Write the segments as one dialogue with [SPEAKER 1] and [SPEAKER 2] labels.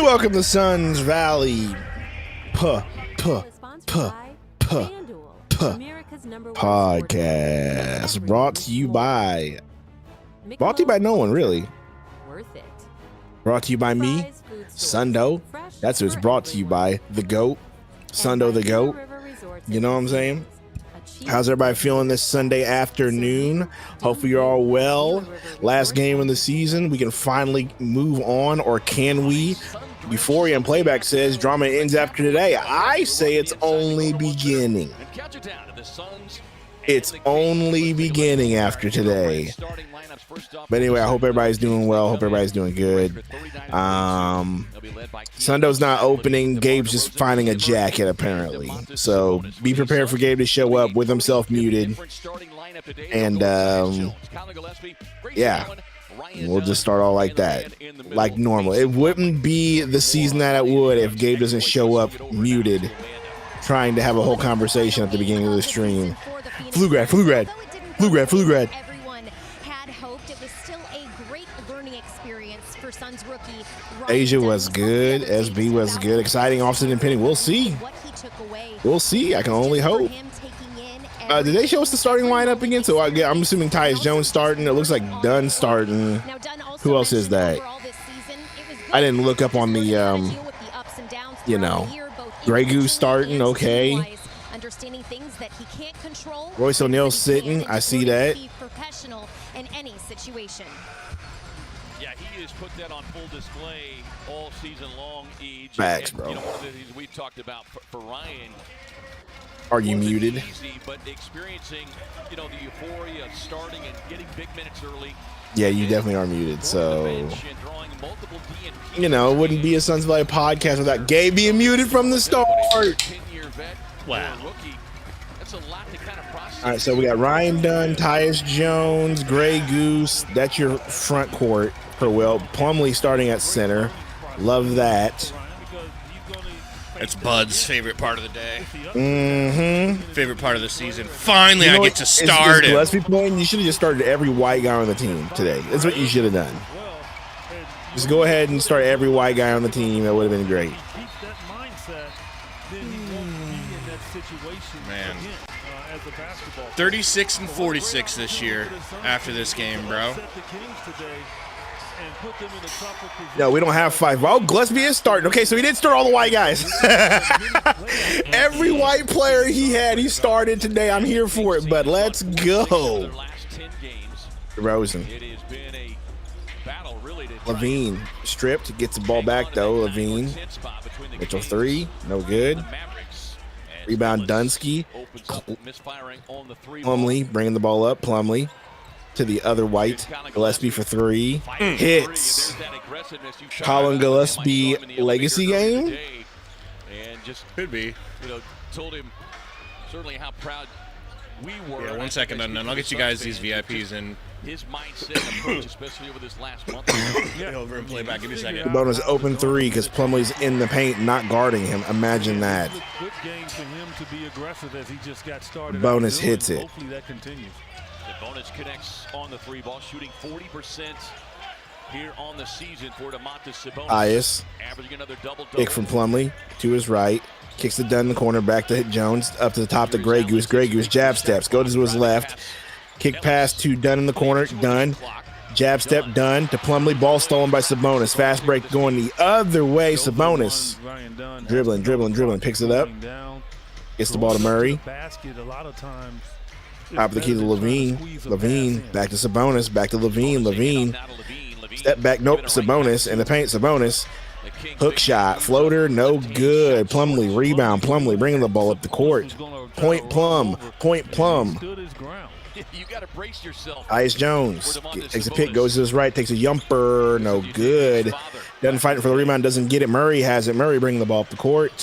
[SPEAKER 1] Welcome to Suns Valley podcast. Brought to you by no one, really. Brought to you by me, Sundo. That's who it's brought to you by. The GOAT, Sundo the GOAT. You know what I'm saying? How's everybody feeling this Sunday afternoon? Hopefully you're all well. Last game of the season. We can finally move on, or can we? Euphoria and Playback says drama ends after today. I say it's only beginning. It's only beginning after today. But anyway, I hope everybody's doing well. Hope everybody's doing good. Sundo's not opening. Gabe's just finding a jacket, apparently. So be prepared for Gabe to show up with himself muted. And yeah, we'll just start all like that, like normal. It wouldn't be the season that it would if Gabe doesn't show up muted, trying to have a whole conversation at the beginning of the stream. Flugrad.
[SPEAKER 2] Everyone had hoped it was still a great learning experience for Suns rookie.
[SPEAKER 1] Asia was good. SB was good. Exciting offseason pinning. We'll see. We'll see. I can only hope. Did they show us the starting lineup again? So I'm assuming Tyus Jones starting. It looks like Dunn starting. Who else is that? I didn't look up on the, Grey Goose starting. Okay.
[SPEAKER 2] Understanding things that he can't control.
[SPEAKER 1] Royce O'Neal sitting. I see that.
[SPEAKER 2] Professional in any situation.
[SPEAKER 3] Yeah, he has put that on full display all season long.
[SPEAKER 1] Facts, bro.
[SPEAKER 3] You know, one of the things we talked about for Ryan.
[SPEAKER 1] Are you muted?
[SPEAKER 3] Easy, but experiencing, the euphoria of starting and getting big minutes early.
[SPEAKER 1] Yeah, you definitely are muted. So, it wouldn't be a Suns Valley podcast without Gabe being muted from the start.
[SPEAKER 3] Wow.
[SPEAKER 1] All right, so we got Ryan Dunn, Tyus Jones, Grey Goose. That's your front court for Will. Plumlee starting at center. Love that.
[SPEAKER 4] It's Bud's favorite part of the day.
[SPEAKER 1] Mm-hmm.
[SPEAKER 4] Favorite part of the season. Finally, I get to start it.
[SPEAKER 1] Let's be playing. You should have just started every white guy on the team today. That's what you should have done. Just go ahead and start every white guy on the team. That would have been great.
[SPEAKER 4] Man. 36 and 46 this year after this game, bro.
[SPEAKER 1] No, we don't have 5. Well, Gillespie is starting. Okay, so he did start all the white guys. Every white player he had, he started today. I'm here for it, but let's go. Rosen. Levine stripped, gets the ball back though. Levine. Mitchell 3, no good. Rebound Dunsky. Plumlee bringing the ball up. Plumlee to the other white. Gillespie for 3. Hits. Colin Gillespie legacy game?
[SPEAKER 4] Could be.
[SPEAKER 3] Told him certainly how proud we were.
[SPEAKER 4] Yeah, 1 second, and I'll get you guys these VIPs in.
[SPEAKER 3] His mindset approach, especially over this last month.
[SPEAKER 4] Over and play back. Give me a second.
[SPEAKER 1] The bonus open 3 because Plumlee's in the paint, not guarding him. Imagine that.
[SPEAKER 5] Good game for him to be aggressive as he just got started.
[SPEAKER 1] Bonus hits it.
[SPEAKER 5] Hopefully that continues.
[SPEAKER 3] The bonus connects on the 3 ball, shooting 40% here on the season for Domantas Sabonis.
[SPEAKER 1] Ias.
[SPEAKER 3] Averaging another double-double.
[SPEAKER 1] Kick from Plumlee to his right. Kicks it down in the corner, back to Jones, up to the top to Grey Goose. Grey Goose jab steps, goes to his left. Kick pass to Dunn in the corner. Dunn. Jab step Dunn to Plumlee. Ball stolen by Sabonis. Fast break going the other way. Sabonis. Dribbling. Picks it up. Gets the ball to Murray. Top of the key to Levine. Levine. Back to Sabonis. Back to Levine. Levine. Step back. Nope. Sabonis. In the paint. Sabonis. Hook shot. Floater. No good. Plumlee. Rebound. Plumlee bringing the ball up the court. Point Plum.
[SPEAKER 3] You got to brace yourself.
[SPEAKER 1] Tyus Jones takes a pick, goes to his right, takes a yumper, no good. Doesn't fight it for the rebound, doesn't get it. Murray has it. Murray bringing the ball up the court.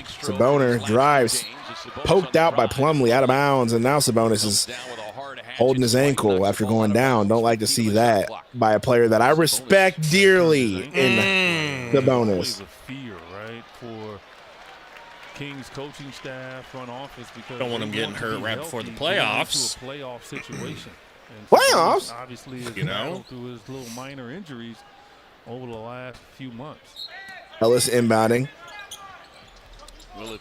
[SPEAKER 1] Sabonis drives, poked out by Plumlee, out of bounds, and now Sabonis is holding his ankle after going down. Don't like to see that by a player that I respect dearly in the bonus.
[SPEAKER 5] Kings coaching staff, front office, because
[SPEAKER 4] don't want him getting hurt right before the playoffs.
[SPEAKER 5] Playoff situation. And
[SPEAKER 1] Playoffs?
[SPEAKER 5] obviously, is
[SPEAKER 4] You know?
[SPEAKER 5] through his little minor injuries over the last few months.
[SPEAKER 1] Ellis inbounding.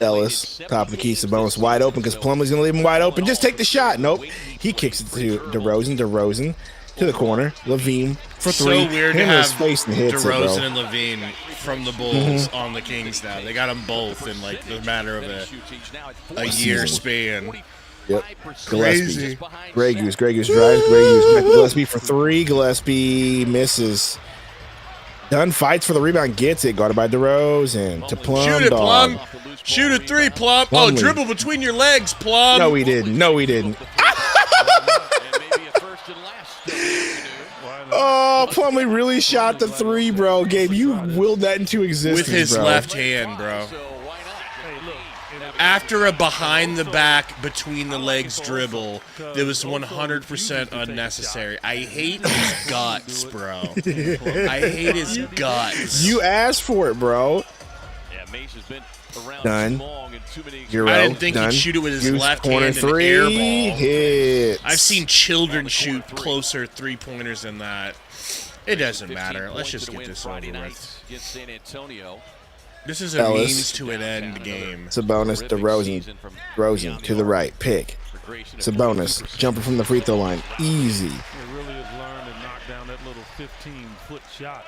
[SPEAKER 1] Ellis, top of the key, Sabonis wide open because Plumlee's going to leave him wide open. Just take the shot. Nope. He kicks it to DeRozan. DeRozan to the corner. Levine for three.
[SPEAKER 4] So weird to
[SPEAKER 1] Him in his
[SPEAKER 4] have
[SPEAKER 1] face and hits it, bro.
[SPEAKER 4] DeRozan and Levine from the Bulls on the Kings now. They got them both in like the matter of a year span.
[SPEAKER 1] Yep. Gillespie. Grey Goose drives. Grey Goose. Gillespie for three. Gillespie misses. Dunn fights for the rebound. Gets it. Guarded by DeRozan. To Plum.
[SPEAKER 4] Shoot it,
[SPEAKER 1] dog.
[SPEAKER 4] Plum. Shoot it three, Plum.
[SPEAKER 1] Plumlee.
[SPEAKER 4] Oh, dribble between your legs, Plum.
[SPEAKER 1] No, he didn't. No, he didn't. Oh, Plumlee really shot the three, bro. Gabe, you willed that into existence,
[SPEAKER 4] With his
[SPEAKER 1] bro.
[SPEAKER 4] left hand, bro. After a behind the back, between the legs dribble, that was 100% unnecessary. I hate his guts, bro. I hate his guts.
[SPEAKER 1] You asked for it, bro. Done. Euro,
[SPEAKER 4] I didn't think
[SPEAKER 1] done.
[SPEAKER 4] he'd shoot it with his
[SPEAKER 1] Goose,
[SPEAKER 4] left
[SPEAKER 1] corner
[SPEAKER 4] hand and
[SPEAKER 1] three.
[SPEAKER 4] air ball.
[SPEAKER 1] Hits.
[SPEAKER 4] I've seen children shoot closer three-pointers than that. It doesn't matter. Let's just get this over with. This is a
[SPEAKER 1] Ellis.
[SPEAKER 4] means to an end game.
[SPEAKER 1] Sabonis, DeRozan to the right. Pick. Sabonis jumping from the free throw line. Easy.
[SPEAKER 5] He really has learned to knock down that little 15-foot shot.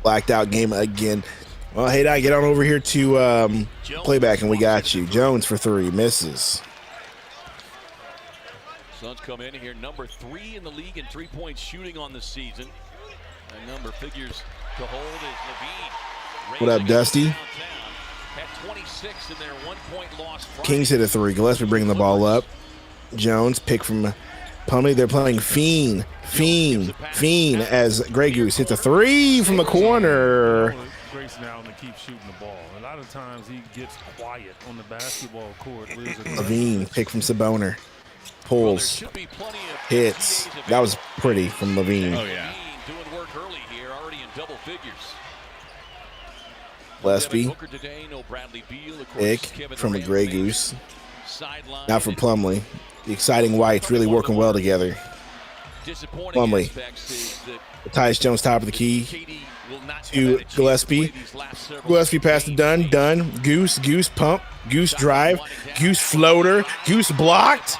[SPEAKER 1] Blacked out game again. Well, hey, Doc, get on over here to playback, and we got you. Jones for three. Misses.
[SPEAKER 3] Suns come in here, number 3 in the league in three-point shooting on the season. That number figures to hold is Levine.
[SPEAKER 1] What up, Dusty?
[SPEAKER 3] Had 26 in their 1-point loss.
[SPEAKER 1] Kings hit a three. Gillespie bringing the ball up. Jones pick from Plumlee. They're playing Fiend as Grey Goose hits a three from the corner.
[SPEAKER 5] Grace now to keep shooting the ball. A lot of times he gets quiet on the basketball court.
[SPEAKER 1] Levine pick from Sabonis. Pulls. Hits. That was pretty from Levine.
[SPEAKER 4] Oh, yeah.
[SPEAKER 3] Doing work early here, already in double figures.
[SPEAKER 1] Gillespie. Pick from a Grey Goose. Now for Plumlee. The exciting whites really working well together. Plumlee. Tyus Jones top of the key to Gillespie. Gillespie past the Dunn. Goose pump. Goose drive. Goose floater. Goose blocked.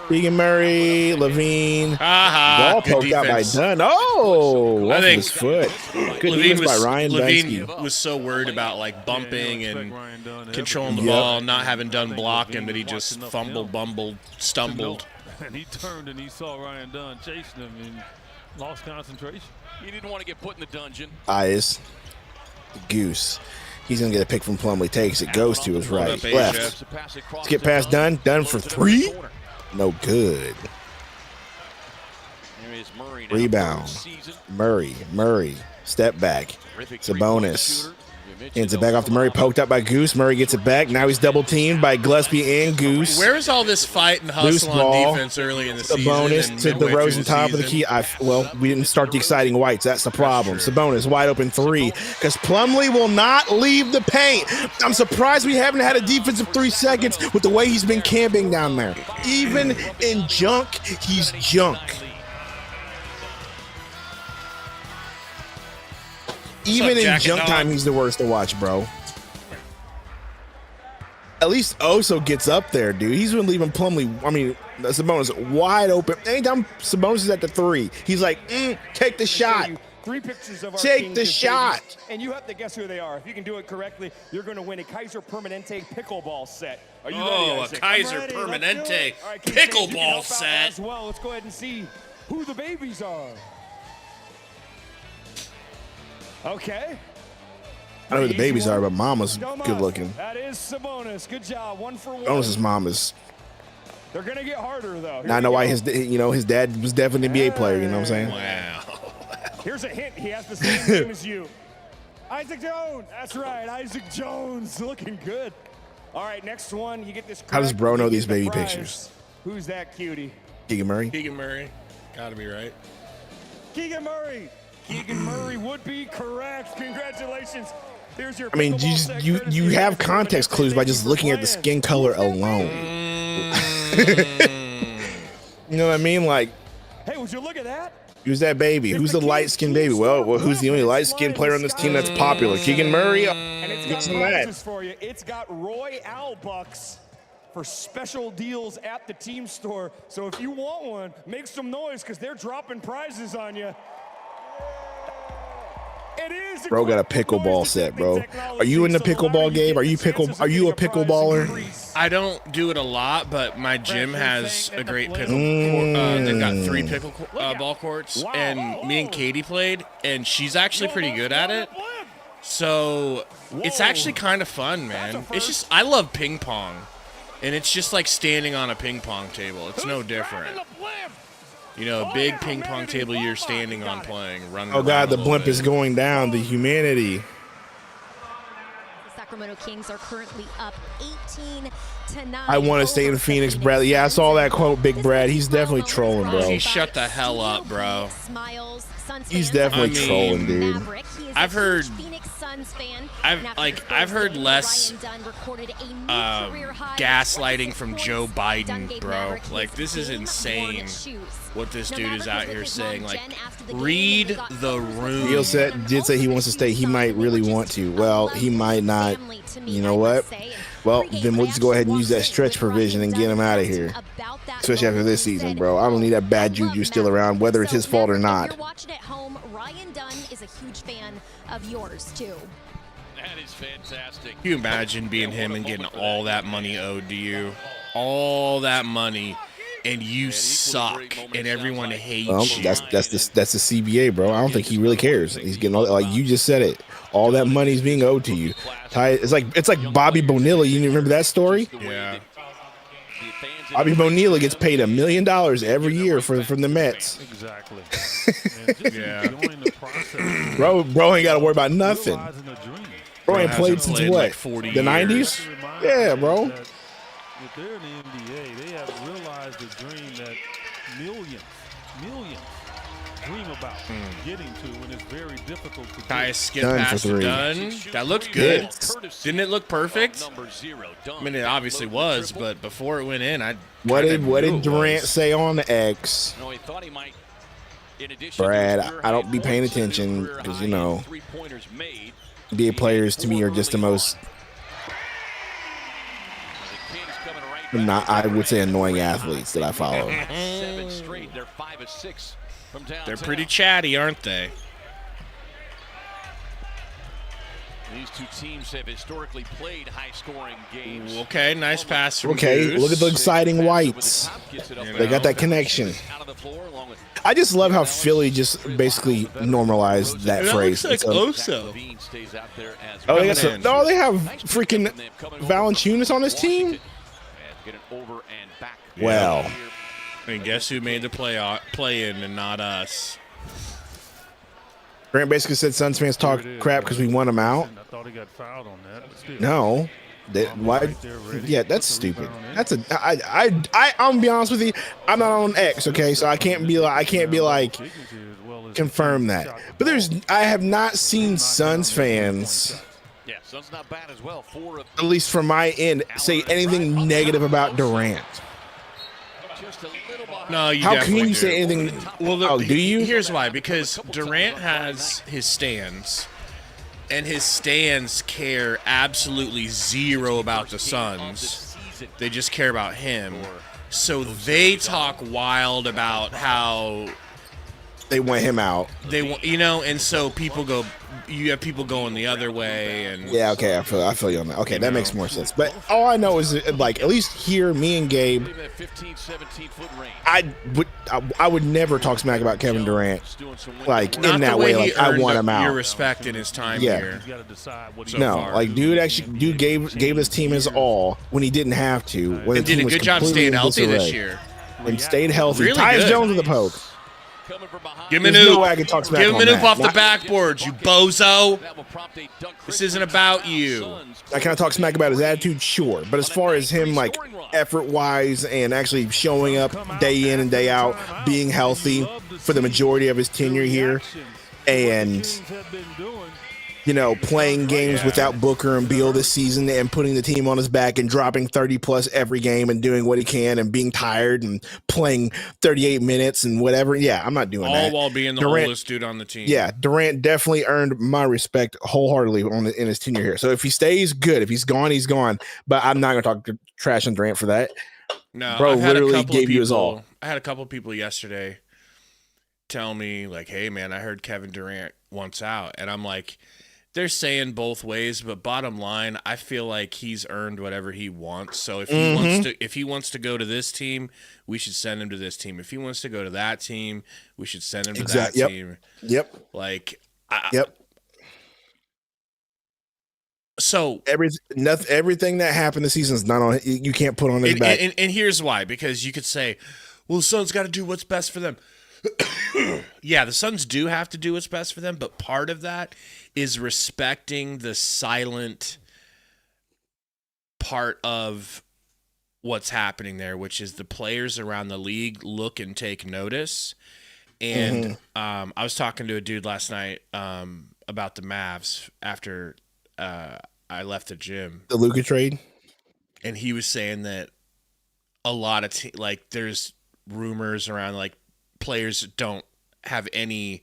[SPEAKER 1] Keegan Murray, Levine. Ball poked out by Dunn. Oh, off his foot. Good defense by Ryan
[SPEAKER 4] Levine
[SPEAKER 1] Bensky.
[SPEAKER 4] was so worried about like bumping and controlling the ball, not having Dunn block him, that he just fumbled, bumbled, stumbled.
[SPEAKER 5] And he turned and he saw Ryan Dunn chasing him and lost concentration.
[SPEAKER 3] He didn't want to get put in the dungeon.
[SPEAKER 1] Eyes. Goose. He's going to get a pick from Plumlee. Takes it. Goes to his right. Left. Let's get past Dunn. Dunn for three. No good. Rebound. Murray. Step back. Sabonis. Hands it back off to Murray. Poked up by Goose. Murray gets it back. Now he's double teamed by Gillespie and Goose.
[SPEAKER 4] Where is all this fight and hustle on defense early in the season?
[SPEAKER 1] Sabonis to DeRozan top of the key. Well, we didn't start the exciting whites. That's the problem. Sabonis wide open three because Plumlee will not leave the paint. I'm surprised we haven't had a defensive 3 seconds with the way he's been camping down there. Even in junk, he's junk. Even in junk time, he's the worst to watch, bro. At least Oso gets up there, dude. He's been leaving Sabonis wide open. Anytime Sabonis is at the three, he's like, take the shot.
[SPEAKER 6] 3 pictures of our
[SPEAKER 1] Take the shot.
[SPEAKER 6] And you have to guess who they are. If you can do it correctly, you're going to win a Kaiser Permanente pickleball set. Are you ready, Isaac?
[SPEAKER 4] A Kaiser Permanente pickleball set.
[SPEAKER 6] As well, let's go ahead and see who the babies are. Okay.
[SPEAKER 1] I know who the babies are, but Mama's good looking.
[SPEAKER 6] That is Sabonis. Good job. 1 for 1.
[SPEAKER 1] Sabonis' Mama's.
[SPEAKER 6] They're going to get harder, though.
[SPEAKER 1] Now I know why his dad was definitely an NBA player. You know what I'm saying?
[SPEAKER 4] Wow.
[SPEAKER 6] Here's a hint. He has the same name as you. Isaac Jones. That's right. Isaac Jones. Looking good. All right, next one. You get this correct.
[SPEAKER 1] How does bro know these
[SPEAKER 6] the
[SPEAKER 1] baby
[SPEAKER 6] prize.
[SPEAKER 1] pictures?
[SPEAKER 6] Who's that cutie?
[SPEAKER 1] Keegan Murray.
[SPEAKER 4] Keegan Murray. Gotta be right.
[SPEAKER 6] Keegan Murray. Keegan Murray would be correct. Congratulations. There's your
[SPEAKER 1] You have context clues by just looking at the skin color alone. You know what I mean? Like,
[SPEAKER 6] Hey, would you look at that?
[SPEAKER 1] who's that baby? Who's the light-skinned baby? Well, who's the only light-skinned player on this team that's popular? Keegan Murray?
[SPEAKER 6] And it's got prizes for you. It's got Royale bucks for special deals at the team store. So if you want one, make some noise because they're dropping prizes on you. It is
[SPEAKER 1] Bro got a pickleball set, bro. Are you into pickleball, Gabe? Are you a pickleballer?
[SPEAKER 4] I don't do it a lot, but my gym has a great pickle court. They've got 3 ball courts, and me and Katie played, and she's actually pretty good at it. So it's actually kind of fun, man. It's just, I love ping pong, and it's just like standing on a ping pong table. It's no different. You know, a big ping pong table you're standing on playing, running.
[SPEAKER 1] Oh God, the blimp is going down. The humanity.
[SPEAKER 2] The Sacramento Kings are currently up 18-9.
[SPEAKER 1] I want to stay in Phoenix, Bradley. Yeah, I saw that quote, Big Brad. He's definitely trolling, bro.
[SPEAKER 4] He shut the hell up, bro.
[SPEAKER 1] He's definitely trolling, dude.
[SPEAKER 4] I've heard less gaslighting from Joe Biden, bro. Like, this is insane what this dude is out here saying. Like, read the room.
[SPEAKER 1] Neil did say he wants to stay. He might really want to. Well, he might not. You know what? Well, then we'll just go ahead and use that stretch provision and get him out of here. Especially after this season, bro. I don't need that bad juju still around, whether it's his fault or not.
[SPEAKER 2] Ryan Dunn is a huge fan of yours, too.
[SPEAKER 3] That is fantastic.
[SPEAKER 4] Can you imagine being him and getting all that money owed to you? All that money, and you suck, and everyone hates you.
[SPEAKER 1] That's the CBA, bro. I don't think he really cares. He's getting all, like you just said it. All that money's being owed to you. It's like Bobby Bonilla. You remember that story?
[SPEAKER 4] Yeah.
[SPEAKER 1] Bobby Bonilla gets paid $1 million every year from the Mets.
[SPEAKER 5] Exactly.
[SPEAKER 4] Yeah.
[SPEAKER 1] Bro ain't got to worry about nothing. Bro ain't played since what?
[SPEAKER 4] Like 40
[SPEAKER 1] the 90s? Yeah, bro.
[SPEAKER 5] If they're in the NBA, they have realized the dream that millions dream about getting to, and it's very difficult to
[SPEAKER 4] Guys skip
[SPEAKER 1] Done
[SPEAKER 4] past
[SPEAKER 1] for 3.
[SPEAKER 4] Dunn. That looked good.
[SPEAKER 1] Yes.
[SPEAKER 4] Didn't it look perfect? I mean, it obviously was, but before it went in,
[SPEAKER 1] What did Durant say on the X?
[SPEAKER 3] No, he thought he might.
[SPEAKER 1] Brad, I don't be paying attention because, you know, NBA players to me are just the most, I would say, annoying athletes that I follow.
[SPEAKER 3] 7 straight. They're 5 of 6 from downtown.
[SPEAKER 4] They're pretty chatty, aren't they?
[SPEAKER 3] These two teams have historically played high-scoring games.
[SPEAKER 4] Okay, nice pass from
[SPEAKER 1] Okay,
[SPEAKER 4] Goose.
[SPEAKER 1] look at the exciting whites. They got that connection. I just love how Philly just basically normalized that phrase.
[SPEAKER 4] Looks like Oso.
[SPEAKER 1] Oh, they got they have freaking Valanciunas on this team? Well.
[SPEAKER 4] I mean, guess who made the play in and not us?
[SPEAKER 1] Grant basically said Suns fans talk crap because we won them out.
[SPEAKER 5] I thought he got fouled on that.
[SPEAKER 1] No. Why? Yeah, that's stupid. That's I'm gonna be honest with you. I'm not on X, okay, so I can't be like confirm that. But I have not seen Suns fans,
[SPEAKER 3] Yeah, Suns not bad as well.
[SPEAKER 1] at least from my end, say anything negative about Durant.
[SPEAKER 4] No, you
[SPEAKER 1] How
[SPEAKER 4] definitely
[SPEAKER 1] can you
[SPEAKER 4] do.
[SPEAKER 1] say anything?
[SPEAKER 4] Well,
[SPEAKER 1] do you?
[SPEAKER 4] Here's why. Because Durant has his stands, and his stands care absolutely zero about the Suns. They just care about him. So they talk wild about how
[SPEAKER 1] They want him out.
[SPEAKER 4] they want, and so people go. You have people going the other way, and
[SPEAKER 1] Yeah, okay, I feel you on that. Okay, that makes more sense. But all I know is, like, at least here, me and Gabe,
[SPEAKER 3] 15, 17-foot range.
[SPEAKER 1] I would never talk smack about Kevin Durant, like,
[SPEAKER 4] not
[SPEAKER 1] in
[SPEAKER 4] the
[SPEAKER 1] that
[SPEAKER 4] way
[SPEAKER 1] way.
[SPEAKER 4] he
[SPEAKER 1] Like, I
[SPEAKER 4] earned
[SPEAKER 1] want him
[SPEAKER 4] your
[SPEAKER 1] out.
[SPEAKER 4] respect in his time
[SPEAKER 1] Yeah.
[SPEAKER 4] here.
[SPEAKER 5] You got to decide what he
[SPEAKER 1] No,
[SPEAKER 4] far.
[SPEAKER 1] like, dude gave his team his all when he didn't have to. When
[SPEAKER 4] And
[SPEAKER 1] the
[SPEAKER 4] did
[SPEAKER 1] team
[SPEAKER 4] a
[SPEAKER 1] was
[SPEAKER 4] good job
[SPEAKER 1] completely
[SPEAKER 4] staying
[SPEAKER 1] in
[SPEAKER 4] healthy this
[SPEAKER 1] disarray.
[SPEAKER 4] year.
[SPEAKER 1] And stayed healthy.
[SPEAKER 4] Really
[SPEAKER 1] Tyus
[SPEAKER 4] good.
[SPEAKER 1] Jones with the poke.
[SPEAKER 4] Give
[SPEAKER 1] There's
[SPEAKER 4] Manoop.
[SPEAKER 1] no way I can talk smack
[SPEAKER 4] Give
[SPEAKER 1] on
[SPEAKER 4] Manoop
[SPEAKER 1] that.
[SPEAKER 4] off the
[SPEAKER 1] Not-
[SPEAKER 4] backboard, you bozo. This isn't about you.
[SPEAKER 1] I kind of talk smack about his attitude, sure. But as far as him, like, effort-wise and actually showing up day in and day out, being healthy for the majority of his tenure here, and you know, playing games without Booker and Beal this season and putting the team on his back and dropping 30 plus every game and doing what he can and being tired and playing 38 minutes and whatever. Yeah, I'm not doing that.
[SPEAKER 4] All while being the oldest dude on the team.
[SPEAKER 1] Yeah, Durant definitely earned my respect wholeheartedly in his tenure here. So if he stays, good. If he's gone, he's gone. But I'm not going to talk trash on Durant for that.
[SPEAKER 4] No,
[SPEAKER 1] bro, literally gave you his all.
[SPEAKER 4] I had a couple people yesterday tell me, like, hey, man, I heard Kevin Durant wants out. And I'm like, they're saying both ways, but bottom line, I feel like he's earned whatever he wants. So if he wants to go to this team, we should send him to this team. If he wants to go to that team, we should send him to that team.
[SPEAKER 1] Yep.
[SPEAKER 4] Like,
[SPEAKER 1] yep.
[SPEAKER 4] So
[SPEAKER 1] everything that happened this season is not on. You can't put on his back.
[SPEAKER 4] And here's why: because you could say, "Well, the Suns got to do what's best for them." Yeah, the Suns do have to do what's best for them, but part of that is respecting the silent part of what's happening there, which is the players around the league look and take notice. And I was talking to a dude last night about the Mavs after I left the gym.
[SPEAKER 1] The Luka trade?
[SPEAKER 4] And he was saying that a lot of like there's rumors around like players don't have any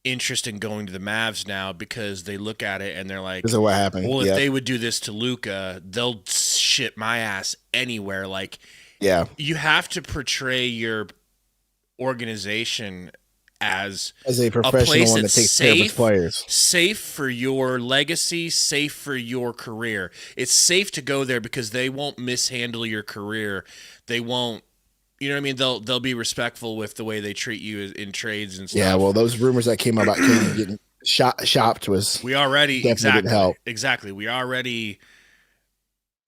[SPEAKER 4] interest in going to the Mavs now because they look at it and they're like,
[SPEAKER 1] "This is what happened."
[SPEAKER 4] Well, if they would do this to Luka, they'll shit my ass anywhere. Like,
[SPEAKER 1] yeah,
[SPEAKER 4] you have to portray your organization as
[SPEAKER 1] a professional
[SPEAKER 4] place
[SPEAKER 1] one that
[SPEAKER 4] that's
[SPEAKER 1] takes care of its players.
[SPEAKER 4] Safe for your legacy, safe for your career. It's safe to go there because they won't mishandle your career. They won't. You know what I mean? They'll be respectful with the way they treat you in trades and stuff.
[SPEAKER 1] Yeah, well, those rumors that came about KD getting shopped was
[SPEAKER 4] we already
[SPEAKER 1] definitely didn't help.
[SPEAKER 4] Exactly. We already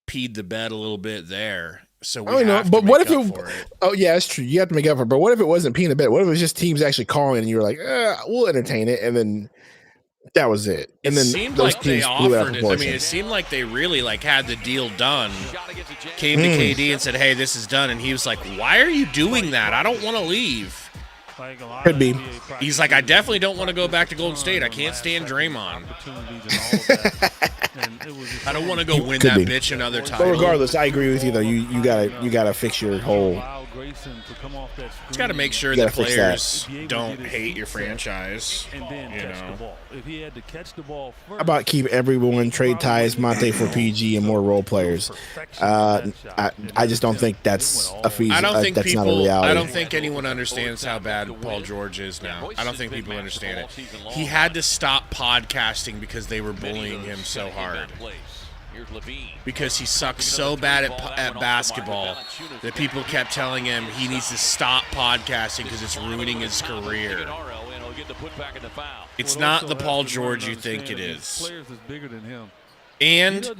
[SPEAKER 4] peed the bed a little bit there. So we
[SPEAKER 1] but what if it? Oh yeah, it's true. You have to make up for it. But what if it wasn't peeing the bed? What if it was just teams actually calling and you were like, we'll entertain it, and then that was it. And then
[SPEAKER 4] seemed
[SPEAKER 1] those
[SPEAKER 4] like
[SPEAKER 1] teams
[SPEAKER 4] they
[SPEAKER 1] blew out
[SPEAKER 4] offered it. I
[SPEAKER 1] proportion.
[SPEAKER 4] mean, it seemed like they really like had the deal done. Came to KD and said, "Hey, this is done," and he was like, "Why are you doing that? I don't want to leave."
[SPEAKER 1] Could be.
[SPEAKER 4] He's like, "I definitely don't want to go back to Golden State. I can't stand Draymond. I don't want to go win that bitch another title."
[SPEAKER 1] But regardless, I agree with you though. You gotta fix your whole.
[SPEAKER 4] Just got to make sure that players don't hate your franchise.
[SPEAKER 5] And then catch the ball. If he had to catch the ball first,
[SPEAKER 1] How about keep everyone, trade ties, Monte for PG, and more role players? I just don't think that's a feasible.
[SPEAKER 4] I don't think
[SPEAKER 1] that's not a reality.
[SPEAKER 4] I don't think anyone understands how bad Paul George is now. I don't think people understand it. He had to stop podcasting because they were bullying him so hard. Because he sucks so bad at basketball that people kept telling him he needs to stop podcasting because it's ruining his career. It's not the Paul George you think it is. And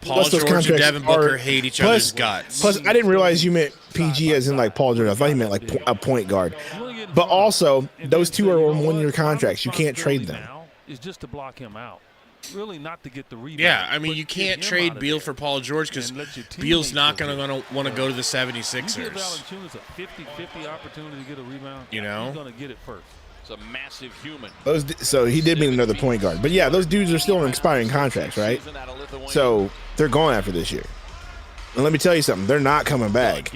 [SPEAKER 4] Paul George and Devin Booker hate each other's guts.
[SPEAKER 1] Plus, I didn't realize you meant PG as in like Paul George. I thought you meant like a point guard. But also, those two are on one-year contracts. You can't trade them.
[SPEAKER 5] Is just to block him out. Really not to get the rebound.
[SPEAKER 4] Yeah, I mean, you can't trade Beal for Paul George because Beal's not going to want to go to the 76ers.
[SPEAKER 5] You give Valanciunas a 50-50 opportunity to get a rebound,
[SPEAKER 4] you know?
[SPEAKER 5] He's going to get it first.
[SPEAKER 3] It's a massive human.
[SPEAKER 1] So he did mean another point guard. But yeah, those dudes are still on expiring contracts, right? So they're gone after this year. And let me tell you something. They're not coming back.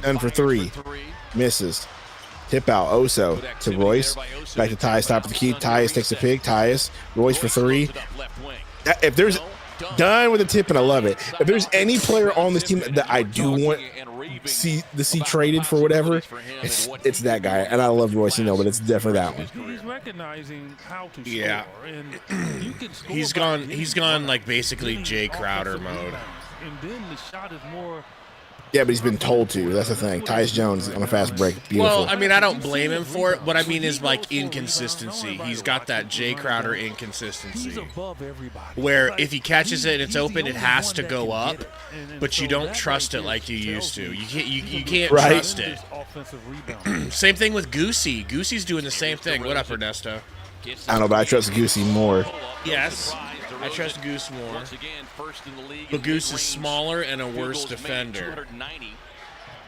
[SPEAKER 1] And for three. Misses. Tip out Oso to Royce. Back to Tyus, top of the key. Tyus takes a pick. Tyus. Royce for three. If there's done with the tip, and I love it. If there's any player on this team that I do want to see traded for whatever, it's that guy. And I love Royce, but it's definitely that one.
[SPEAKER 5] He's recognizing how to score.
[SPEAKER 4] Yeah.
[SPEAKER 5] And you can score
[SPEAKER 4] he's gone like basically Jay Crowder mode.
[SPEAKER 5] And then the shot is more.
[SPEAKER 1] Yeah, but he's been told to. That's the thing. Tyus Jones on a fast break. Beautiful.
[SPEAKER 4] Well, I mean, I don't blame him for it. What I mean is, like, inconsistency. He's got that Jay Crowder inconsistency. Where if he catches it and it's open, it has to go up, but you don't trust it like you used to. You can't trust it. Same thing with Goosey. Goosey's doing the same thing. What up, Ernesto?
[SPEAKER 1] I don't know, but I trust Goosey more.
[SPEAKER 4] Yes, I trust Goose more. But Goose is smaller and a worse defender.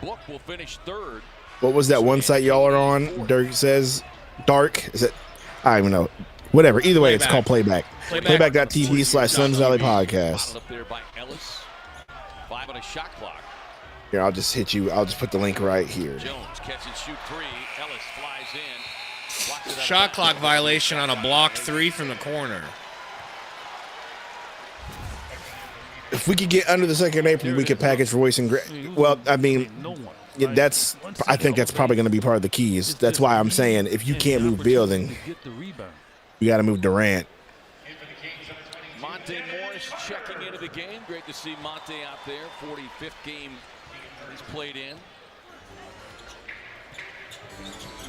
[SPEAKER 1] What was that one site y'all are on? Dirk says, Dark? Is it? I don't even know. Whatever. Either way, it's called Playback. Playback.tv/Suns Valley Podcast.
[SPEAKER 3] Up there by Ellis. 5 on a shot clock.
[SPEAKER 1] Here, I'll just hit you. I'll just put the link right here.
[SPEAKER 3] Jones catch and shoot 3. Ellis flies in. Blocks it out.
[SPEAKER 4] Shot clock violation on a blocked 3 from the corner.
[SPEAKER 1] If we could get under the second apron, we could package Royce and well, I mean, I think that's probably going to be part of the keys. That's why I'm saying if you can't move Beal, then you got to move Durant.
[SPEAKER 3] Monte Morris checking into the game. Great to see Monte out there. 45th game he's played in.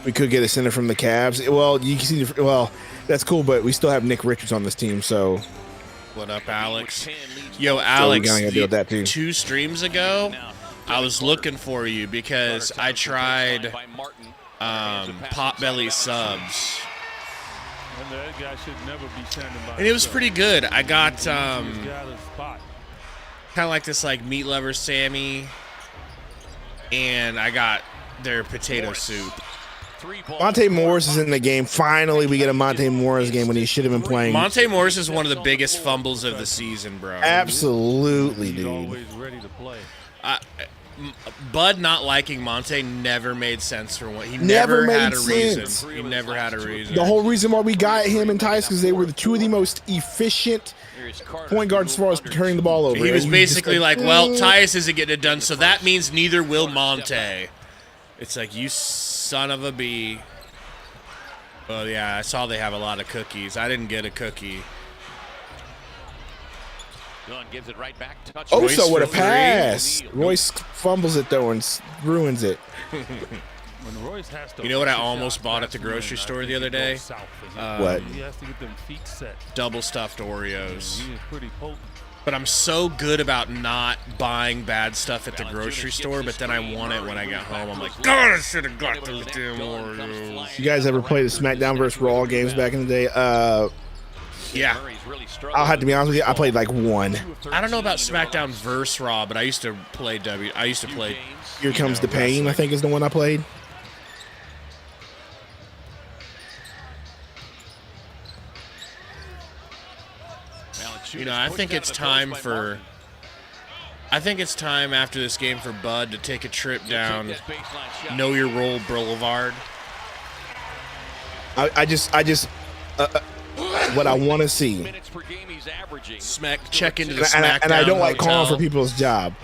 [SPEAKER 1] We could get a center from the Cavs. Well, you can see. Well, that's cool, but we still have Nick Richards on this team, so.
[SPEAKER 4] What up, Alex? Yo, Alex,
[SPEAKER 1] so deal with that too.
[SPEAKER 4] 2 streams ago, I was looking for you because I tried Potbelly subs. And it was pretty good. I got kind of like this like meat lover Sammy, and I got their potato soup.
[SPEAKER 1] Monte Morris is in the game. Finally, we get a Monte Morris game when he should have been playing.
[SPEAKER 4] Monte Morris is one of the biggest fumbles of the season, bro.
[SPEAKER 1] Absolutely, dude.
[SPEAKER 4] Bud not liking Monte never made sense for one. He
[SPEAKER 1] Never made
[SPEAKER 4] had a
[SPEAKER 1] sense.
[SPEAKER 4] reason. He never had a reason.
[SPEAKER 1] The whole reason why we got him and Tice because they were the 2 of the most efficient point guards as far as turning the ball over.
[SPEAKER 4] He was basically like, well, Tyus isn't getting it done, so that means neither will Monte. It's like, you son of a bee. Oh, yeah, I saw they have a lot of cookies. I didn't get a cookie.
[SPEAKER 3] Gunn gives it right back. Touch
[SPEAKER 1] Oh,
[SPEAKER 3] Royce
[SPEAKER 1] so what a
[SPEAKER 3] for
[SPEAKER 1] pass.
[SPEAKER 3] 3.
[SPEAKER 1] Royce fumbles it, though, and ruins it.
[SPEAKER 4] You know what I almost bought at the grocery store the other day?
[SPEAKER 1] What?
[SPEAKER 4] Double stuffed Oreos. But I'm so good about not buying bad stuff at the grocery store, but then I want it when I get home. I'm like, God, I should have got those damn Oreos.
[SPEAKER 1] You guys ever play the SmackDown versus Raw games back in the day?
[SPEAKER 4] Yeah.
[SPEAKER 1] I'll have to be honest with you. I played like 1.
[SPEAKER 4] I don't know about SmackDown versus Raw, but I used to play
[SPEAKER 1] Here Comes the Pain, I think is the one I played.
[SPEAKER 4] You know, I think it's time after this game for Bud to take a trip down Know Your Role Boulevard.
[SPEAKER 1] I just what I want to see.
[SPEAKER 4] Check into the SmackDown
[SPEAKER 1] and I don't like
[SPEAKER 4] hotel.
[SPEAKER 1] calling for people's job,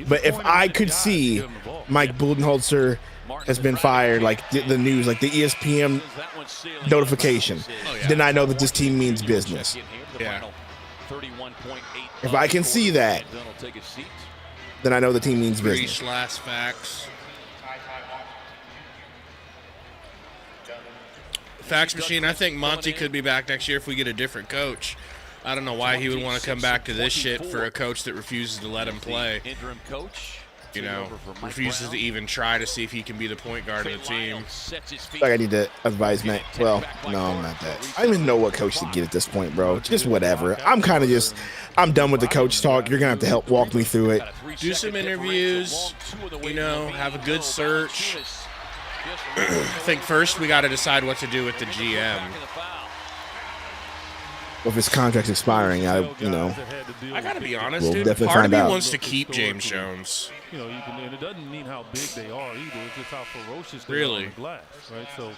[SPEAKER 1] but if I could see Mike Budenholzer has been fired, like the news, like the ESPN notification, then I know that this team means business.
[SPEAKER 4] Yeah.
[SPEAKER 1] If I can see that, then I know the team means business.
[SPEAKER 4] Last facts. Fax machine, I think Monty could be back next year if we get a different coach. I don't know why he would want to come back to this shit for a coach that refuses to let him play. You know, refuses to even try to see if he can be the point guard of the team.
[SPEAKER 1] Like I need to advise Matt. Well, no, I'm not that. I don't even know what coach to get at this point, bro. Just whatever. I'm done with the coach talk. You're gonna have to help walk me through it.
[SPEAKER 4] Do some interviews. You know, have a good search. I think first we got to decide what to do with the GM.
[SPEAKER 1] Well, if his contract's expiring, I
[SPEAKER 4] gotta be honest,
[SPEAKER 1] we'll
[SPEAKER 4] dude.
[SPEAKER 1] definitely
[SPEAKER 4] Part of
[SPEAKER 1] find
[SPEAKER 4] me
[SPEAKER 1] out.
[SPEAKER 4] wants to keep James Jones.
[SPEAKER 5] You know, and it doesn't mean how big they are either. It's just how ferocious they
[SPEAKER 4] Really?
[SPEAKER 5] are on the glass, right? So,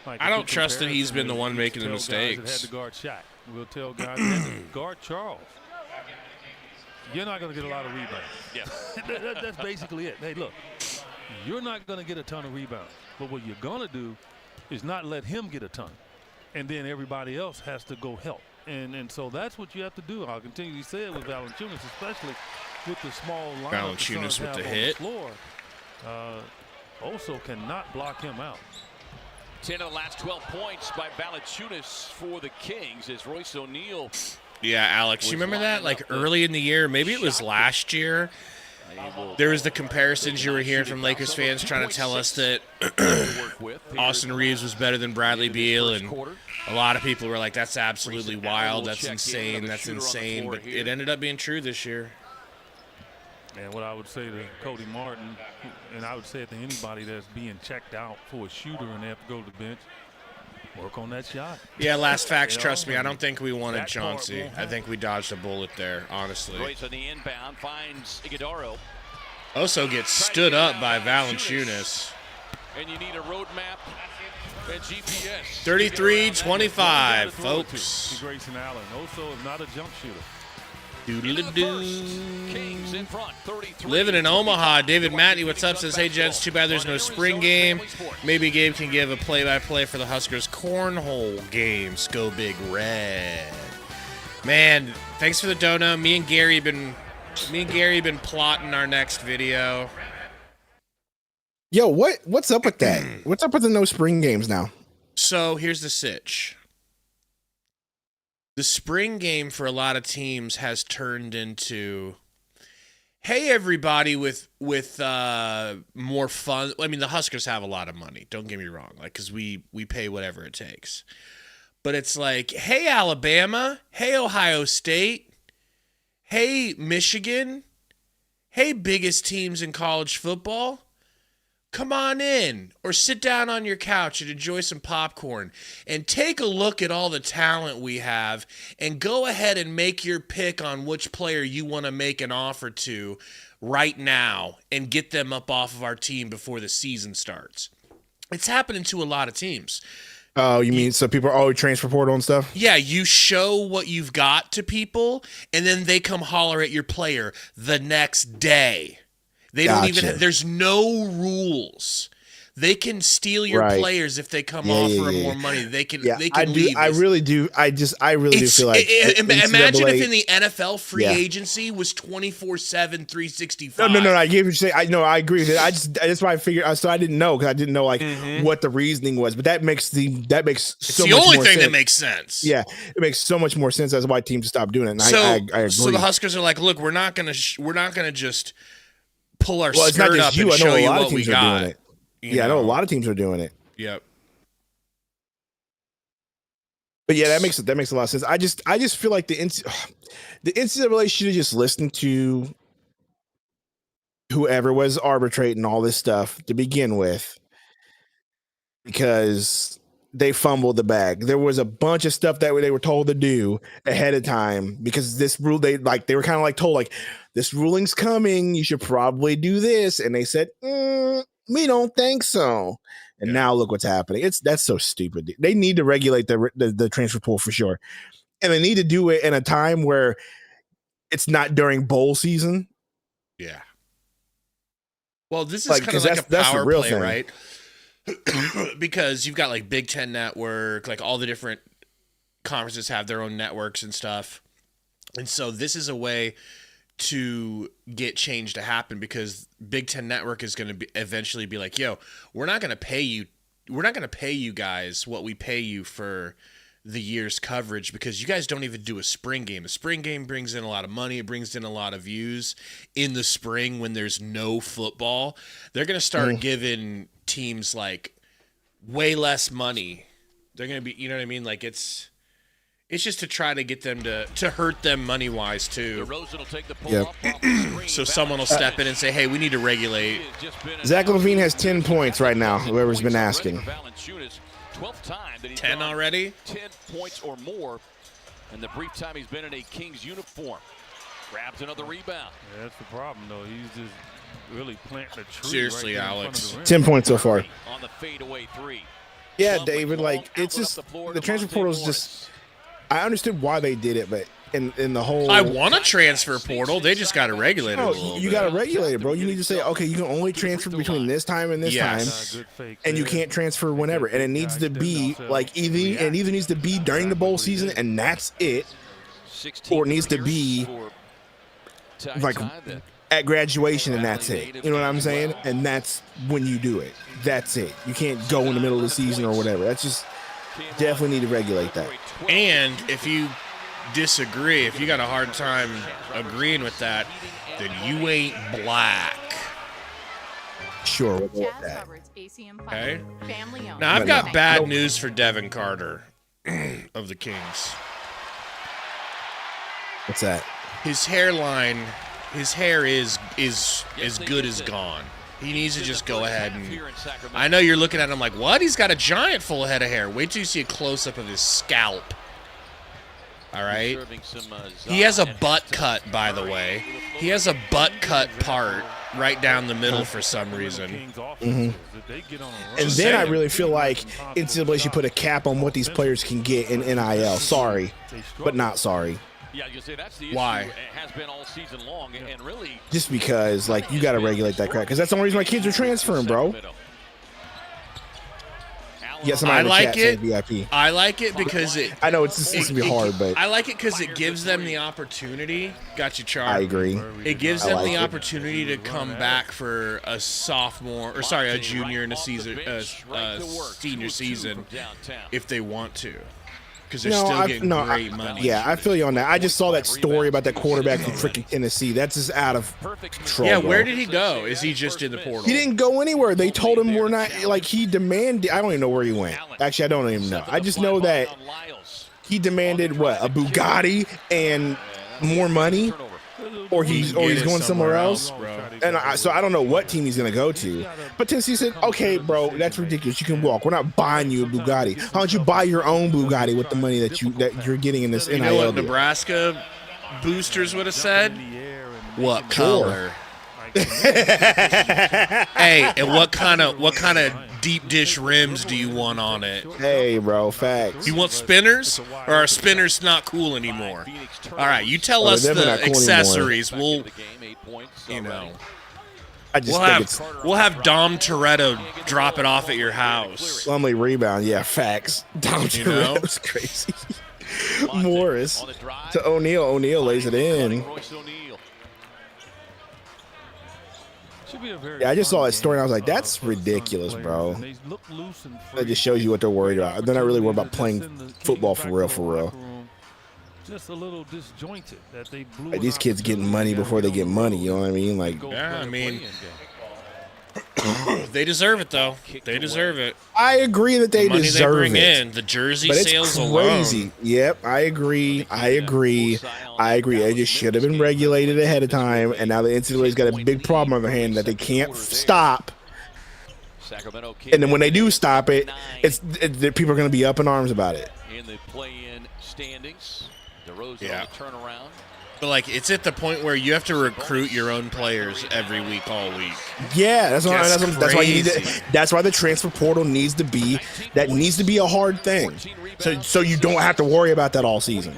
[SPEAKER 5] like,
[SPEAKER 4] I don't trust that he's been the one making the
[SPEAKER 5] We'll tell guys that
[SPEAKER 4] mistakes.
[SPEAKER 5] had to guard Shaq. We'll tell guys that had to guard Charles. You're not going to get a lot of rebounds. Yeah, that's basically it. Hey, look, you're not going to get a ton of rebounds, but what you're going to do is not let him get a ton, and then everybody else has to go help. And so that's what you have to do. I'll continue to say it with Valanciunas, especially with the small lineup.
[SPEAKER 4] Valanciunas with the hit.
[SPEAKER 5] Floor, also cannot block him out.
[SPEAKER 3] 10 of the last 12 points by Valanciunas for the Kings as Royce O'Neal.
[SPEAKER 4] Yeah, Alex, you remember that? Like early in the year, maybe it was last year. There was the comparisons you were hearing from Lakers fans trying to tell us that Austin Reeves was better than Bradley Beal, and a lot of people were like, that's absolutely wild, that's insane, that's insane. But it ended up being true this year.
[SPEAKER 5] And what I would say to Cody Martin, and I would say it to anybody that's being checked out for a shooter and they have to go to the bench, Work on that shot.
[SPEAKER 4] Yeah, last facts, trust me, I don't think we wanted Chauncey. I think we dodged a bullet there, honestly.
[SPEAKER 3] Royce on the inbound finds Iguodaro.
[SPEAKER 4] Oso gets stood up by Valanciunas.
[SPEAKER 3] And you need a roadmap and GPS.
[SPEAKER 4] 33-25, folks.
[SPEAKER 5] Grayson Allen. Also is not a jump shooter.
[SPEAKER 3] Kings in front, 33.
[SPEAKER 4] Living in Omaha, David Matney, what's up? Says, hey, gents, too bad there's no spring game. Maybe Gabe can give a play-by-play for the Huskers cornhole games. Go Big Red. Man, thanks for the dono. Me and Gary been plotting our next video.
[SPEAKER 1] Yo, what's up with that? What's up with the no spring games now?
[SPEAKER 4] So here's the sitch. The spring game for a lot of teams has turned into, hey, everybody, with more fun. I mean, the Huskers have a lot of money. Don't get me wrong, like, because we pay whatever it takes. But it's like, hey, Alabama, hey, Ohio State, hey, Michigan, hey, biggest teams in college football. Come on in or sit down on your couch and enjoy some popcorn and take a look at all the talent we have and go ahead and make your pick on which player you want to make an offer to right now and get them up off of our team before the season starts. It's happening to a lot of teams.
[SPEAKER 1] Oh, you mean so people are always transfer portal and stuff?
[SPEAKER 4] Yeah, you show what you've got to people and then they come holler at your player the next day. They don't even. There's no rules. They can steal your players if they come offer them more money. They can. They can leave.
[SPEAKER 1] I really do. I really do feel like.
[SPEAKER 4] Imagine if in the NFL free agency was 24/7, 365.
[SPEAKER 1] No. I get what you say. I agree with it. That's why I figured. So I didn't know because I didn't know what the reasoning was. But that makes so much more sense.
[SPEAKER 4] It's the only thing that makes sense.
[SPEAKER 1] Yeah, it makes so much more sense. That's why teams stop doing it. And
[SPEAKER 4] so
[SPEAKER 1] I agree.
[SPEAKER 4] So the Huskers are like, look, we're not gonna just pull our skirt up and show you what we got.
[SPEAKER 1] I know a lot of teams are doing it.
[SPEAKER 4] Yep.
[SPEAKER 1] But yeah, that makes a lot of sense. I just feel like the NCAA should have just listened to whoever was arbitrating all this stuff to begin with, because they fumbled the bag. There was a bunch of stuff that they were told to do ahead of time because this rule they were kind of like told like this ruling's coming. You should probably do this, and they said we don't think so. And now look what's happening. That's so stupid. They need to regulate the transfer pool for sure, and they need to do it in a time where it's not during bowl season.
[SPEAKER 4] Yeah. Well, this is kind of like a power play, thing. Right? Because you've got like Big Ten Network, like all the different conferences have their own networks and stuff. And so this is a way to get change to happen because Big Ten Network is going to eventually be like, yo, we're not going to pay you. We're not going to pay you guys what we pay you for the year's coverage because you guys don't even do a spring game. A spring game brings in a lot of money. It brings in a lot of views in the spring when there's no football. They're going to start giving teams like way less money. They're going to be, you know what I mean? Like it's just to try to get them to hurt them money wise too. So someone will step in and say, hey, we need to regulate.
[SPEAKER 1] Zach LaVine has 10 points right now, whoever's been asking.
[SPEAKER 3] 12th time that he's
[SPEAKER 4] 10 already?
[SPEAKER 3] 10 points or more in the brief time he's been in a Kings uniform. Grabs another rebound.
[SPEAKER 5] Yeah, that's the problem, though. He's just really planting a tree.
[SPEAKER 4] Seriously,
[SPEAKER 5] right
[SPEAKER 4] Alex.
[SPEAKER 1] 10 points so far.
[SPEAKER 3] On the fadeaway three.
[SPEAKER 1] Yeah, David, like, it's just, the transfer portal is just, I understood why they did it, but in the whole...
[SPEAKER 4] I want a transfer portal. They just got to regulate it a little
[SPEAKER 1] you got to regulate it, bro. You need to say, okay, you can only transfer between this time and this time, and you can't transfer whenever. And it needs to be, like, it either needs to be during the bowl season, and that's it, or it needs to be, like, at graduation, and that's it. You know what I'm saying? And that's when you do it. That's it. You can't go in the middle of the season or whatever. That's just, definitely need to regulate that.
[SPEAKER 4] And if you disagree, if you got a hard time agreeing with that, then you ain't black.
[SPEAKER 1] Sure, we'll go with that.
[SPEAKER 4] Okay. Now I've got bad news for Devin Carter of the Kings.
[SPEAKER 1] What's that?
[SPEAKER 4] His hairline, his hair is as good as gone. He needs to just go ahead and. I know you're looking at him like, what? He's got a giant full head of hair. Wait till you see a close up of his scalp. All right. He has a butt cut, by the way. He has a butt cut part right down the middle for some reason.
[SPEAKER 1] And then I really feel like NCAA should put a cap on what these players can get in NIL. Sorry, but not sorry.
[SPEAKER 3] Yeah, you say that's the issue.
[SPEAKER 4] Why?
[SPEAKER 3] It has been all season long, and really.
[SPEAKER 1] Just because, like, you got to regulate that crap. Because that's the only reason my kids are transferring, bro. Yes,
[SPEAKER 4] I like it.
[SPEAKER 1] VIP.
[SPEAKER 4] I like it because it.
[SPEAKER 1] I know it's going to be hard, but
[SPEAKER 4] I like it because it gives them the opportunity. Got you, Char.
[SPEAKER 1] I agree.
[SPEAKER 4] It gives them the opportunity to come back for a sophomore, or sorry, a junior and a senior season, if they want to. Because they're still getting great money.
[SPEAKER 1] Yeah, I feel you on that. I just saw that story about that quarterback from freaking Tennessee. That's just out of control.
[SPEAKER 4] Yeah, where did he go? Is he just in the portal?
[SPEAKER 1] He didn't go anywhere. They told him we're not, like, he demanded. I don't even know where he went. Actually, I don't even know. I just know that he demanded, what, a Bugatti and more money? Or he's going somewhere else,
[SPEAKER 4] bro.
[SPEAKER 1] And so I don't know what team he's gonna go to. But Tennessee said, "Okay, bro, that's ridiculous. You can walk. We're not buying you a Bugatti. Why don't you buy your own Bugatti with the money that you're getting in this NIL?"
[SPEAKER 4] You know what Nebraska boosters would have said? What color? Hey, and what kind of deep dish rims do you want on it?
[SPEAKER 1] Hey, bro, facts.
[SPEAKER 4] You want spinners, or are spinners not cool anymore? All right, you tell us
[SPEAKER 1] they're
[SPEAKER 4] the
[SPEAKER 1] not cool
[SPEAKER 4] accessories. We'll, you know, we'll have Dom Toretto drop it off at your house.
[SPEAKER 1] Lumley rebound, yeah, facts. Dom Toretto was crazy. Morris to O'Neal. O'Neal lays it in. Yeah, I just saw that story and I was like, that's ridiculous, bro. That just shows you what they're worried about. They're not really worried about playing football for real.
[SPEAKER 5] Just a little disjointed that they blew.
[SPEAKER 1] Like, these kids getting money before they get money, you know what I mean? Like,
[SPEAKER 4] yeah, I mean, they deserve it though. They deserve it.
[SPEAKER 1] I agree that they
[SPEAKER 4] money
[SPEAKER 1] deserve
[SPEAKER 4] they bring
[SPEAKER 1] it.
[SPEAKER 4] in, the jersey
[SPEAKER 1] But
[SPEAKER 4] sales
[SPEAKER 1] it's crazy.
[SPEAKER 4] alone.
[SPEAKER 1] Yep, I agree. It just should have been regulated ahead of time, and now the NCAA's got a big problem on their hand that they can't stop. And then when they do stop it, people are going to be up in arms about it.
[SPEAKER 3] In the play-in standings, DeRozan on the turnaround.
[SPEAKER 4] But like, it's at the point where you have to recruit your own players every week, all week.
[SPEAKER 1] Yeah, that's why you need to. That's why the transfer portal needs to be. That needs to be a hard thing. So you don't have to worry about that all season.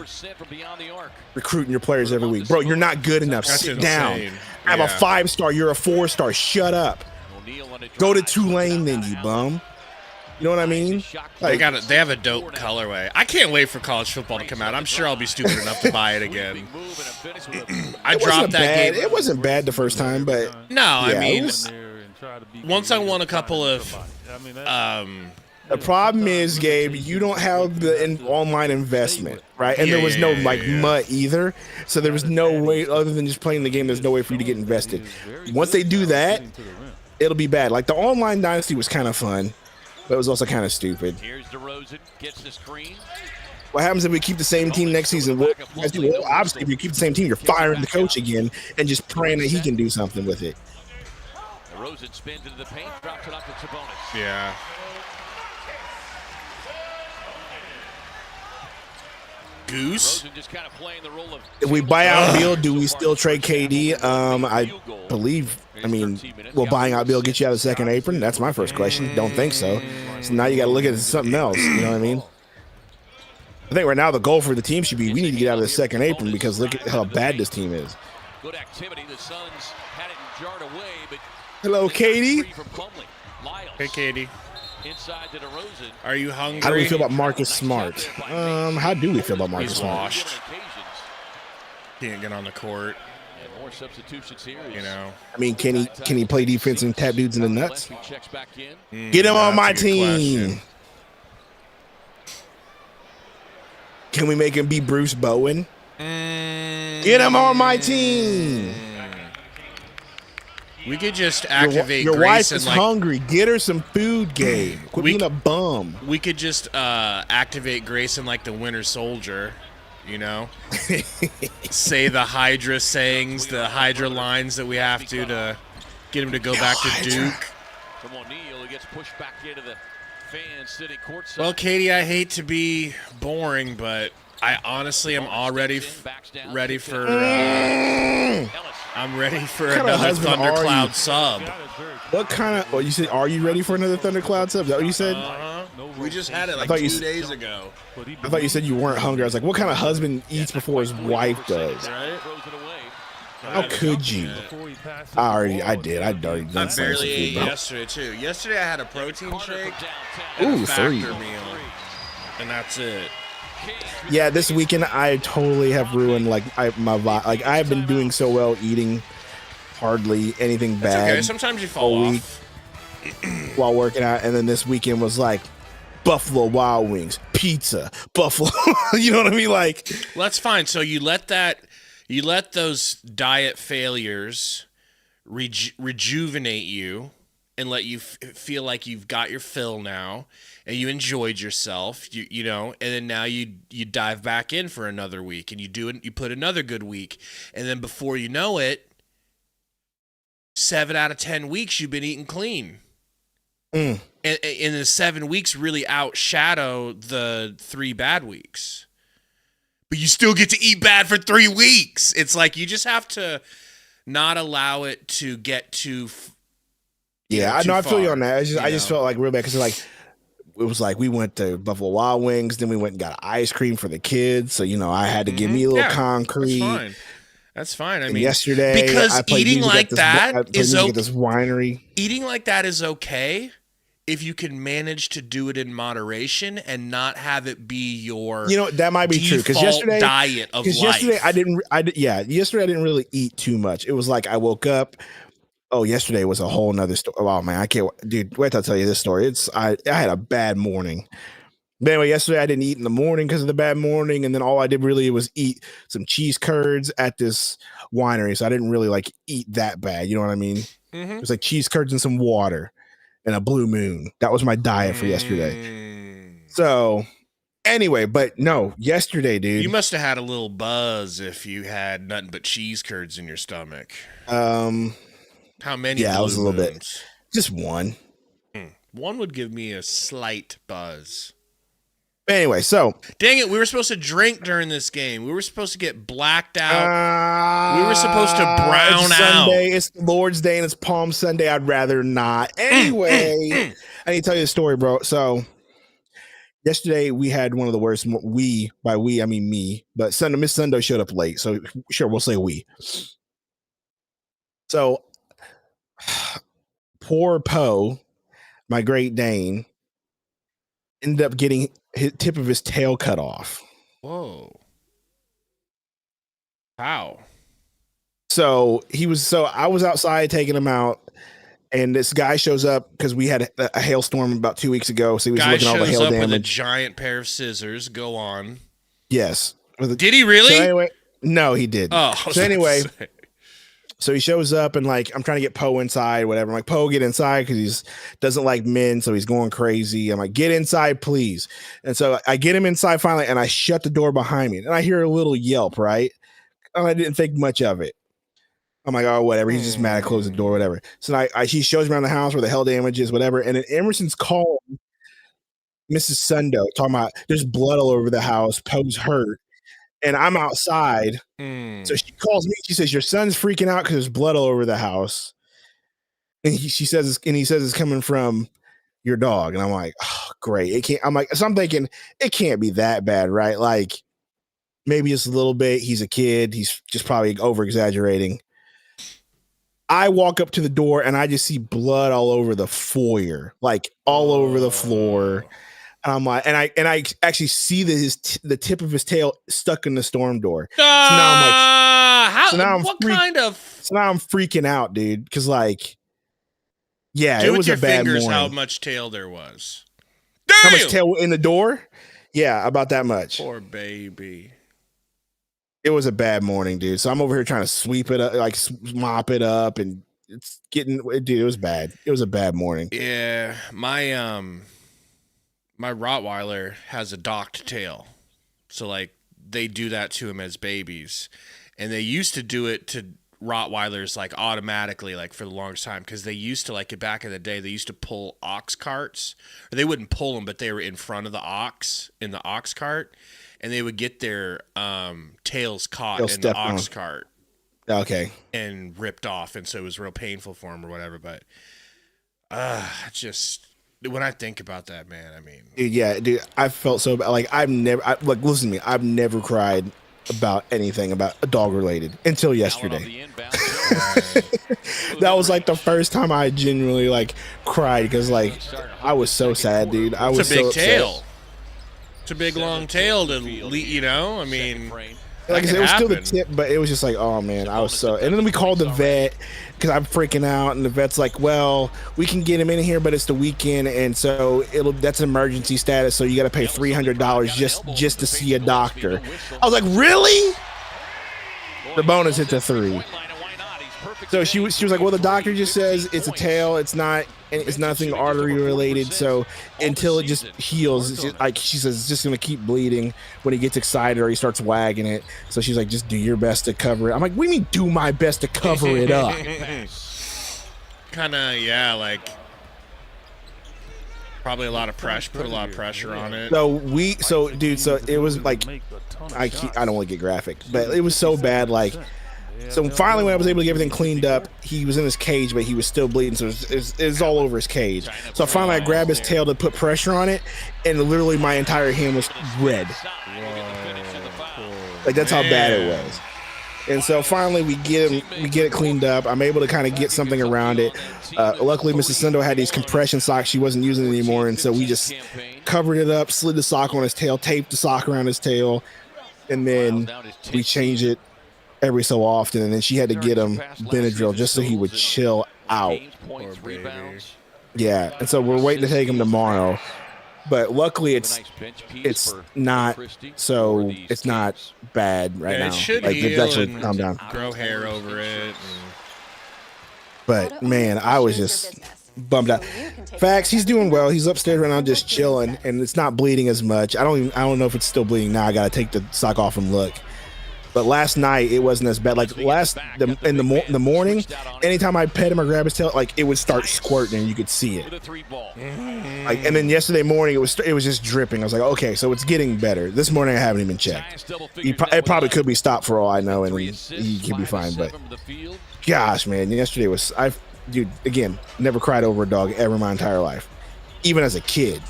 [SPEAKER 1] Recruiting your players every week, bro. You're not good enough.
[SPEAKER 4] That's
[SPEAKER 1] Sit
[SPEAKER 4] insane.
[SPEAKER 1] down. I'm a 5-star. You're a 4-star. Shut up. Go to Tulane then, you bum. You know what I mean?
[SPEAKER 4] Like, they have a dope colorway. I can't wait for college football to come out. I'm sure I'll be stupid enough to buy it again. I dropped that game.
[SPEAKER 1] It wasn't bad the first time, but
[SPEAKER 4] no, I mean,
[SPEAKER 5] mean,
[SPEAKER 4] once I won a couple of.
[SPEAKER 1] The problem is, Gabe, you don't have the online investment, right? And there was no MUT either, so there was no way other than just playing the game. There's no way for you to get invested. Once they do that, it'll be bad. Like the online dynasty was kind of fun, but it was also kind of stupid.
[SPEAKER 3] Here's DeRozan, gets the screen.
[SPEAKER 1] What happens if we keep the same team next season? Well, obviously, if you keep the same team, you're firing the coach again and just praying that he can do something with it.
[SPEAKER 3] DeRozan spins into the paint, drops it off to Sabonis.
[SPEAKER 4] Yeah. Goose.
[SPEAKER 3] Just kind of playing the role of
[SPEAKER 1] if we buy out Beal, do we still trade KD? I believe. I mean, will buying out Beal get you out of the second apron? That's my first question. Don't think so. So now you got to look at something else. You know what I mean? I think right now the goal for the team should be we need to get out of the second apron because look at how bad this team is.
[SPEAKER 3] Good activity. The Suns had it jarred away, but
[SPEAKER 1] hello, Katie.
[SPEAKER 4] Hey, Katie.
[SPEAKER 3] Inside to DeRozan.
[SPEAKER 4] Are you hungry?
[SPEAKER 1] How do we feel about Marcus Smart? How do we feel about Marcus
[SPEAKER 4] He's
[SPEAKER 1] Smart?
[SPEAKER 4] washed. Can't get on the court.
[SPEAKER 3] And more substitutions here.
[SPEAKER 4] You know.
[SPEAKER 1] I mean, can he play defense and tap dudes in the nuts?
[SPEAKER 3] Checks back in.
[SPEAKER 1] Get him on my
[SPEAKER 4] That's a good
[SPEAKER 1] team.
[SPEAKER 4] question.
[SPEAKER 1] Can we make him be Bruce Bowen? Get him on my team.
[SPEAKER 4] We could just activate
[SPEAKER 1] your wife
[SPEAKER 4] Grayson
[SPEAKER 1] is
[SPEAKER 4] like
[SPEAKER 1] hungry. Get her some food, Gabe. Quit being a bum.
[SPEAKER 4] we could just activate Grayson like the Winter Soldier, you know? Say the Hydra sayings, the Hydra lines that we have to Get him to go back to Duke.
[SPEAKER 3] From O'Neal, he gets pushed back into the fans sitting courtside.
[SPEAKER 4] Well, Katie, I hate to be boring, but I honestly am already ready for. I'm ready for another Thundercloud sub.
[SPEAKER 1] What kind of? Well, you said, are you ready for another Thundercloud sub? Is that what you said?
[SPEAKER 4] We just had it like 2 days ago.
[SPEAKER 1] I thought you said you weren't hungry. I was like, what kind of husband eats before his wife does?
[SPEAKER 4] Right?
[SPEAKER 1] How could you? I did. I'd already done
[SPEAKER 4] I barely ate yesterday too. Yesterday I had a protein shake and a factor meal, and that's it.
[SPEAKER 1] Yeah, this weekend I totally have ruined my vibe. Like I've been doing so well eating hardly anything bad.
[SPEAKER 4] Okay, sometimes you fall off
[SPEAKER 1] while working out, and then this weekend was like Buffalo Wild Wings, pizza, Buffalo. You know what I mean? Like,
[SPEAKER 4] well, that's fine. So you let those diet failures rejuvenate you and let you feel like you've got your fill now and you enjoyed yourself, you know, and then now you dive back in for another week and you put another good week. And then before you know it, 7 out of 10 weeks you've been eating clean. And the 7 weeks really outshadow the 3 bad weeks. But you still get to eat bad for 3 weeks. It's like you just have to not allow it to get too
[SPEAKER 1] I know. I feel you on that. I just felt like real bad because it was like we went to Buffalo Wild Wings, then we went and got ice cream for the kids. So I had to give me a little concrete.
[SPEAKER 4] That's fine. I
[SPEAKER 1] mean,
[SPEAKER 4] mean,
[SPEAKER 1] yesterday
[SPEAKER 4] because eating like that is okay.
[SPEAKER 1] This winery.
[SPEAKER 4] Eating like that is okay if you can manage to do it in moderation and not have it be your
[SPEAKER 1] that might be true because yesterday
[SPEAKER 4] diet of life.
[SPEAKER 1] Yesterday yesterday I didn't really eat too much. It was like I woke up. Oh, yesterday was a whole nother story. Oh man, I can't, dude. Wait till I tell you this story. I had a bad morning. But anyway, yesterday I didn't eat in the morning because of the bad morning, and then all I did really was eat some cheese curds at this winery. So I didn't really eat that bad. You know what I mean? It was like cheese curds and some water and a Blue Moon. That was my diet for yesterday. So anyway, but no, yesterday, dude.
[SPEAKER 4] You must have had a little buzz if you had nothing but cheese curds in your stomach. How many?
[SPEAKER 1] Yeah,
[SPEAKER 4] Blue
[SPEAKER 1] it was a little
[SPEAKER 4] Moons?
[SPEAKER 1] bit. Just one.
[SPEAKER 4] One would give me a slight buzz.
[SPEAKER 1] Anyway, so
[SPEAKER 4] dang it, we were supposed to drink during this game. We were supposed to get blacked out. We were supposed to brown
[SPEAKER 1] it's
[SPEAKER 4] out.
[SPEAKER 1] Sunday, it's Lord's Day and it's Palm Sunday. I'd rather not. Anyway, I need to tell you the story, bro. So yesterday we had one of the worst. By we I mean me, but Miss Sundo showed up late, so sure we'll say we. So poor Poe, my Great Dane, ended up getting his tip of his tail cut off.
[SPEAKER 4] Whoa. How?
[SPEAKER 1] So I was outside taking him out, and this guy shows up because we had a hailstorm about 2 weeks ago. So he was looking at all the hail damage.
[SPEAKER 4] With a giant pair of scissors. Go on.
[SPEAKER 1] Yes.
[SPEAKER 4] Did he really?
[SPEAKER 1] So anyway, no, he didn't.
[SPEAKER 4] Oh,
[SPEAKER 1] so anyway. So he shows up and I'm trying to get Poe inside, whatever. I'm like, Poe, get inside because he doesn't like men, so he's going crazy. I'm like, get inside, please. And so I get him inside finally, and I shut the door behind me. And I hear a little yelp, right? And I didn't think much of it. I'm like, oh, whatever. He's just mad. I close the door, whatever. So he shows me around the house where the hell damage is, whatever. And then Emerson's calling Mrs. Sundo, talking about there's blood all over the house. Poe's hurt. And I'm outside. So she calls me. She says, your son's freaking out because there's blood all over the house. And he says it's coming from your dog. And I'm like, oh, great. It can't. I'm like, so I'm thinking it can't be that bad, right? Like maybe it's a little bit. He's a kid. He's just probably over exaggerating. I walk up to the door and I just see blood all over the foyer, like all over the floor. And I'm like, and I actually see the tip of his tail stuck in the storm door. So now I'm like, So now I'm freaking out, dude, because it was a bad morning.
[SPEAKER 4] How much tail there was?
[SPEAKER 1] Damn! How much tail in the door? Yeah, about that much.
[SPEAKER 4] Poor baby.
[SPEAKER 1] It was a bad morning, dude. So I'm over here trying to sweep it up, mop it up, and it's getting, dude. It was bad. It was a bad morning.
[SPEAKER 4] Yeah, my Rottweiler has a docked tail. So they do that to him as babies. And they used to do it to Rottweilers like automatically like for the longest time because they used to like back in the day they used to pull ox carts, or they wouldn't pull them, but they were in front of the ox in the ox cart, and they would get their tails caught in the ox cart.
[SPEAKER 1] Okay.
[SPEAKER 4] And ripped off, and so it was real painful for him or whatever. But just when I think about that, man, I mean,
[SPEAKER 1] dude, I felt so bad. Like listen to me, I've never cried about anything about a dog related until yesterday. That was like the first time I genuinely like cried because like I was so sad, dude. I was
[SPEAKER 4] it's a big
[SPEAKER 1] so
[SPEAKER 4] tail.
[SPEAKER 1] Upset.
[SPEAKER 4] It's a big long tail to you know. I mean.
[SPEAKER 1] Like I said, it was still the tip, but it was just like, oh man, I was so. And then we called the vet because I'm freaking out, and the vet's like, well, we can get him in here, but it's the weekend, and so that's emergency status, so you got to pay $300 just to see a doctor. I was like, really? The bonus hit to 3. So she was like, well, the doctor just says it's a tail, it's nothing artery related. So until it just heals, it's just, like she says, it's just gonna keep bleeding when he gets excited or he starts wagging it. So she's like, just do your best to cover it. I'm like, what do you mean do my best to cover it up?
[SPEAKER 4] Kind of, yeah, like probably a lot of pressure, put a lot of pressure on it.
[SPEAKER 1] So it was like, I don't want to get graphic, but it was so bad, like. So finally, when I was able to get everything cleaned up, he was in his cage, but he was still bleeding, so it was all over his cage. So finally, I grabbed his tail to put pressure on it, and literally my entire hand was red. Like that's how bad it was. And so finally, we get it cleaned up. I'm able to kind of get something around it. Luckily, Mrs. Sundo had these compression socks she wasn't using anymore, and so we just covered it up, slid the sock on his tail, taped the sock around his tail, and then we changed it every so often, and then she had to get him Benadryl just so he would chill out. Yeah, and so we're waiting to take him tomorrow, but luckily it's not bad right now.
[SPEAKER 4] It should
[SPEAKER 1] like it's actually
[SPEAKER 4] and
[SPEAKER 1] calmed down.
[SPEAKER 4] Grow hair over it.
[SPEAKER 1] But man, I was just bummed out. Facts, he's doing well. He's upstairs right now, just chilling, and it's not bleeding as much. I don't know if it's still bleeding now. I gotta take the sock off and look. But last night it wasn't as bad. Like in the morning, anytime I pet him or grab his tail, like it would start squirting and you could see it. Like, and then yesterday morning it was just dripping. I was like, okay, so it's getting better. This morning I haven't even checked. It probably could be stopped for all I know, and he could be fine. But gosh, man, yesterday was dude, again, never cried over a dog ever in my entire life, even as a kid.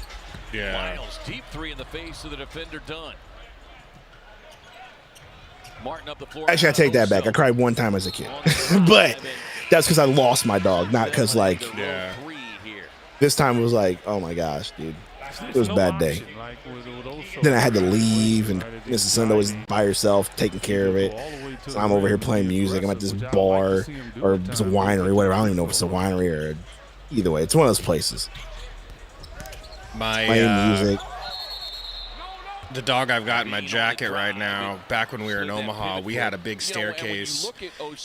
[SPEAKER 4] Yeah.
[SPEAKER 3] Deep 3 in the face of the defender done.
[SPEAKER 1] Actually, I take that back. I cried one time as a kid, but that's because I lost my dog, not because like this time it was like, oh my gosh, dude, it was a bad day. Then I had to leave, and Mrs. Sundo was by herself taking care of it. So I'm over here playing music. I'm at this bar, or it's a winery, whatever. I don't even know if it's a winery or either way. It's one of those places. Playing music.
[SPEAKER 4] The dog I've got in my jacket right now, back when we were in Omaha, we had a big staircase,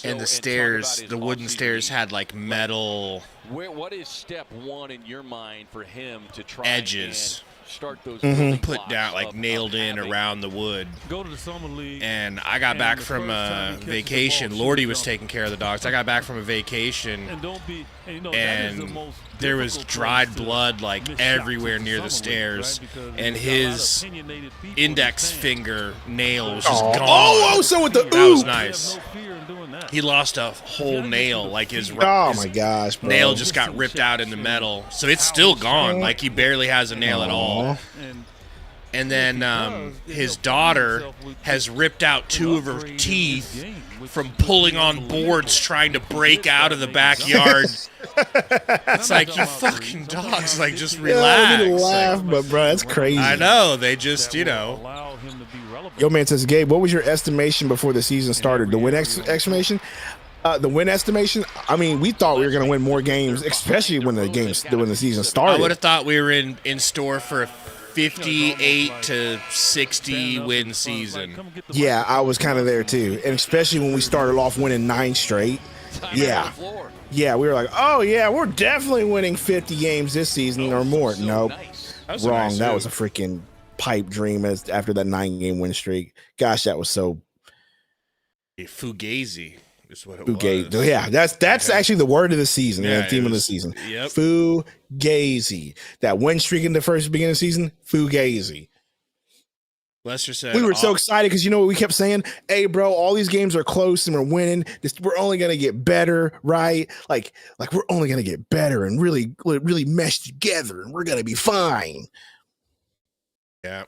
[SPEAKER 4] and the wooden stairs had like metal
[SPEAKER 3] what is step 1 in your mind for him to try
[SPEAKER 4] edges
[SPEAKER 3] and start those
[SPEAKER 4] put down, like nailed in around the wood.
[SPEAKER 5] Go to the summer league.
[SPEAKER 4] And I got back from a vacation. Lordy was taking care of the dogs. I got back from a vacation, and there was dried blood like everywhere near the stairs, and his index finger nail was just gone.
[SPEAKER 1] Oh, so with the
[SPEAKER 4] that was nice. He lost a whole nail, like his
[SPEAKER 1] my gosh, bro.
[SPEAKER 4] nail just got ripped out in the metal, so it's still gone. Like he barely has a nail at all. And then his daughter has ripped out 2 of her teeth from pulling on boards trying to break out of the backyard. It's like, you fucking dogs, like, just relax.
[SPEAKER 1] I need to laugh, but bro, that's crazy.
[SPEAKER 4] I know, they just, you know.
[SPEAKER 1] Yo, man says, Gabe, what was your estimation before the season started? The win estimation? The win estimation? I mean, we thought we were going to win more games, especially when the season started.
[SPEAKER 4] I would have thought we were in store for a 58 to 60 win season.
[SPEAKER 1] Yeah, I was kind of there too, and especially when we started off winning 9 straight. Yeah, we were like, oh yeah, we're definitely winning 50 games this season or more. Nope, wrong. That was a freaking pipe dream after that 9-game win streak. Gosh, that was so
[SPEAKER 4] fugazi. is what it
[SPEAKER 1] Fugazi.
[SPEAKER 4] was.
[SPEAKER 1] Yeah, that's actually the word of the season,
[SPEAKER 4] Yeah,
[SPEAKER 1] the theme of the
[SPEAKER 4] was,
[SPEAKER 1] season.
[SPEAKER 4] Yep.
[SPEAKER 1] Fugazi. That win streak in the first beginning of the season, Fugazi.
[SPEAKER 4] Lester said
[SPEAKER 1] We were so excited because you know what we kept saying? Hey, bro, all these games are close and we're winning. We're only gonna get better, right? Like we're only gonna get better and really mesh together, and we're gonna be fine.
[SPEAKER 4] Yeah.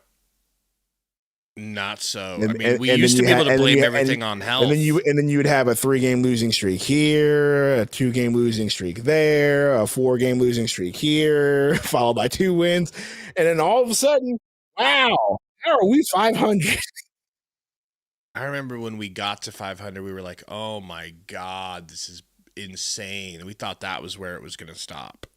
[SPEAKER 4] Not so. We used to be able to blame everything on health.
[SPEAKER 1] And then you would have a 3-game losing streak here, a 2-game losing streak there, a 4-game losing streak here, followed by 2 wins, and then all of a sudden, wow. How are we 500?
[SPEAKER 4] I remember when we got to 500, we were like, oh my God, this is insane. We thought that was where it was going to stop.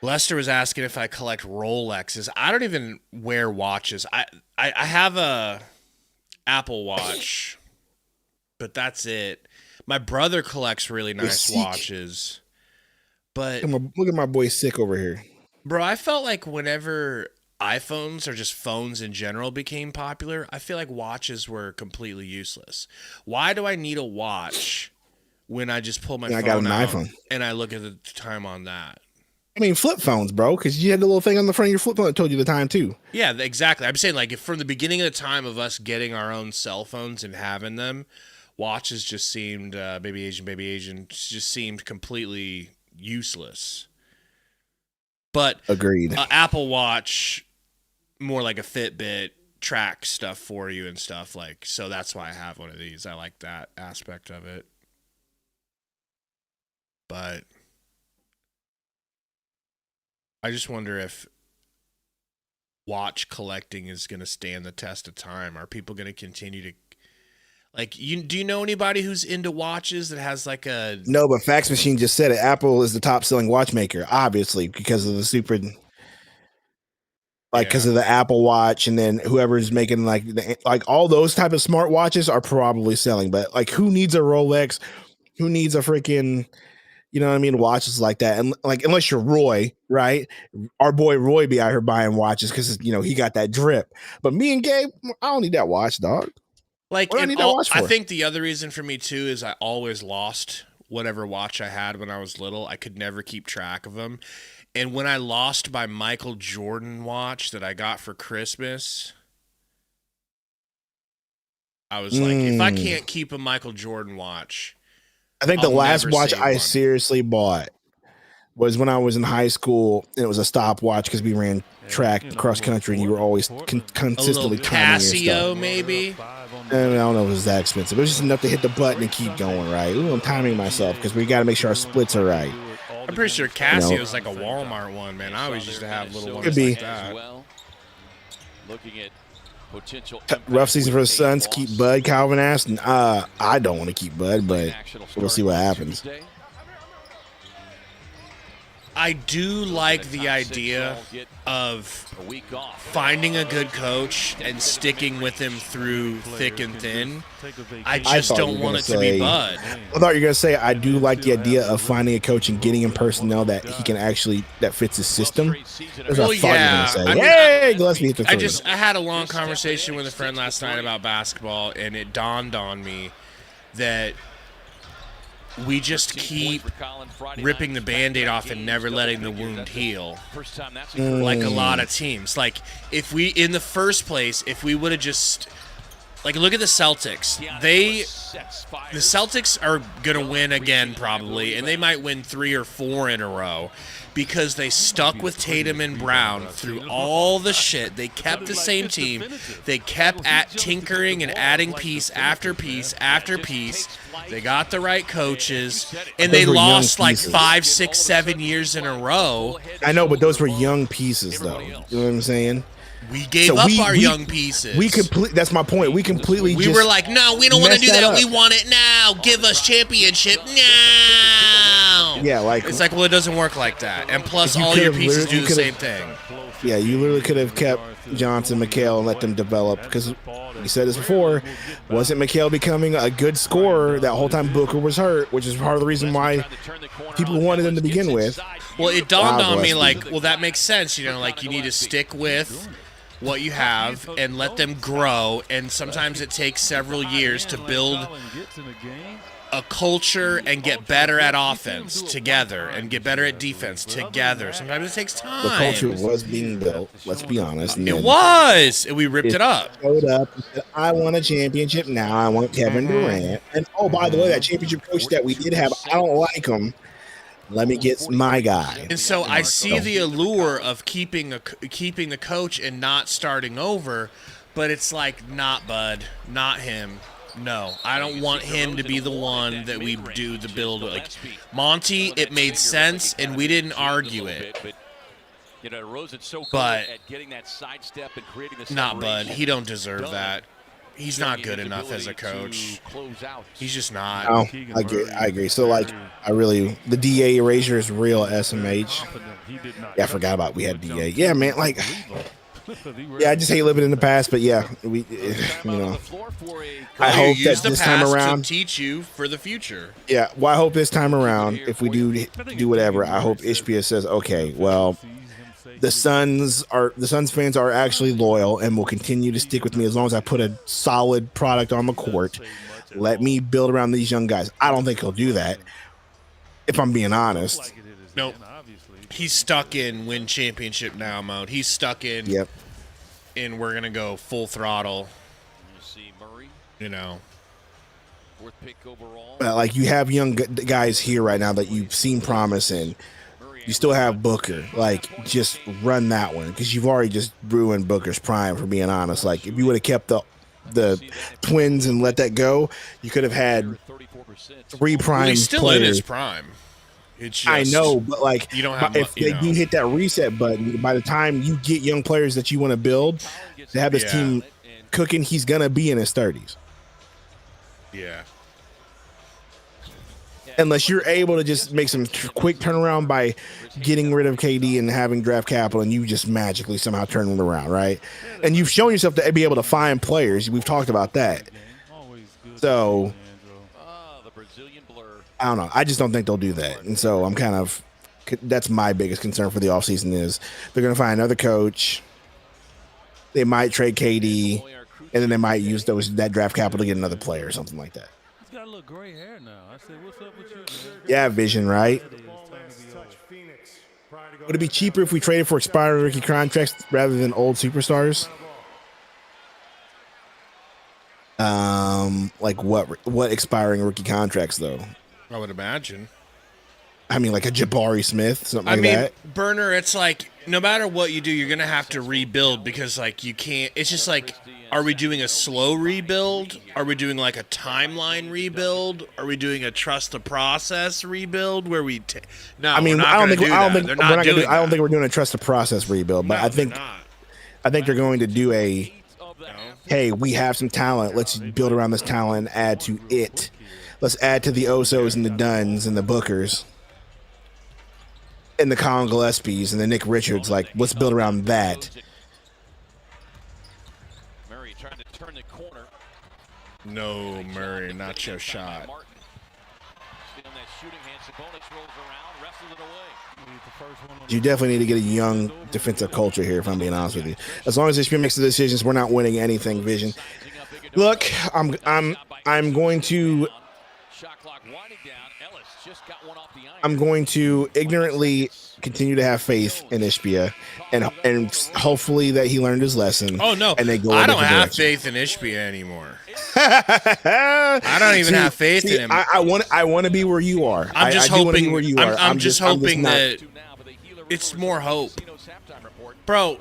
[SPEAKER 4] Lester was asking if I collect Rolexes. I don't even wear watches. I have a Apple Watch, but that's it. My brother collects really nice watches. But
[SPEAKER 1] look at my boy Sick over here.
[SPEAKER 4] Bro, I felt like whenever iPhones or just phones in general became popular, I feel like watches were completely useless. Why do I need a watch when I just pull my phone
[SPEAKER 1] got an
[SPEAKER 4] out
[SPEAKER 1] iPhone
[SPEAKER 4] and I look at the time on that?
[SPEAKER 1] I mean, flip phones, bro, because you had the little thing on the front of your flip phone that told you the time too.
[SPEAKER 4] Yeah, exactly. I'm saying, like, if from the beginning of the time of us getting our own cell phones and having them, watches just seemed baby Asian just seemed completely useless. But
[SPEAKER 1] agreed.
[SPEAKER 4] Apple Watch, more like a Fitbit, track stuff for you and stuff, like, so that's why I have one of these. I like that aspect of it. But I just wonder if watch collecting is going to stand the test of time. Are people going to continue to, like, do you know anybody who's into watches that has like a...
[SPEAKER 1] No, but Fax Machine just said it. Apple is the top selling watchmaker, obviously, because of the super... because of the Apple Watch, and then whoever's making like all those type of smart watches are probably selling. But like, who needs a Rolex? Who needs a freaking, you know what I mean, watches like that? And like, unless you're Roy, right? Our boy Roy be out here buying watches because you know he got that drip. But me and Gabe, I don't need that watch, dog.
[SPEAKER 4] Like, I think the other reason for me too is I always lost whatever watch I had when I was little. I could never keep track of them. And when I lost my Michael Jordan watch that I got for Christmas, I was like, if I can't keep a Michael Jordan watch,
[SPEAKER 1] I think the last watch I seriously bought was when I was in high school, and it was a stopwatch because we ran track cross country, and you were always consistently timing your stuff.
[SPEAKER 4] Maybe.
[SPEAKER 1] And I don't know if it was that expensive. It was just enough to hit the button and keep going right. Ooh, I'm timing myself because we got to make sure our splits are right.
[SPEAKER 4] I'm pretty sure Casio's like a Walmart one, man. I always used to have little ones
[SPEAKER 1] Could be.
[SPEAKER 4] like that.
[SPEAKER 3] Looking at potential
[SPEAKER 1] rough season for the Suns. Keep Bud, Calvin asked, and I don't want to keep Bud, but we'll see what happens.
[SPEAKER 4] I do like the idea of finding a good coach and sticking with him through thick and thin. I just don't want it to be Bud.
[SPEAKER 1] I thought you were going to say, I do like the idea of finding a coach and getting him personnel that he can actually, that fits his system.
[SPEAKER 4] Well, yeah.
[SPEAKER 1] Hey, Gillespie hit the three.
[SPEAKER 4] I had a long conversation with a friend last night about basketball, and it dawned on me that we just keep ripping the Band-Aid off and never letting the wound heal. Like a lot of teams. Like, if we, in the first place, if we would have just, like, look at the Celtics. The Celtics are going to win again probably, and they might win 3 or 4 in a row because they stuck with Tatum and Brown through all the shit. They kept the same team. They kept tinkering and adding piece after piece after piece. They got the right coaches, and they lost like 5, 6, 7 years in a row.
[SPEAKER 1] I know, but those were young pieces, though. You know what I'm saying?
[SPEAKER 4] We gave up our young pieces.
[SPEAKER 1] That's my point. We
[SPEAKER 4] were like, no, we don't want to do that. We want it now. Give us championship now.
[SPEAKER 1] Yeah, like
[SPEAKER 4] it's like, well, it doesn't work like that. And plus, all your pieces do the same thing.
[SPEAKER 1] Yeah, you literally could have kept Johnson, McHale, and let them develop because we said this before. Wasn't McHale becoming a good scorer that whole time Booker was hurt, which is part of the reason why people wanted him to begin with.
[SPEAKER 4] Well, it dawned on me like, well, that makes sense. You know, like you need to stick with what you have and let them grow. And sometimes it takes several years to build a culture and get better at offense together and get better at defense together. Sometimes it takes time.
[SPEAKER 1] The culture was being built, let's be honest.
[SPEAKER 4] It was. And we ripped it up.
[SPEAKER 1] Showed up and said, I want a championship now. I want Kevin Durant. And, oh, by the way, that championship coach that we did have, I don't like him. Let me get my guy.
[SPEAKER 4] And so I see the allure of keeping the coach and not starting over, but it's like, not Bud, not him. No, I don't want him to be the one that we do the build. Like Monty, it made sense, and we didn't argue it. But not Bud. He don't deserve that. He's not good enough as a coach. He's just not.
[SPEAKER 1] Oh, I agree. So, like, the DA erasure is real SMH. Yeah, I forgot about we had DA. Yeah, man, like, yeah, I just hate living in the past, but yeah, I hope that this time around
[SPEAKER 4] to teach you for the future.
[SPEAKER 1] Yeah, well, I hope this time around, if we do whatever, I hope Ishbia says, okay, well, the Suns fans are actually loyal and will continue to stick with me as long as I put a solid product on the court. Let me build around these young guys. I don't think he'll do that, if I'm being honest.
[SPEAKER 4] Nope. He's stuck in win championship now mode. He's stuck in.
[SPEAKER 1] Yep.
[SPEAKER 4] And we're gonna go full throttle.
[SPEAKER 3] Fourth pick overall.
[SPEAKER 1] Like, you have young guys here right now that you've seen promise in. You still have Booker. Like, just run that one because you've already just ruined Booker's prime. For being honest, like if you would have kept the twins and let that go, you could have had 3 prime
[SPEAKER 4] he's still
[SPEAKER 1] players.
[SPEAKER 4] In his prime. It's just,
[SPEAKER 1] I know, but like
[SPEAKER 4] you don't have.
[SPEAKER 1] If they do hit that reset button, by the time you get young players that you want to build to have this team cooking, he's gonna be in his 30s.
[SPEAKER 4] Yeah.
[SPEAKER 1] Unless you're able to just make some quick turnaround by getting rid of KD and having draft capital, and you just magically somehow turn it around, right? And you've shown yourself to be able to find players. We've talked about that. So I don't know. I just don't think they'll do that. And so that's my biggest concern for the offseason is they're going to find another coach. They might trade KD, and then they might use that draft capital to get another player or something like that.
[SPEAKER 5] He's got a little gray hair now. I said, what's up with you, man?
[SPEAKER 1] Yeah, vision, right? Would it be cheaper if we traded for expired rookie contracts rather than old superstars? Like what expiring rookie contracts though?
[SPEAKER 4] I would imagine.
[SPEAKER 1] I mean, like a Jabari Smith, something that.
[SPEAKER 4] Burner, it's like no matter what you do, you're gonna have to rebuild because like you can't. It's just like, are we doing a slow rebuild? Are we doing like a timeline rebuild? Are we doing a trust the process rebuild where we? No,
[SPEAKER 1] I mean, I don't think we're doing a trust the process rebuild, but
[SPEAKER 4] no,
[SPEAKER 1] I think they're going to do a. Hey, we have some talent. Let's build around this talent and add to it. Let's add to the Osos and the Dunns and the Bookers and the Colin Gillespies and the Nick Richards. Like, let's build around that.
[SPEAKER 3] Murray trying to turn the corner.
[SPEAKER 4] No, Murray, not your shot.
[SPEAKER 1] You definitely need to get a young defensive culture here, if I'm being honest with you. As long as this makes the decisions, we're not winning anything, Vision. Look, I'm going to ignorantly continue to have faith in Ishbia and hopefully that he learned his lesson.
[SPEAKER 4] Oh no,
[SPEAKER 1] and they go
[SPEAKER 4] I don't have faith in Ishbia anymore. I don't even have faith in him.
[SPEAKER 1] I want to be where you are.
[SPEAKER 4] I'm just hoping
[SPEAKER 1] where you are.
[SPEAKER 4] I'm just hoping that it's more hope, bro.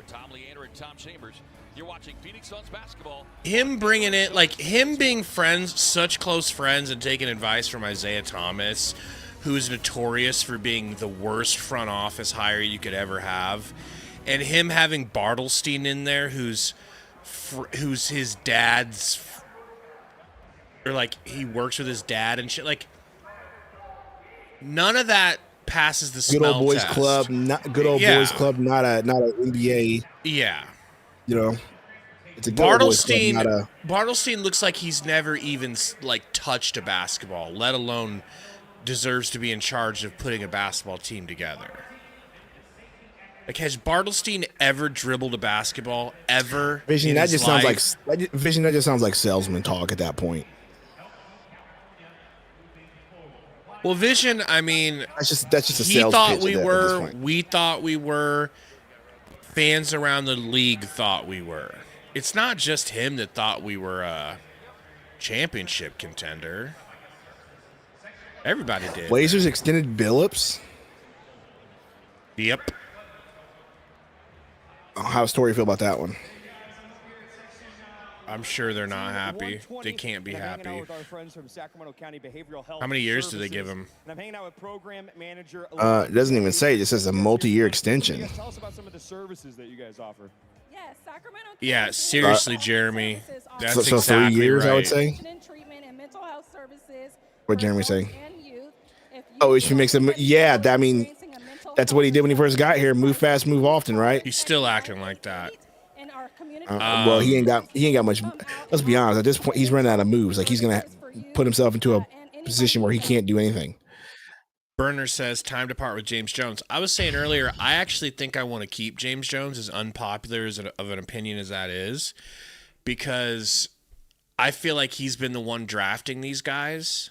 [SPEAKER 4] Him bringing it, like him being friends, such close friends, and taking advice from Isaiah Thomas, who is notorious for being the worst front office hire you could ever have, and him having Bartlestein in there, who's his dad's, or like he works with his dad and shit. Like none of that passes the smell
[SPEAKER 1] good old boys
[SPEAKER 4] test.
[SPEAKER 1] Club, boys club, not an NBA.
[SPEAKER 4] Yeah,
[SPEAKER 1] you know. It's a Bartlestein.
[SPEAKER 4] Bartlestein looks like he's never even like touched a basketball, let alone deserves to be in charge of putting a basketball team together. Like, has Bartelstein ever dribbled a basketball ever?
[SPEAKER 1] Vision, that just sounds like salesman talk at that point.
[SPEAKER 4] Well, Vision, I mean,
[SPEAKER 1] that's just a sales pitch
[SPEAKER 4] we thought we were. Fans around the league thought we were. It's not just him that thought we were a championship contender. Everybody did.
[SPEAKER 1] Blazers extended Billups.
[SPEAKER 4] Yep.
[SPEAKER 1] How's Story feel about that one?
[SPEAKER 4] I'm sure they're not happy. They can't be happy. How many years do they give him?
[SPEAKER 1] It doesn't even say. It just says a multi-year extension.
[SPEAKER 6] Tell us about some of the services that you guys offer.
[SPEAKER 7] Yes, Sacramento.
[SPEAKER 4] Yeah, seriously, Jeremy. That's
[SPEAKER 1] so
[SPEAKER 4] exactly
[SPEAKER 1] 3 years,
[SPEAKER 4] right.
[SPEAKER 1] I would say. What Jeremy saying? Oh, if he makes a yeah. I mean, that's what he did when he first got here. Move fast, move often, right?
[SPEAKER 4] He's still acting like that.
[SPEAKER 1] Well, he ain't got much. Let's be honest. At this point, he's running out of moves. Like, he's gonna put himself into a position where he can't do anything.
[SPEAKER 4] Burner says, time to part with James Jones. I was saying earlier, I actually think I want to keep James Jones, as unpopular of an opinion as that is, because I feel like he's been the one drafting these guys,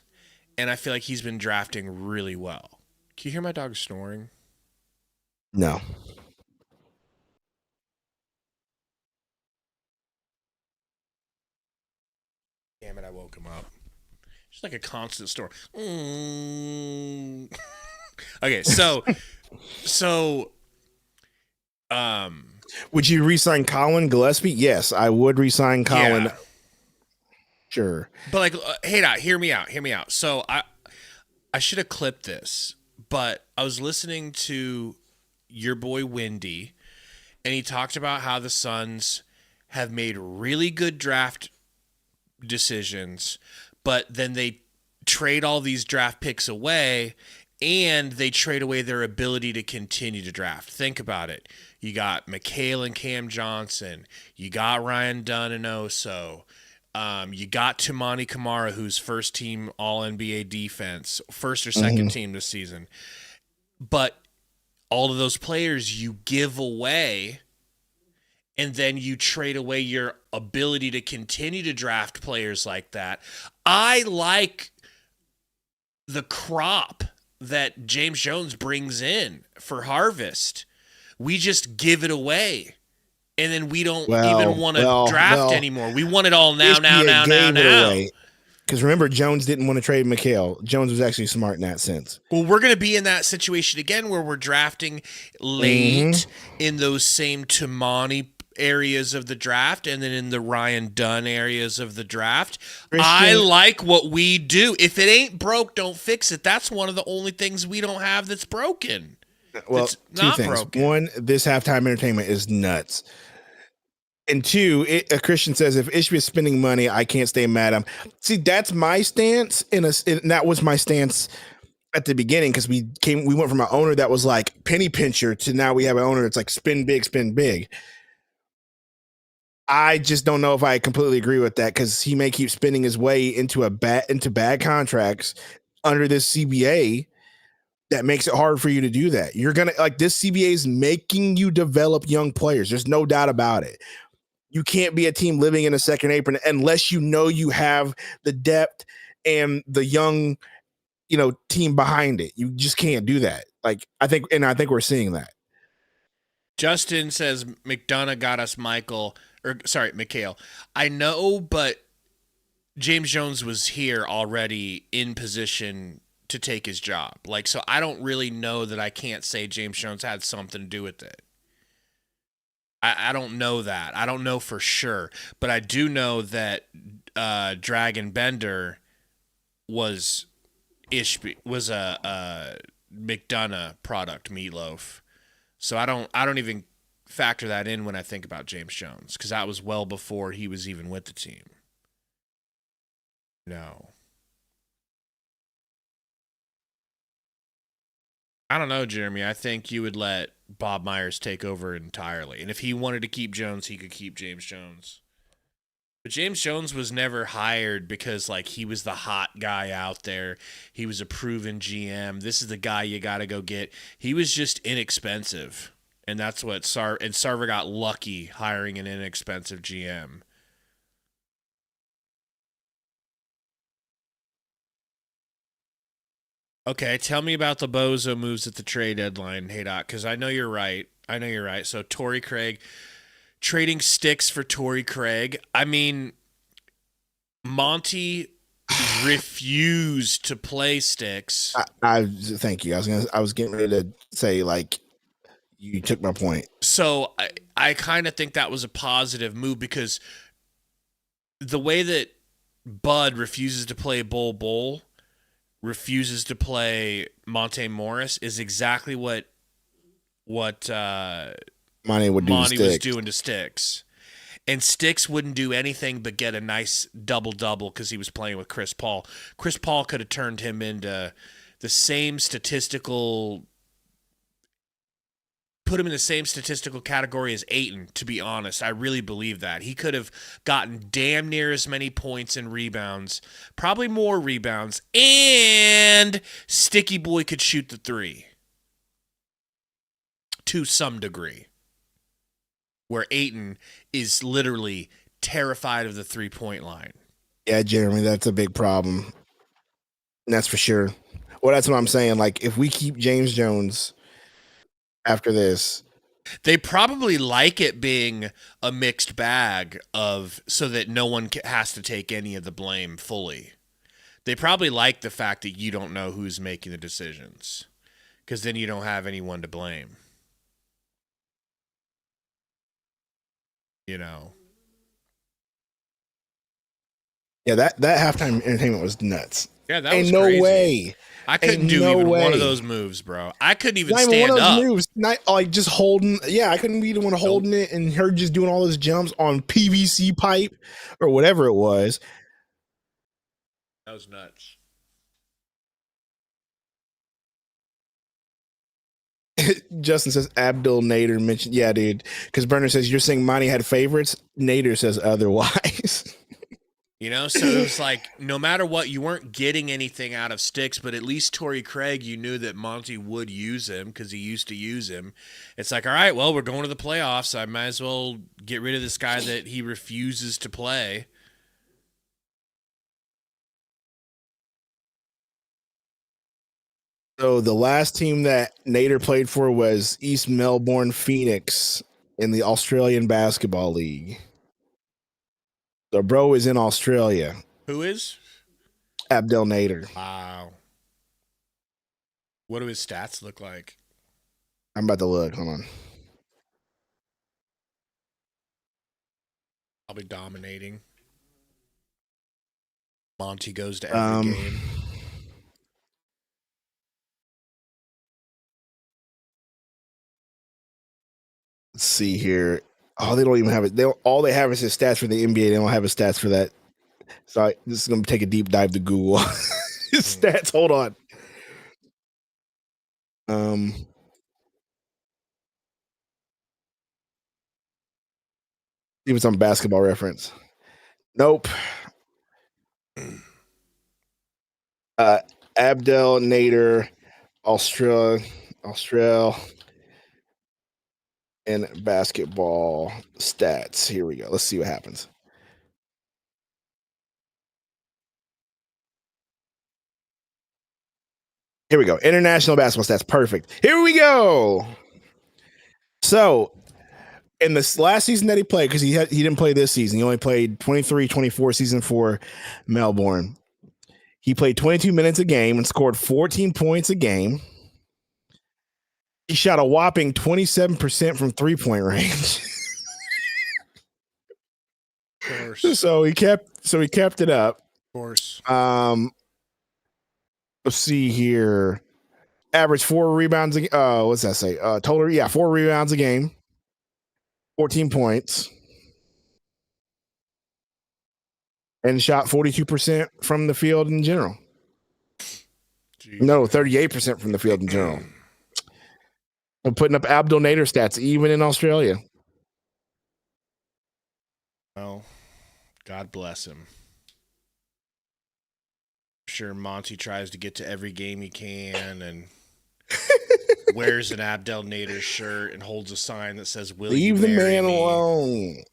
[SPEAKER 4] and I feel like he's been drafting really well. Can you hear my dog snoring?
[SPEAKER 1] No.
[SPEAKER 4] Damn it, I woke him up. Just like a constant snore. Okay, so
[SPEAKER 1] would you re-sign Colin Gillespie? Yes, I would re-sign Colin.
[SPEAKER 4] Yeah.
[SPEAKER 1] Sure.
[SPEAKER 4] But like, hear me out. So I should have clipped this, but I was listening to your boy Wendy, and he talked about how the Suns have made really good draft decisions, but then they trade all these draft picks away, and they trade away their ability to continue to draft. Think about it. You got McHale and Cam Johnson. You got Ryan Dunn and Oso. You got Tamani Kamara, who's first team All-NBA defense, first or second team this season. But all of those players you give away, and then you trade away your ability to continue to draft players like that. I like the crop that James Jones brings in for harvest. We just give it away, and then we don't even want to draft anymore. We want it all now.
[SPEAKER 1] Because remember, Jones didn't want to trade McHale. Jones was actually smart in that sense.
[SPEAKER 4] Well, we're going to be in that situation again where we're drafting late in those same Tamani areas of the draft, and then in the Ryan Dunn areas of the draft. I like what we do. If it ain't broke, don't fix it. That's one of the only things we don't have that's broken.
[SPEAKER 1] Well, two things. Broken. One, this halftime entertainment is nuts. And two, a Christian says, if Ishbia is spending money, I can't stay mad at him. See, that's my stance, and that was my stance at the beginning, because we went from an owner that was like penny pincher to now we have an owner that's like spend big, spend big. I just don't know if I completely agree with that, because he may keep spending his way into bad contracts under this CBA that makes it hard for you to do that. You're going to this CBA is making you develop young players. There's no doubt about it. You can't be a team living in a second apron unless you know you have the depth and the young, team behind it. You just can't do that. I think we're seeing that.
[SPEAKER 4] Justin says McDonough got us McHale. I know, but James Jones was here already in position to take his job. So I don't really know that I can't say James Jones had something to do with it. I don't know that. I don't know for sure. But I do know that Dragon Bender was a McDonough product, Meatloaf. So I don't even factor that in when I think about James Jones, because that was well before he was even with the team. No. I don't know, Jeremy. I think you would let Bob Myers take over entirely. And if he wanted to keep Jones, he could keep James Jones. But James Jones was never hired because he was the hot guy out there. He was a proven GM. This is the guy you got to go get. He was just inexpensive. And that's what Sarver got lucky hiring an inexpensive GM. Okay, tell me about the bozo moves at the trade deadline, hey Doc, because I know you're right. So Torrey Craig, trading sticks for Torrey Craig. I mean, Monty refused to play sticks.
[SPEAKER 1] I thank you. I was getting ready to say, like, you took my point.
[SPEAKER 4] So I kind of think that was a positive move because the way that Bud refuses to play Bull, refuses to play Monte Morris is exactly what
[SPEAKER 1] Monty
[SPEAKER 4] was doing to Sticks. And Sticks wouldn't do anything but get a nice double-double because he was playing with Chris Paul. Chris Paul could have turned him into the same statistical put him in the same statistical category as Ayton, to be honest. I really believe that. He could have gotten damn near as many points and rebounds, probably more rebounds, and Sticky Boy could shoot the three to some degree, where Ayton is literally terrified of the three-point line.
[SPEAKER 1] Yeah, Jeremy, that's a big problem. That's for sure. Well, that's what I'm saying. Like, if we keep James Jones after this,
[SPEAKER 4] they probably like it being a mixed bag so that no one has to take any of the blame fully. They probably like the fact that you don't know who's making the decisions, because then you don't have anyone to blame. You know.
[SPEAKER 1] Yeah, that halftime entertainment was nuts.
[SPEAKER 4] Yeah, that
[SPEAKER 1] was
[SPEAKER 4] crazy.
[SPEAKER 1] No way.
[SPEAKER 4] I couldn't do even one of those moves, bro. I couldn't even
[SPEAKER 1] not
[SPEAKER 4] stand
[SPEAKER 1] even one of those
[SPEAKER 4] up.
[SPEAKER 1] moves. Not like just holding. Yeah, I couldn't be the one holding it, and her just doing all those jumps on PVC pipe or whatever it was.
[SPEAKER 4] That was nuts.
[SPEAKER 1] Justin says Abdul Nader mentioned. Yeah, dude. Because Burner says you're saying Monty had favorites. Nader says otherwise.
[SPEAKER 4] You know, so it was like, no matter what, you weren't getting anything out of Sticks, but at least Torrey Craig, you knew that Monty would use him because he used to use him. It's like, all right, well, we're going to the playoffs. I might as well get rid of this guy that he refuses to play.
[SPEAKER 1] So the last team that Nader played for was East Melbourne Phoenix in the Australian Basketball League. The bro is in Australia.
[SPEAKER 4] Who is?
[SPEAKER 1] Abdel Nader.
[SPEAKER 4] Wow. What do his stats look like?
[SPEAKER 1] I'm about to look. Hold on.
[SPEAKER 4] I'll be dominating. Monty goes to every game.
[SPEAKER 1] Let's see here. Oh, they don't even have it. All they have is his stats for the NBA. They don't have his stats for that. So this is going to take a deep dive to Google his stats. Hold on. See what's on Basketball Reference. Nope. Abdel Nader, Australia, and basketball stats. Here we go. Let's see what happens. Here we go. International basketball stats. Perfect. Here we go. So, in this last season that he played, because he didn't play this season, he only played 23-24 season for Melbourne. He played 22 minutes a game and scored 14 points a game. He shot a whopping 27% from three-point range.
[SPEAKER 4] Of course.
[SPEAKER 1] So he kept it up.
[SPEAKER 4] Of course.
[SPEAKER 1] Let's see here. Average 4 rebounds. What's that say? Total, 4 rebounds a game. 14 points. And shot 42% from the field in general. Jeez. No, 38% from the field in general. I'm putting up Abdel Nader stats, even in Australia.
[SPEAKER 4] Well, God bless him. I'm sure Monty tries to get to every game he can, and wears an Abdel Nader shirt and holds a sign that says, "Will
[SPEAKER 1] Leave
[SPEAKER 4] you
[SPEAKER 1] the
[SPEAKER 4] marry
[SPEAKER 1] man
[SPEAKER 4] me?"
[SPEAKER 1] alone.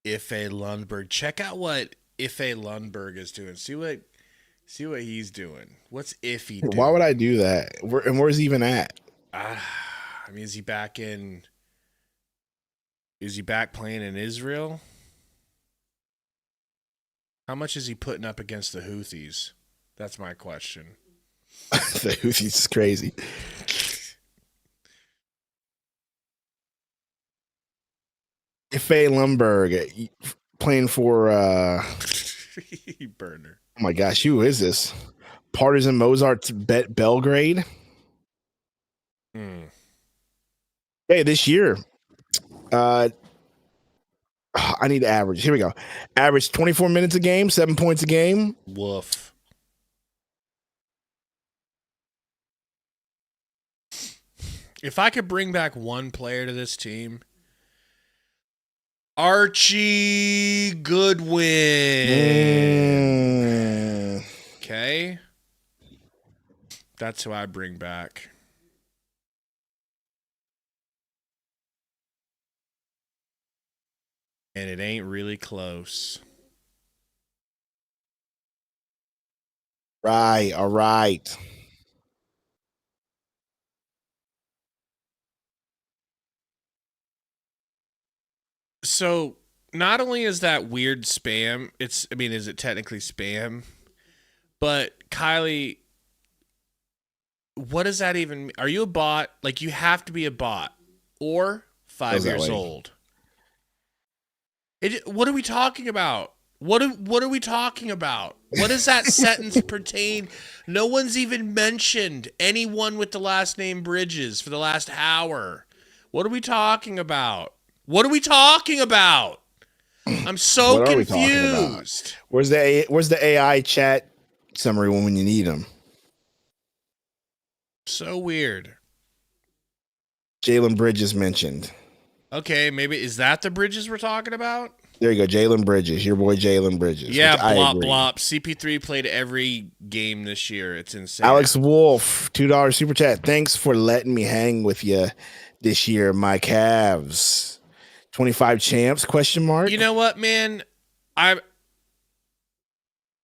[SPEAKER 4] Ife Lundberg. Check out what Ife Lundberg is doing. See what he's doing. What's Ife doing?
[SPEAKER 1] Why would I do that? Where's he even at?
[SPEAKER 4] I mean, is he back playing in Israel? How much is he putting up against the Houthis? That's my question.
[SPEAKER 1] The Houthis is crazy. Ife Lundberg playing for
[SPEAKER 4] burner.
[SPEAKER 1] Oh my gosh, who is this? Partisan Mozart's Belgrade. Hey, this year, I need to average. Here we go. Average 24 minutes a game, 7 points a game.
[SPEAKER 4] Woof. If I could bring back one player to this team, Archie Goodwin. Okay. That's who I bring back. And it ain't really close.
[SPEAKER 1] Right. All right.
[SPEAKER 4] So not only is that weird spam, is it technically spam? But Kylie, what does that even mean? Are you a bot? Like, you have to be a bot or 5 years old. What are we talking about? What are we talking about? What does that sentence pertain? No one's even mentioned anyone with the last name Bridges for the last hour. What are we talking about? What are we talking about? I'm so confused.
[SPEAKER 1] Where's the AI chat summary when you need them?
[SPEAKER 4] So weird.
[SPEAKER 1] Jalen Bridges mentioned.
[SPEAKER 4] Okay, maybe is that the Bridges we're talking about?
[SPEAKER 1] There you go, Jalen Bridges, your boy Jalen Bridges.
[SPEAKER 4] Yeah, blop blop. CP3 played every game this year. It's insane.
[SPEAKER 1] Alex Wolf, $2 super chat. Thanks for letting me hang with you this year, my Cavs. 25 champs? Question mark.
[SPEAKER 4] You know what, man?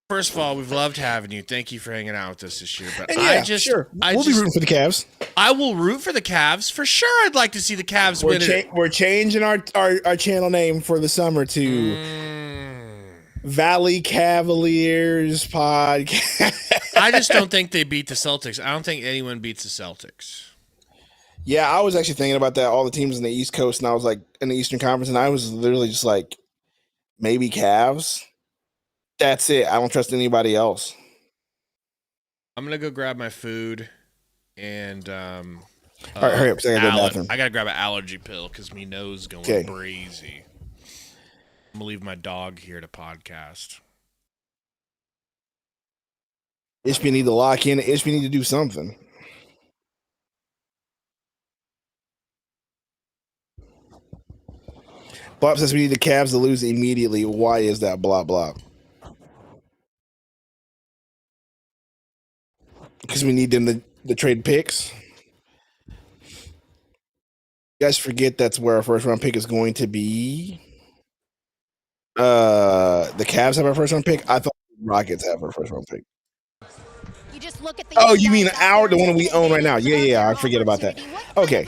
[SPEAKER 4] First of all, we've loved having you. Thank you for hanging out with us this year. But
[SPEAKER 1] we'll be rooting for the Cavs.
[SPEAKER 4] I will root for the Cavs for sure. I'd like to see the Cavs win it.
[SPEAKER 1] We're changing our channel name for the summer to Valley Cavaliers Podcast.
[SPEAKER 4] I just don't think they beat the Celtics. I don't think anyone beats the Celtics.
[SPEAKER 1] Yeah, I was actually thinking about that. All the teams in the East Coast, and I was like in the Eastern Conference, and I was literally just like, maybe Cavs. That's it. I don't trust anybody else.
[SPEAKER 4] I'm gonna go grab my food, and
[SPEAKER 1] all right, hurry up! So I gotta go to the bathroom.
[SPEAKER 4] I gotta grab an allergy pill because my nose is going crazy. I'm gonna leave my dog here to podcast.
[SPEAKER 1] Ishby need to lock in. Ishby need to do something. Bob says we need the Cavs to lose immediately. Why is that? Blah, blah. Because we need them to trade picks. You guys forget that's where our first round pick is going to be. The Cavs have our first round pick. I thought the Rockets have our first round pick.
[SPEAKER 2] You just look at
[SPEAKER 1] the you mean the one we own right now? Yeah, I forget about that. Okay.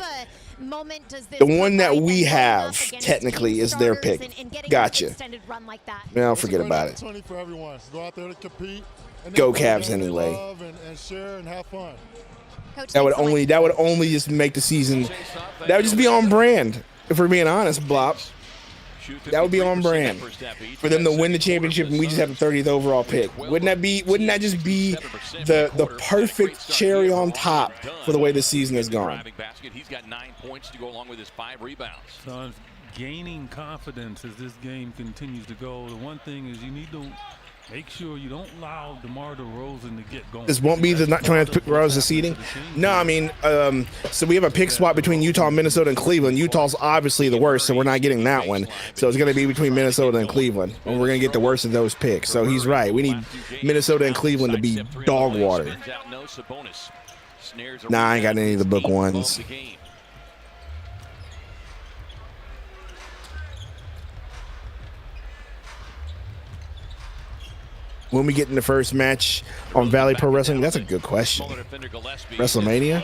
[SPEAKER 1] The one that we have technically is their pick. Gotcha. Man, I'll forget about it. Go Cavs anyway. That would only just make the season. That would just be on brand. If we're being honest, Blop. That would be on brand for them to win the championship, and we just have the 30th overall pick. Wouldn't that just be the perfect cherry on top for the way the season has gone?
[SPEAKER 3] He's got 9 points to go along with his 5 rebounds.
[SPEAKER 5] Suns gaining confidence as this game continues to go. The one thing is you need to Make sure you don't allow DeMar DeRozan to get going.
[SPEAKER 1] This won't be the not trying to pick DeRozan seeding. No, I mean, so we have a pick swap between Utah, Minnesota, and Cleveland. Utah's obviously the worst, so we're not getting that one. So it's going to be between Minnesota and Cleveland, and we're going to get the worst of those picks. So he's right. We need Minnesota and Cleveland to be dog water. Nah, I ain't got any of the book ones. When we get in the first match on Valley Pro Wrestling, that's a good question. WrestleMania?
[SPEAKER 5] I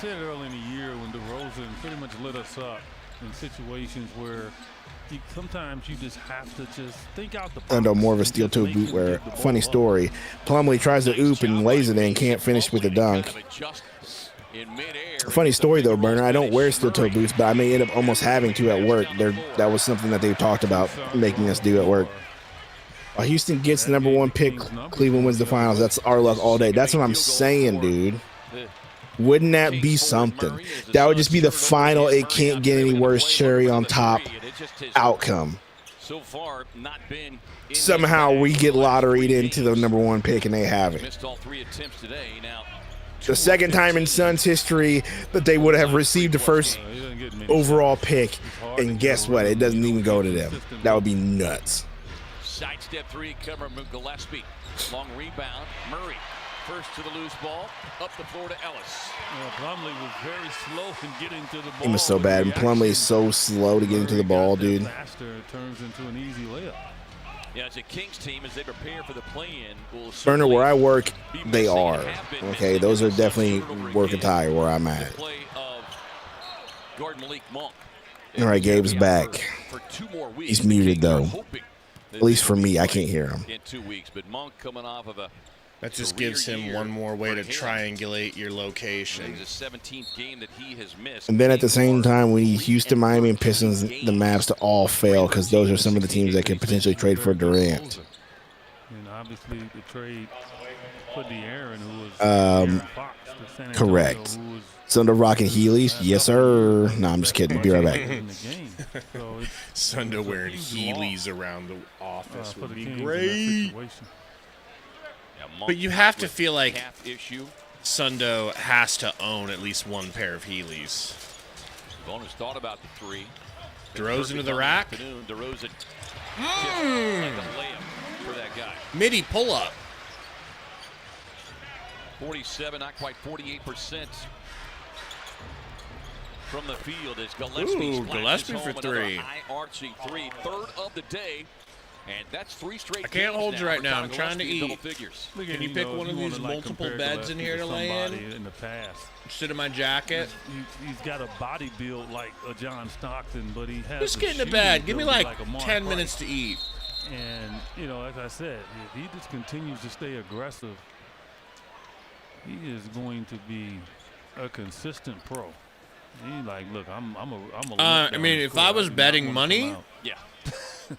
[SPEAKER 5] said early in the year when DeRozan pretty much lit us up in situations where sometimes you just have to just think out the box.
[SPEAKER 1] Under more of a steel toe boot wear. Funny story. Plumlee tries to oop and lays it in, can't finish with a dunk. Funny story though, Burner. I don't wear steel toe boots, but I may end up almost having to at work. That was something that they talked about making us do at work. Houston gets the #1 pick. Cleveland wins the finals. That's our luck all day. That's what I'm saying, dude. Wouldn't that be something? That would just be the final. It can't get any worse. Cherry on top outcome. Somehow we get lotteried into the #1 pick and they have it. The second time in Suns history that they would have received the first overall pick, and guess what? It doesn't even go to them. That would be nuts.
[SPEAKER 3] Sidestep three, cover Gillespie. Long rebound. Murray first to the loose ball. Up the floor to Ellis.
[SPEAKER 5] Plumlee was very slow in getting to the ball.
[SPEAKER 1] He was so bad. And Plumlee is so slow to get into the ball, dude.
[SPEAKER 5] Faster, it turns into an easy layup.
[SPEAKER 3] Yeah, as a Kings team, as they prepare for the play-in,
[SPEAKER 1] Burner, where I work, they are. Okay, those are definitely working tire where I'm at. All right, Gabe's back. He's muted though. At least for me, I can't hear him.
[SPEAKER 3] In 2 weeks, but Monk coming off of a
[SPEAKER 4] That just gives him one more way to triangulate your location.
[SPEAKER 3] the 17th game that he has missed.
[SPEAKER 1] And then at the same time, we need Houston, Miami, and Pistons, the Mavs to all fail because those are some of the teams that could potentially trade for Durant.
[SPEAKER 5] And obviously the trade put De'Aaron, who was Aaron Fox, to San Antonio,
[SPEAKER 1] Correct.
[SPEAKER 5] who was
[SPEAKER 1] Sundo rocking Heelys? Yes, sir. No, I'm just kidding. Be right back.
[SPEAKER 5] in the game. So
[SPEAKER 4] Sundo
[SPEAKER 5] it's a
[SPEAKER 4] wearing
[SPEAKER 5] huge
[SPEAKER 4] Heelys
[SPEAKER 5] loss,
[SPEAKER 4] around the office
[SPEAKER 5] for
[SPEAKER 4] would
[SPEAKER 5] the
[SPEAKER 4] be
[SPEAKER 5] Kings in that
[SPEAKER 4] great.
[SPEAKER 5] situation.
[SPEAKER 4] But you have to feel like
[SPEAKER 3] Calf issue.
[SPEAKER 4] Sundo has to own at least one pair of Heelys.
[SPEAKER 3] Bonus thought about the three.
[SPEAKER 4] DeRozan to the rack.
[SPEAKER 3] DeRozan like a layup for that guy.
[SPEAKER 4] Midi pull up.
[SPEAKER 3] 47, not quite 48% from the field as Gillespie
[SPEAKER 4] Gillespie for three.
[SPEAKER 3] Eye-arching three, third of the day. And that's 3 straight.
[SPEAKER 4] I can't hold you right now. I'm trying to eat.
[SPEAKER 3] Double figures.
[SPEAKER 4] Can you pick one of these multiple beds in here to lay in?
[SPEAKER 5] The past.
[SPEAKER 4] Sit in my jacket.
[SPEAKER 5] He's got a body build like a John Stockton, but he has.
[SPEAKER 4] Just get in the bed. Give me like 10 minutes to eat.
[SPEAKER 5] And you know, like I said, if he just continues to stay aggressive, he is going to be a consistent pro. He's like, look, I'm a.
[SPEAKER 4] I mean, if I was betting money,
[SPEAKER 3] Yeah.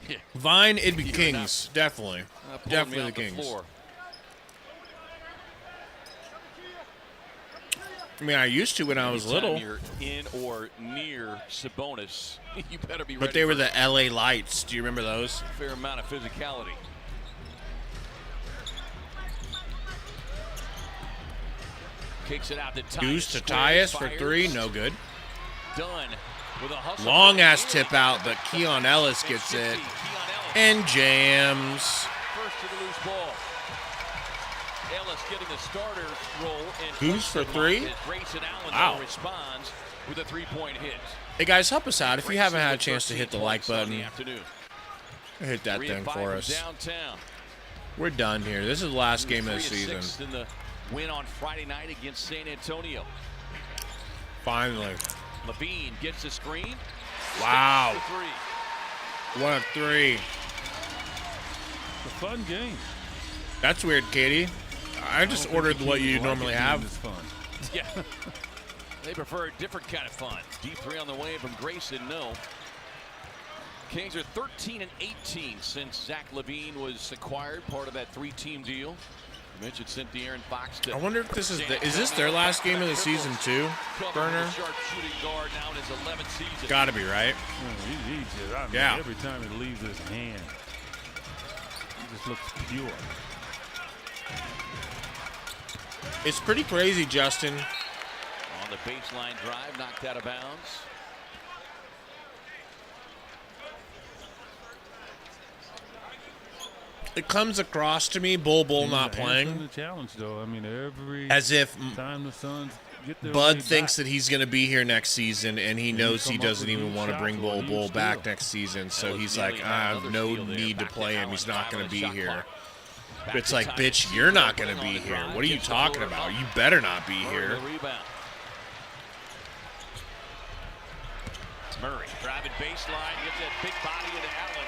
[SPEAKER 3] Yeah.
[SPEAKER 4] Vine, it'd be Kings. Definitely. Definitely the Kings. I mean, I used to when I was little.
[SPEAKER 3] You're in or near Sabonis, you better be ready.
[SPEAKER 4] But they were the LA Lights. Do you remember those?
[SPEAKER 3] Fair amount of physicality. Kicks it out to Tyus.
[SPEAKER 4] Deuce to Tyus for three. No good.
[SPEAKER 3] Done with a hustle.
[SPEAKER 4] Long ass tip out, but Keon Ellis gets it and jams.
[SPEAKER 3] First to the loose ball. Ellis getting the starter role. And
[SPEAKER 4] Deuce for three. Wow.
[SPEAKER 3] Responds with a 3-point hit.
[SPEAKER 4] Hey guys, help us out if you haven't had a chance to hit the like button. Hit that thing for us.
[SPEAKER 3] Downtown.
[SPEAKER 4] We're done here. This is the last game of the season.
[SPEAKER 3] In the win on Friday night against San Antonio.
[SPEAKER 4] Finally.
[SPEAKER 3] Levine gets the screen.
[SPEAKER 4] Wow. What a three.
[SPEAKER 5] It's a fun game.
[SPEAKER 4] That's weird, Katie. I just ordered what you normally have.
[SPEAKER 5] Fun.
[SPEAKER 3] Yeah. They prefer a different kind of fun. Deep three on the way from Grayson, no. Kings are 13-18 since Zach LaVine was acquired, part of that 3-team deal. You mentioned sent De'Aaron Fox to.
[SPEAKER 4] I wonder if this is this their last game of the season too, Burner? Gotta be, right?
[SPEAKER 5] He just, I mean,
[SPEAKER 4] yeah.
[SPEAKER 5] Every time it leaves his hand. just looks pure.
[SPEAKER 4] It's pretty crazy, Justin.
[SPEAKER 3] On the baseline drive, knocked out of bounds.
[SPEAKER 4] It comes across to me, Bull not playing,
[SPEAKER 5] The challenge, though. I mean, every
[SPEAKER 4] as if
[SPEAKER 5] time the Suns get their
[SPEAKER 4] Bud
[SPEAKER 5] way
[SPEAKER 4] thinks
[SPEAKER 5] back,
[SPEAKER 4] that he's going to be here next season, and he knows he
[SPEAKER 5] come up
[SPEAKER 4] doesn't
[SPEAKER 5] with
[SPEAKER 4] even
[SPEAKER 5] huge
[SPEAKER 4] want to
[SPEAKER 5] shots
[SPEAKER 4] bring
[SPEAKER 5] or a
[SPEAKER 4] Bull
[SPEAKER 5] huge
[SPEAKER 4] back
[SPEAKER 5] steal.
[SPEAKER 4] next season. So
[SPEAKER 3] was
[SPEAKER 4] he's
[SPEAKER 3] nearly
[SPEAKER 4] like, I have
[SPEAKER 3] another
[SPEAKER 4] no
[SPEAKER 3] steal there.
[SPEAKER 4] need to
[SPEAKER 3] Back
[SPEAKER 4] play him.
[SPEAKER 3] Allen,
[SPEAKER 4] He's not
[SPEAKER 3] 5
[SPEAKER 4] going
[SPEAKER 3] on
[SPEAKER 4] to
[SPEAKER 3] the
[SPEAKER 4] be
[SPEAKER 3] shot
[SPEAKER 4] here.
[SPEAKER 3] clock.
[SPEAKER 4] But it's like, bitch, you're not going to be here. What are you talking about? You better not be here.
[SPEAKER 3] Murray driving baseline, gets that big body into Allen.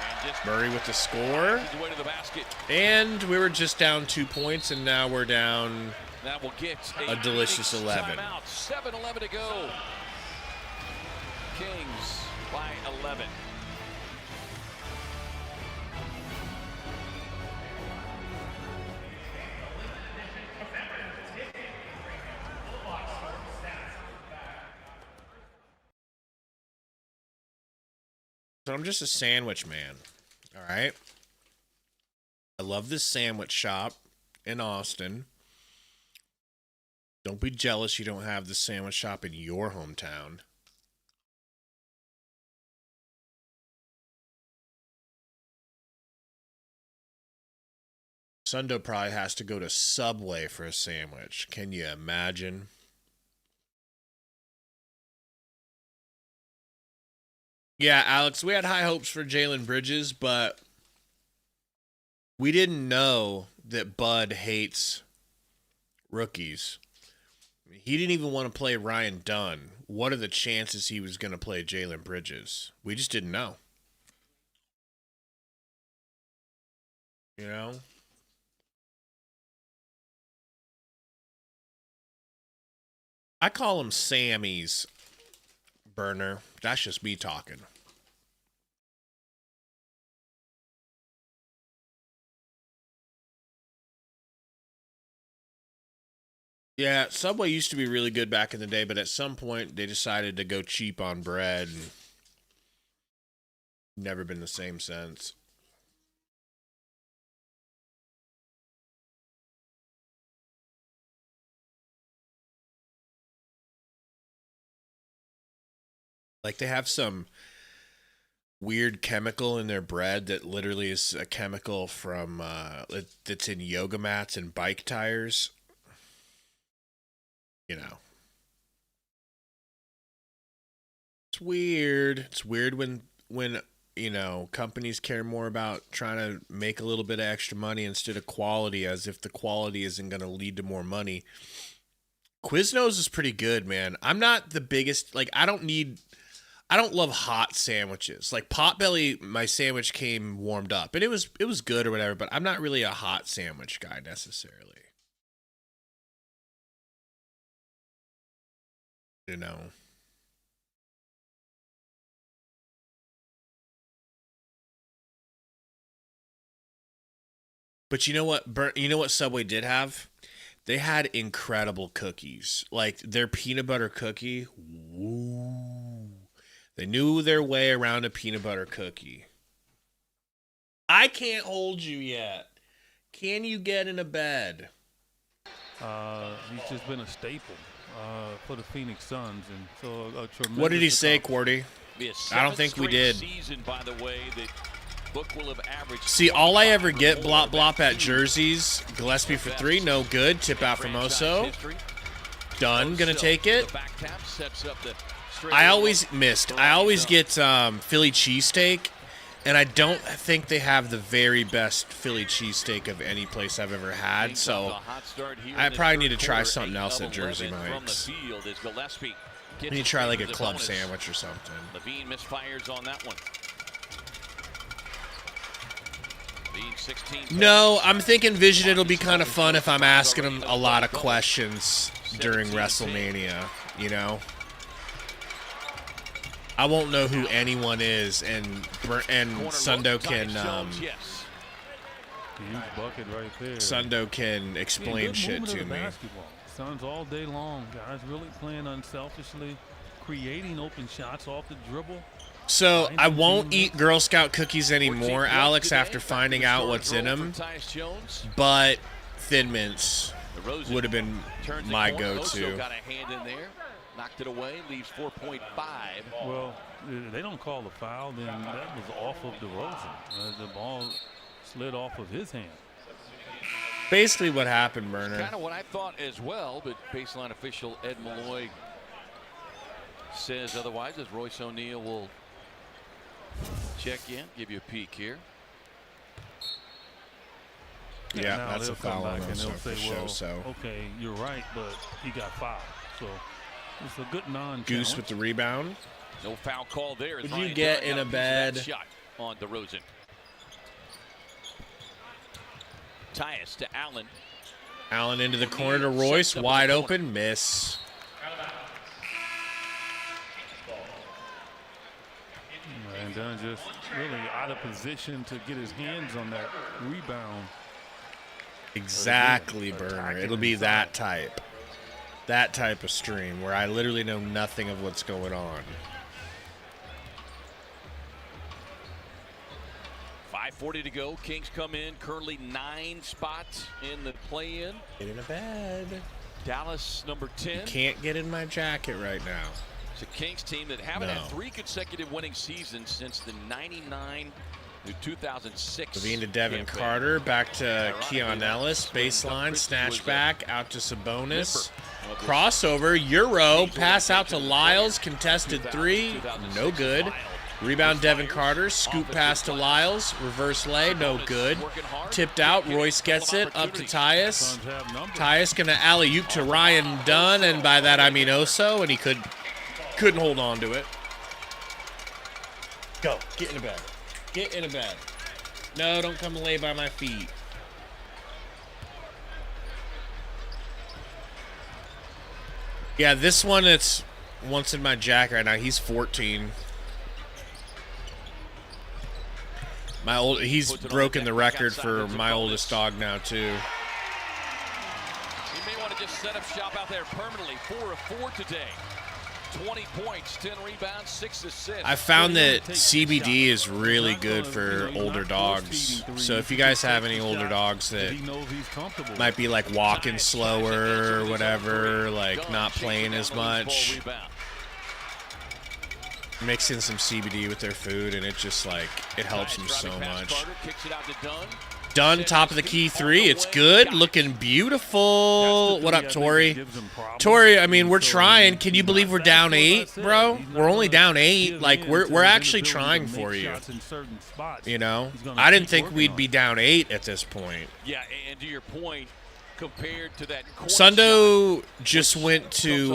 [SPEAKER 3] And just
[SPEAKER 4] Murray with the score.
[SPEAKER 3] his way to the basket.
[SPEAKER 4] And we were just down 2 points, and now we're down.
[SPEAKER 3] That will get
[SPEAKER 4] A delicious
[SPEAKER 3] Phoenix
[SPEAKER 4] 11.
[SPEAKER 3] timeout. 7:11 to go. Kings by 11.
[SPEAKER 4] So I'm just a sandwich man. All right. I love this sandwich shop in Austin. Don't be jealous you don't have the sandwich shop in your hometown. Sundo probably has to go to Subway for a sandwich. Can you imagine? Yeah, Alex, we had high hopes for Jalen Bridges, but we didn't know that Bud hates rookies. He didn't even want to play Ryan Dunn. What are the chances he was going to play Jalen Bridges? We just didn't know. You know? I call him Sammy's burner. That's just me talking. Yeah, Subway used to be really good back in the day, but at some point they decided to go cheap on bread. And never been the same since. Like they have some weird chemical in their bread that literally is a chemical from that's in yoga mats and bike tires. You know. It's weird. It's weird when you know, companies care more about trying to make a little bit of extra money instead of quality, as if the quality isn't going to lead to more money. Quiznos is pretty good, man. I'm not the biggest, like, I don't love hot sandwiches. Like Potbelly, my sandwich came warmed up, and it was good or whatever, but I'm not really a hot sandwich guy necessarily. You know. But you know what? You know what Subway did have? They had incredible cookies. Like their peanut butter cookie. Woo. They knew their way around a peanut butter cookie. I can't hold you yet. Can you get in a bed?
[SPEAKER 5] He's just been a staple for the Phoenix Suns, and so a tremendous.
[SPEAKER 4] What did he say, Quarty? I don't think we did.
[SPEAKER 3] Season, by the way, that Book will have averaged.
[SPEAKER 4] See, all I ever get blop at jerseys. Gillespie for 3, no good. Tip out from Oso. Done, gonna take it. I always missed. I always get Philly cheesesteak, and I don't think they have the very best Philly cheesesteak of any place I've ever had. So I probably need to try something else at Jersey Mike's. I need to try like a club sandwich or something.
[SPEAKER 3] Levine misfires on that one.
[SPEAKER 4] No, I'm thinking Vision it'll be kind of fun if I'm asking him a lot of questions during WrestleMania, you I won't know who anyone is, and Sundo can
[SPEAKER 5] Huge bucket right there.
[SPEAKER 4] Sundo can explain shit to me.
[SPEAKER 5] Suns all day long, guys, really playing unselfishly, creating open shots off the dribble.
[SPEAKER 4] So I won't eat Girl Scout cookies anymore, Alex, after finding out what's in them. But Thin Mints would have been my go-to.
[SPEAKER 3] Got a hand in there, knocked it away, leaves 4.5.
[SPEAKER 5] Well, they don't call the foul, then that was off of DeRozan. The ball slid off of his hand.
[SPEAKER 4] Basically what happened, Burner.
[SPEAKER 3] Kind of what I thought as well, but baseline official Ed Malloy says otherwise, as Royce O'Neal will check in, give you a peek here.
[SPEAKER 4] Yeah,
[SPEAKER 5] now
[SPEAKER 4] that's a foul on Oso for sure. So
[SPEAKER 5] okay, you're right, but he got fouled. So it's a good non-challenge.
[SPEAKER 4] Goose with the rebound.
[SPEAKER 3] No foul call there.
[SPEAKER 4] Would you get in a bad
[SPEAKER 3] shot on DeRozan? Tyus to Allen.
[SPEAKER 4] Allen into the corner to Royce, wide open, miss.
[SPEAKER 5] And Dunn just really out of position to get his hands on that rebound.
[SPEAKER 4] Exactly, Burner. It'll be that type of stream where I literally know nothing of what's going on.
[SPEAKER 3] 5:40 to go. Kings come in currently 9 spots in the play-in.
[SPEAKER 4] Get in a bed.
[SPEAKER 3] Dallas number 10.
[SPEAKER 4] You can't get in my jacket right now.
[SPEAKER 3] It's a Kings team that haven't had 3 consecutive winning seasons since the 99 to 2006.
[SPEAKER 4] Levine to Devin Carter, back to Keon Ellis, baseline, snatch back, out to Sabonis. Crossover, Euro, pass out to Lyles, contested 3, no good. Rebound Devin Carter, scoop pass to Lyles, reverse lay, no good. Tipped out, Royce gets it, up to Tyus. Tyus gonna alley-oop to Ryan Dunn, and by that I mean Oso, and he couldn't hold on to it. Go, get in the bed. Get in a bed. No, don't come and lay by my feet. Yeah, this one, it's once in my jacket right now. He's 14. He's broken the record for my oldest dog now, too.
[SPEAKER 3] He may want to just set up shop out there permanently. 4 of 4 today. 20 points, 10 rebounds, 6 assists.
[SPEAKER 4] I found that CBD is really good for older dogs. So if you guys have any older dogs that might be like walking slower or whatever, like not playing as much, mix in some CBD with their food and it just like, it helps them so much. Dunn, top of the key 3. It's good. Looking beautiful. What up, Tori? Tori, I mean, we're trying. Can you believe we're down 8, bro? We're only down 8. Like, we're actually trying for you. You know? I didn't think we'd be down 8 at this point.
[SPEAKER 3] Yeah, and to your point, compared to that
[SPEAKER 4] Sundo just went to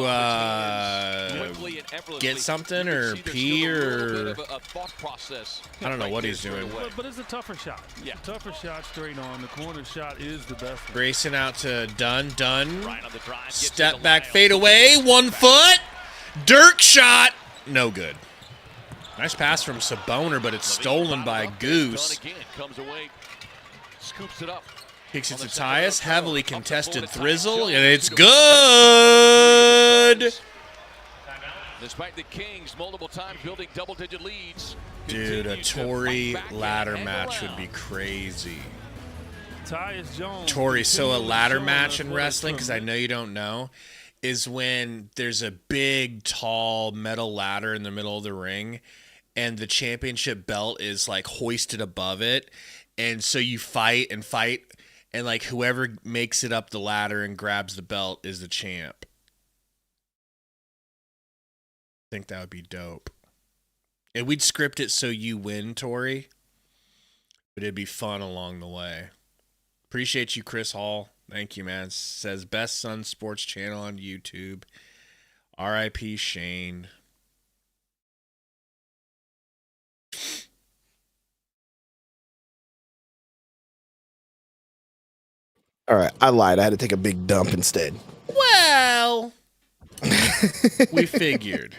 [SPEAKER 4] get something or pee or I don't know what he's doing.
[SPEAKER 5] But it's a tougher shot. Yeah, tougher shot straight on. The corner shot is the best.
[SPEAKER 4] Grayson out to Dunn. Step back, fade away. 1 foot. Dirk shot. No good. Nice pass from Saboner, but it's stolen by Goose.
[SPEAKER 3] Comes away, scoops it up.
[SPEAKER 4] Kicks it to Tyus, heavily contested Thrizzle, and it's good!
[SPEAKER 3] Despite the Kings multiple times building double-digit leads.
[SPEAKER 4] Dude, a Tory ladder match would be crazy. Tory, so a ladder match in wrestling, because I know you don't know, is when there's a big, tall metal ladder in the middle of the ring, and the championship belt is, like, hoisted above it, and so you fight, and like whoever makes it up the ladder and grabs the belt is the champ. I think that would be dope. And we'd script it so you win, Tori. But it'd be fun along the way. Appreciate you, Chris Hall. Thank you, man. Says Best Son Sports Channel on YouTube. R.I.P. Shane.
[SPEAKER 1] All right, I lied. I had to take a big dump instead.
[SPEAKER 4] Well, we figured.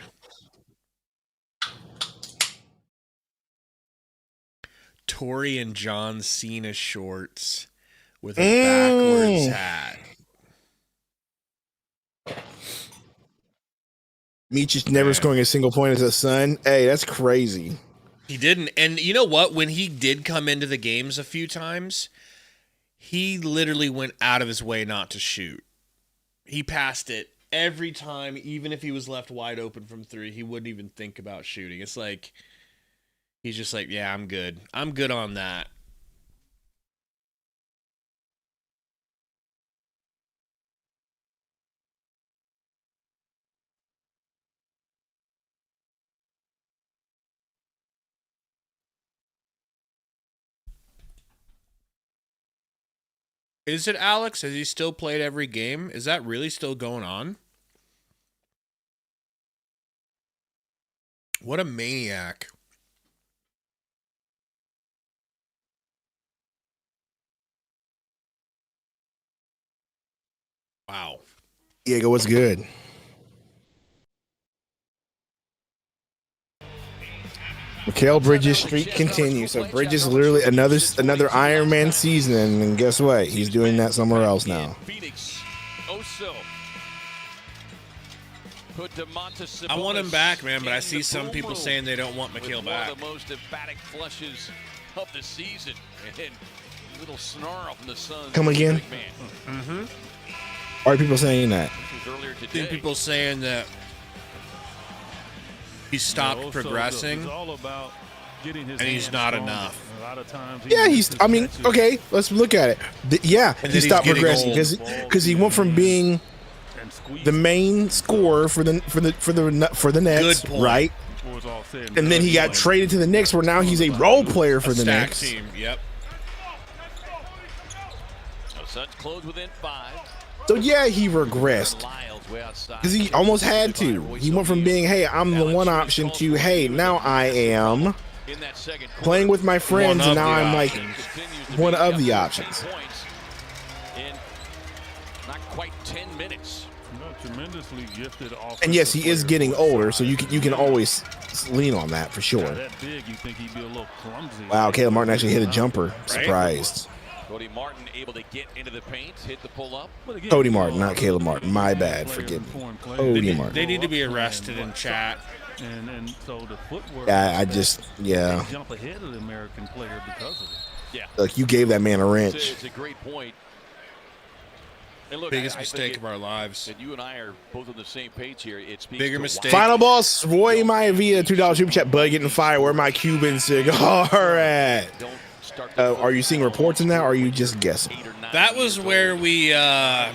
[SPEAKER 4] Tori and John Cena shorts with a backwards hat.
[SPEAKER 1] Meech never scoring a single point as a Sun. Hey, that's crazy.
[SPEAKER 4] He didn't. And you know what? When he did come into the games a few times, he literally went out of his way not to shoot. He passed it every time, even if he was left wide open from 3. He wouldn't even think about shooting. It's like, he's just like, yeah, I'm good. I'm good on that. Is it Alex? Has he still played every game? Is that really still going on? What a maniac. Wow.
[SPEAKER 1] Diego, what's good? Mikal Bridges' streak continues. So Bridges literally another Iron Man season, and guess what? He's doing that somewhere else now.
[SPEAKER 4] I want him back, man, but I see some people saying they don't want Mikal back.
[SPEAKER 3] One of the most emphatic flushes of the season, and a little snarl from the Suns.
[SPEAKER 1] Come again?
[SPEAKER 4] Mm-hmm.
[SPEAKER 1] Are people saying that?
[SPEAKER 4] I think people saying that he stopped progressing, and he's not enough.
[SPEAKER 1] Yeah, I mean, okay, let's look at it. Yeah, he stopped progressing because he went from being the main scorer for the Nets, right? And then he got traded to the Knicks, where now he's a role player for the Knicks.
[SPEAKER 4] Team. Yep.
[SPEAKER 3] Suns close within 5.
[SPEAKER 1] So yeah, he regressed because he almost had to. He went from being, hey, I'm the one option, to, hey, now I am playing with my friends, and now I'm like one of the options.
[SPEAKER 3] Not quite 10 minutes.
[SPEAKER 5] Tremendously gifted.
[SPEAKER 1] And yes, he is getting older, so you can always lean on that for sure.
[SPEAKER 5] That big, you think he'd be a little clumsy.
[SPEAKER 1] Wow, Caleb Martin actually hit a jumper. Surprised.
[SPEAKER 3] Cody Martin able to get into the paint, hit the pull up.
[SPEAKER 1] Cody Martin, not Caleb Martin. My bad. Forgive me. Cody Martin.
[SPEAKER 4] They need to be arrested in chat.
[SPEAKER 5] And so the footwork.
[SPEAKER 1] Yeah,
[SPEAKER 5] jump ahead of the American player because of it.
[SPEAKER 3] Yeah.
[SPEAKER 1] Look, you gave that man a wrench.
[SPEAKER 3] It's a great point. And look,
[SPEAKER 4] biggest mistake of our lives.
[SPEAKER 3] And you and I are both on the same page here. It's
[SPEAKER 4] bigger mistake.
[SPEAKER 1] Final boss, Roy Maivia, $2 super chat. Bud getting fired. Where my Cuban cigar at? Are you seeing reports in that, or are you just guessing?
[SPEAKER 4] That was where we. That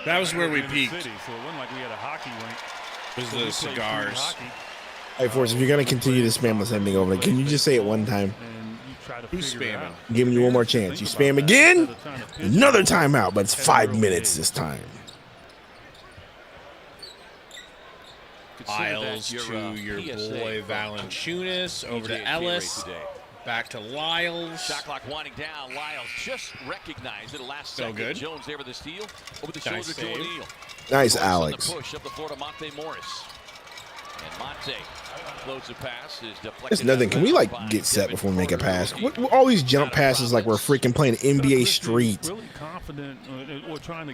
[SPEAKER 4] was where we peaked.
[SPEAKER 5] So it wasn't like we had a hockey rink.
[SPEAKER 4] Was the cigars?
[SPEAKER 1] Hey, Forrest, if you're gonna continue to spam the sending over, can you just say it one time?
[SPEAKER 4] Who's spamming?
[SPEAKER 1] I'm giving you one more chance. You spam again, another timeout, but it's 5 minutes this time.
[SPEAKER 4] Lyles to your boy Valanciunas, over to Ellis, back to Lyles.
[SPEAKER 3] Shot clock winding down. Lyles just recognized it. Last
[SPEAKER 4] so
[SPEAKER 3] second.
[SPEAKER 4] Good.
[SPEAKER 3] Jones there with the steal. Over the shoulder to O'Neal.
[SPEAKER 1] Nice, Alex.
[SPEAKER 3] Push up the floor to Monte Morris. And Monte floats a pass. Is deflected.
[SPEAKER 1] That's nothing. Can we get set before we make a pass? What all these jump passes like we're freaking playing NBA Street?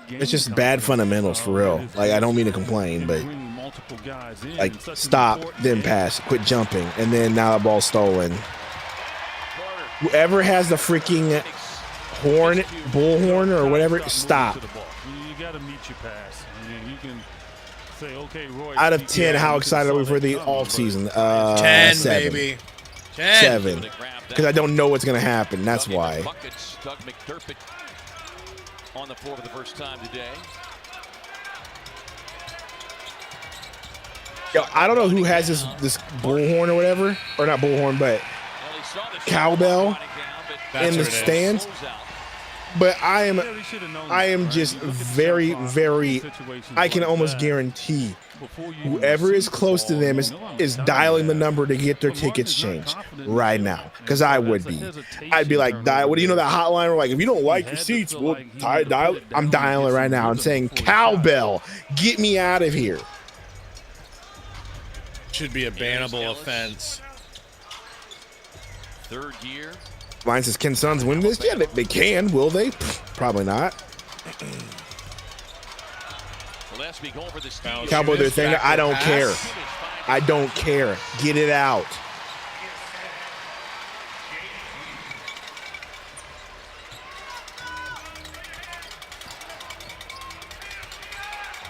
[SPEAKER 1] It's just bad fundamentals for real. Like, I don't mean to complain, but like, stop, then pass, quit jumping, and then now the ball's stolen. Whoever has the freaking horn, bullhorn or whatever, stop.
[SPEAKER 5] You got to meet your pass. You can say, okay, Roy.
[SPEAKER 1] Out of 10, how excited are we for the off season?
[SPEAKER 4] 10,
[SPEAKER 1] 7.
[SPEAKER 4] baby.
[SPEAKER 1] 7. Because I don't know what's gonna happen. That's why.
[SPEAKER 3] Doug McDermott on the floor for the first time today.
[SPEAKER 1] Yo, I don't know who has this bullhorn or whatever, or not bullhorn, but cowbell in the stands. But I am just very, very, I can almost guarantee whoever is close to them is dialing the number to get their tickets changed right now. Because I would be. I'd be like, what do you know, that hotline? We're like, if you don't like your seats, we'll dial. I'm dialing right now. I'm saying, cowbell, get me out of here.
[SPEAKER 4] Should be a bannable offense.
[SPEAKER 3] Third year.
[SPEAKER 1] Line says, can Suns win this? Yeah, they can. Will they? Probably not.
[SPEAKER 3] Gillespie going for the steal.
[SPEAKER 1] Cowboy their thing. I don't care. I don't care. Get it out.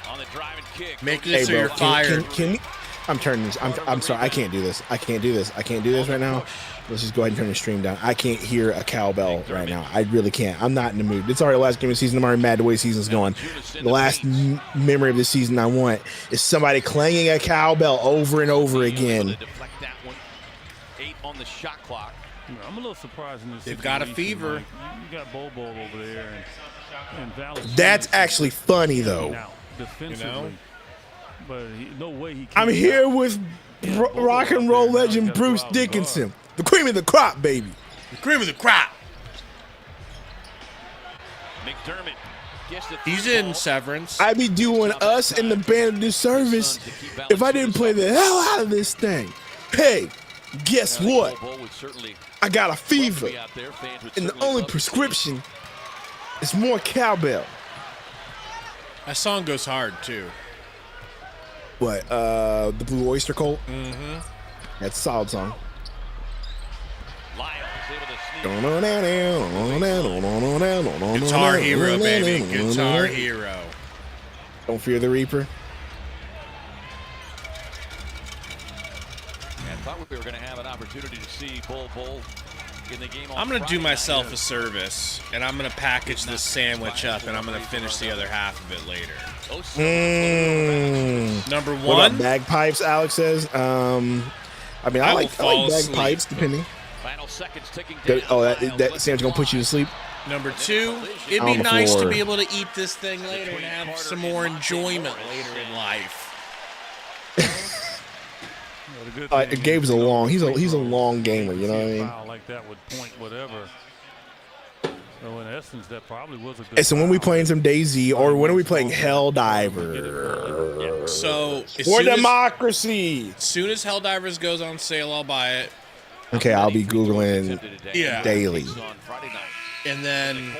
[SPEAKER 3] On the drive and kick.
[SPEAKER 4] Make this
[SPEAKER 1] Hey,
[SPEAKER 4] or you're
[SPEAKER 1] bro,
[SPEAKER 4] fired.
[SPEAKER 1] can I'm turning this. I'm sorry. I can't do this. I can't do this. I can't do this right now. Let's just go ahead and turn the stream down. I can't hear a cowbell right now. I really can't. I'm not in the mood. It's already the last game of the season. I'm already mad the way the season's going. The last memory of the season I want is somebody clanging a cowbell over and over again.
[SPEAKER 3] Deflect that one. 8 on the shot clock.
[SPEAKER 5] I'm a little surprised in this.
[SPEAKER 4] They've got a
[SPEAKER 5] situation.
[SPEAKER 4] fever.
[SPEAKER 5] Like, you got Bobo over there, and Vallis.
[SPEAKER 1] That's actually funny though.
[SPEAKER 5] Now, defensively, but no way he.
[SPEAKER 1] I'm here with rock and roll legend Bruce Dickinson, the cream of the crop, baby.
[SPEAKER 4] The cream of the crop.
[SPEAKER 3] McDermott gets the
[SPEAKER 4] He's in Severance.
[SPEAKER 1] I'd be doing us and the band a disservice if I didn't play the hell out of this thing. Hey, guess what? I got a fever, and the only prescription is more cowbell.
[SPEAKER 4] That song goes hard too.
[SPEAKER 1] What? The Blue Oyster Cult?
[SPEAKER 4] Mm-hmm.
[SPEAKER 1] That's a solid song.
[SPEAKER 4] Guitar Hero, baby. Guitar Hero.
[SPEAKER 1] Don't fear the Reaper.
[SPEAKER 3] I thought we were going to have an opportunity to see Bull in the game.
[SPEAKER 4] I'm going to do myself a service, and I'm going to package this sandwich up, and I'm going to finish the other half of it later. Number
[SPEAKER 1] What
[SPEAKER 4] one.
[SPEAKER 1] about bagpipes, Alex says. I mean, I like bagpipes, depending.
[SPEAKER 3] Final seconds ticking down.
[SPEAKER 1] Oh, that sandwich gonna put you to sleep.
[SPEAKER 4] Number two, it'd be nice to be able to eat this thing later and have some more enjoyment later in life.
[SPEAKER 1] Gabe's a long. He's a long gamer. You know what I mean?
[SPEAKER 5] Like that would point whatever. So in essence, that probably was a good.
[SPEAKER 1] Hey, so when we playing some DayZ, or when are we playing Helldivers?
[SPEAKER 4] So
[SPEAKER 1] for democracy.
[SPEAKER 4] As soon as Helldivers goes on sale, I'll buy it.
[SPEAKER 1] Okay, I'll be Googling daily.
[SPEAKER 4] And then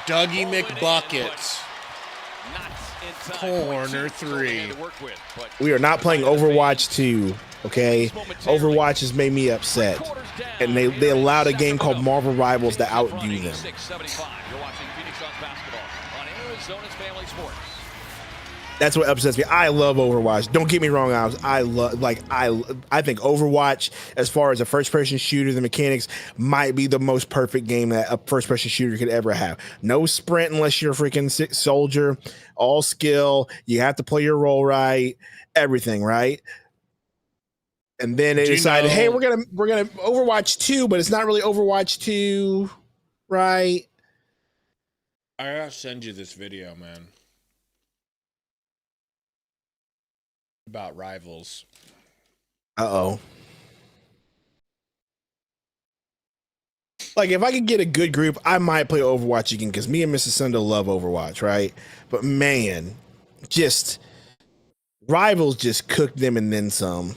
[SPEAKER 4] Dougie McBuckets. Corner 3.
[SPEAKER 1] We are not playing Overwatch 2, okay? Overwatch has made me upset. And they allowed a game called Marvel Rivals to outdo them. That's what upsets me. I love Overwatch. Don't get me wrong, I think Overwatch, as far as a first-person shooter, the mechanics might be the most perfect game that a first-person shooter could ever have. No sprint unless you're a freaking soldier. All skill. You have to play your role right. Everything right. And then they decided, hey, we're gonna Overwatch 2, but it's not really Overwatch 2, right?
[SPEAKER 4] I gotta send you this video, man. About Rivals.
[SPEAKER 1] Uh-oh. Like, if I could get a good group, I might play Overwatch again, because me and Mrs. Sundo love Overwatch, right? But, man, just Rivals just cooked them and then some.